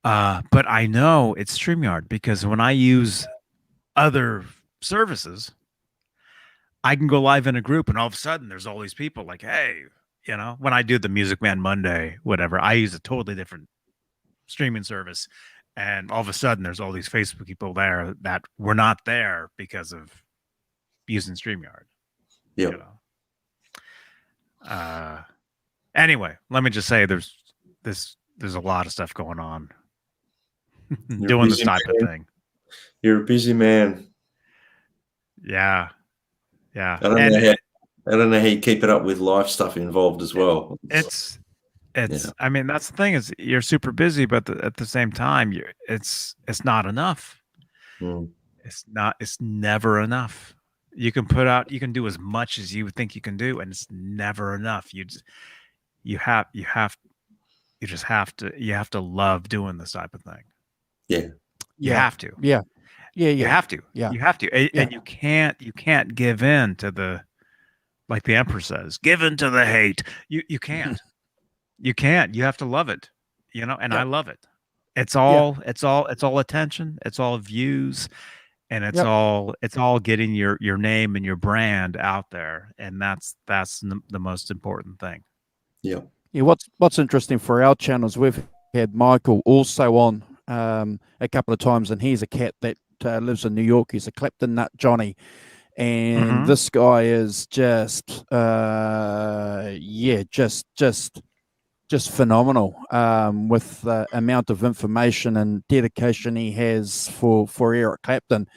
S4: But I know it's StreamYard because when I use other services, I can go live in a group and all of a sudden there's all these people like, hey, when I do the Music Man Monday, whatever, I use a totally different streaming service. And all of a sudden there's all these Facebook people there that were not there because of using StreamYard.
S3: Yeah.
S4: Anyway, let me just say there's a lot of stuff going on. Doing this type of thing.
S3: You're a busy man.
S4: Yeah.
S3: I don't know I don't know how you keep it up with life stuff involved as well.
S4: It's I mean, that's the thing, is you're super busy, but at the same time, it's not enough. It's never enough. You can do as much as you think you can do, and it's never enough. You just have to love doing this type of thing.
S3: Yeah.
S4: You have to.
S1: Yeah.
S4: You have to.
S1: Yeah.
S4: You have to. And you can't give in to the, like the Emperor says, give in to the hate. You can't. You can't. You have to love it. And I love it. It's all attention, it's all views, and it's all getting your name and your brand out there. And that's the most important thing.
S3: Yeah.
S1: Yeah. What's interesting for our channels, we've had Michael also on a couple of times, and he's a cat that lives in New York. He's a Clapton nut Johnny, and this guy is just just phenomenal with the amount of information and dedication he has for Eric Clapton.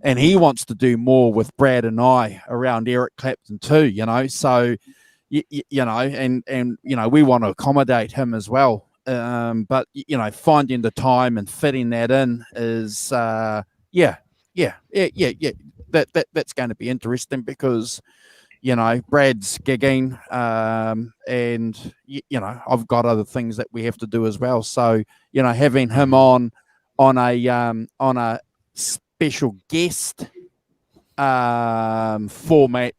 S1: And he wants to do more with Brad and I around Eric Clapton too, so and we want to accommodate him as well, but finding the time and fitting that in is that's going to be interesting, because Brad's gigging, and I've got other things that we have to do as well. So having him on a special guest format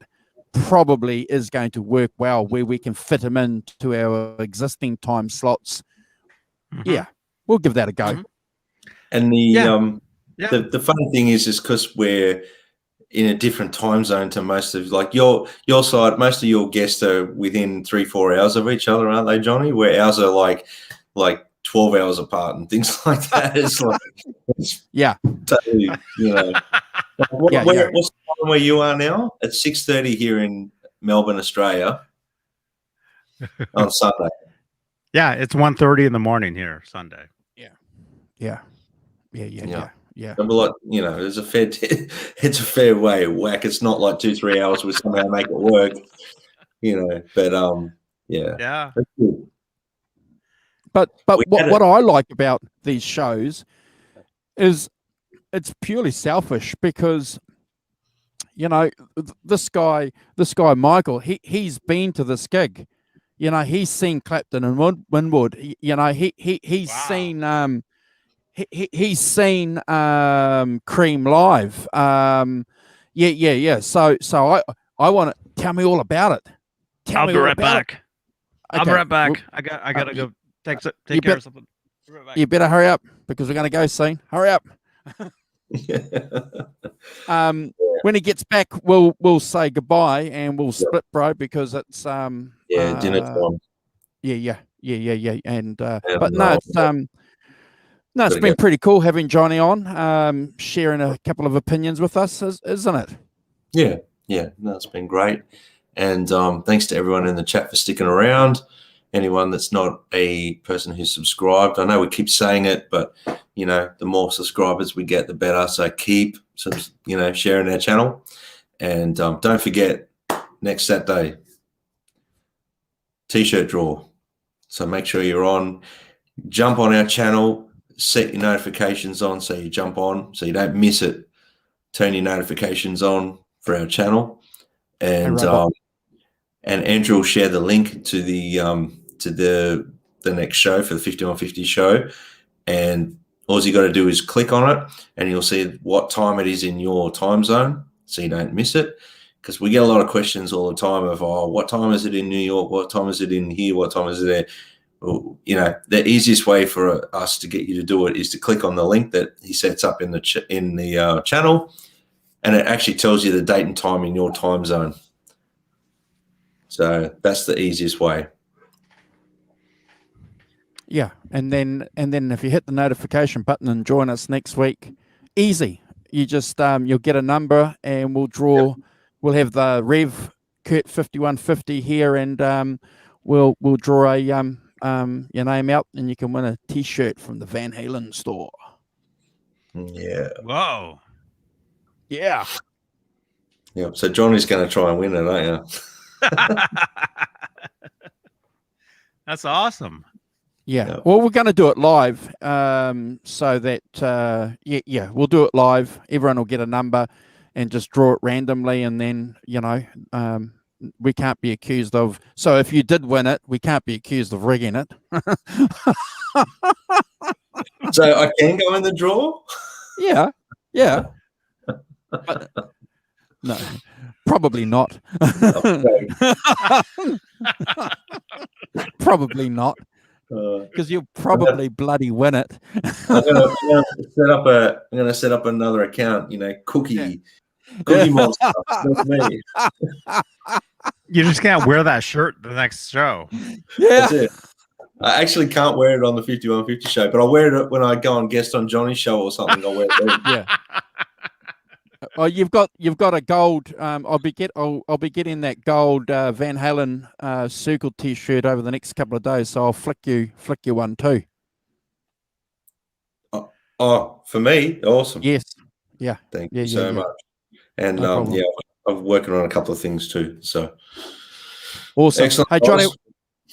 S1: probably is going to work well, where we can fit him into our existing time slots. Yeah, we'll give that a go.
S3: And the funny thing is because we're in a different time zone to most of, like your side, most of your guests are within 3-4 hours of each other, aren't they, Johnny? Where ours are like 12 hours apart and things like that. It's like, totally, what's the time where you are now? It's 6:30 here in Melbourne, Australia, on Sunday.
S4: Yeah, it's 1:30 in the morning here Sunday.
S1: Yeah.
S3: And we're like, there's it's a fair way of whack. It's not like 2-3 hours we somehow make it work, but
S1: yeah. But what I like about these shows is it's purely selfish, because this guy Michael, he's been to this gig, he's seen Clapton and Winwood, he's seen he's seen Cream live. So I want to tell me all about it.
S4: I'll be right back. I'll be right back. I gotta go take care of something. Right,
S1: you better hurry up, because we're gonna go soon. Hurry up. When he gets back, we'll say goodbye and we'll split, bro, because it's
S3: dinner time.
S1: Yeah. And but no, it's been pretty cool having Johnny on, sharing a couple of opinions with us, isn't it?
S3: Yeah. No, it's been great. And thanks to everyone in the chat for sticking around. Anyone that's not a person who's subscribed, I know we keep saying it, but the more subscribers we get, the better. So keep sharing our channel, and don't forget, next Saturday, t-shirt draw. So make sure you're on. Jump on our channel. Set your notifications on so you jump on, so you don't miss it. Turn your notifications on for our channel, and Andrew will share the link to the next show, for the 5150 show, and all you got to do is click on it, and you'll see what time it is in your time zone, so you don't miss it. Because we get a lot of questions all the time of, what time is it in New York? What time is it in here? What time is it there? The easiest way for us to get you to do it is to click on the link that he sets up in the channel, and it actually tells you the date and time in your time zone. So that's the easiest way.
S1: Yeah, and then if you hit the notification button and join us next week, easy. You just you'll get a number, and we'll draw. Yep. We'll have the Rev Kurt 5150 here, and we'll draw a your name out, and you can win a T-shirt from the Van Halen store.
S3: Yeah.
S4: Whoa.
S1: Yeah.
S3: Yeah. So Johnny's going to try and win it, aren't you?
S4: That's awesome.
S1: Yeah.
S3: Yep.
S1: Well, we're going to do it live, so that we'll do it live. Everyone will get a number, and just draw it randomly, and then we can't be accused of. So if you did win it, we can't be accused of rigging it.
S3: So I can go in the draw?
S1: Yeah. But, no, probably not. Probably not, because you'll probably bloody win it.
S3: I'm gonna set up another account. Cookie Monster. That's me.
S4: You just can't wear that shirt the next show.
S1: Yeah.
S3: That's it. I actually can't wear it on the 5150 show, but I'll wear it when I go on guest on Johnny's show or something. I'll wear it then.
S1: Yeah. Oh, you've got a gold. I'll be getting that gold Van Halen Circle T-shirt over the next couple of days. So I'll flick you one too.
S3: Oh, for me, awesome.
S1: Yes. Yeah.
S3: Thank you so much. And
S1: No problem.
S3: I'm working on a couple of things too. So
S1: awesome.
S3: Excellent.
S1: Hey, Johnny,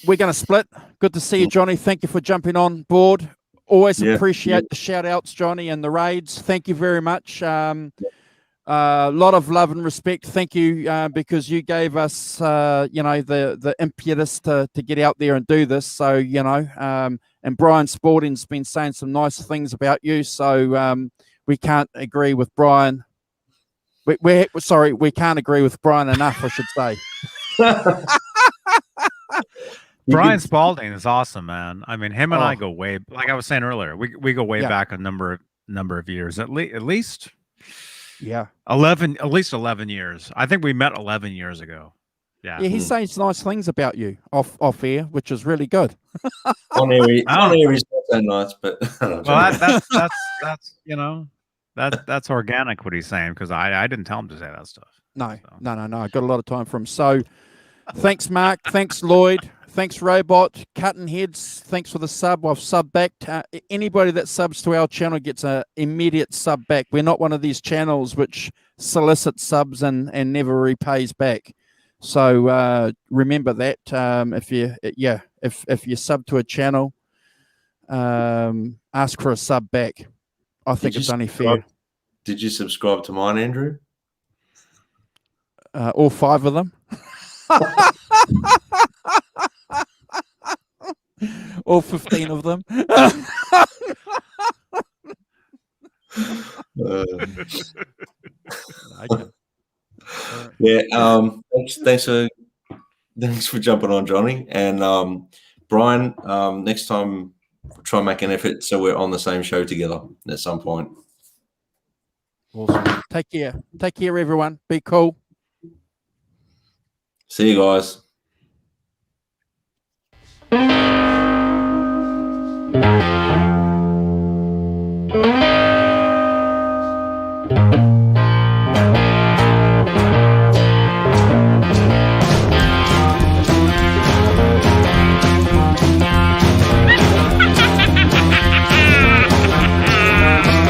S1: we're going to split. Good to see you, Johnny. Thank you for jumping on board. Always appreciate the shout outs, Johnny, and the raids. Thank you very much. A lot of love and respect. Thank you, because you gave us, the impetus to get out there and do this. So, and Brian Spalding's been saying some nice things about you. So we can't agree with Brian. We can't agree with Brian enough, I should say.
S4: Brian Spalding is awesome, man. I mean, him and I go way, like I was saying earlier, we go way back a number of years, at least.
S1: Yeah.
S4: 11 years. I think we met 11 years ago. Yeah.
S1: Yeah, he says nice things about you off air, which is really good.
S3: on air he's not so nice, but
S4: well, that's organic what he's saying, because I didn't tell him to say that stuff.
S1: No. I got a lot of time for him. So thanks, Mark. Thanks, Lloyd. Thanks, Robot. Cutting Heads. Thanks for the sub. I've sub back. Anybody that subs to our channel gets an immediate sub back. We're not one of these channels which solicits subs and never repays back. So remember that. If you sub to a channel, ask for a sub back. I think it's only fair.
S3: Did you subscribe to mine, Andrew?
S1: All 5 of them. All 15 of them.
S3: Thanks for jumping on, Johnny. And Brian, next time we'll try and make an effort so we're on the same show together at some point.
S1: Awesome. Take care, everyone. Be cool.
S3: See you guys.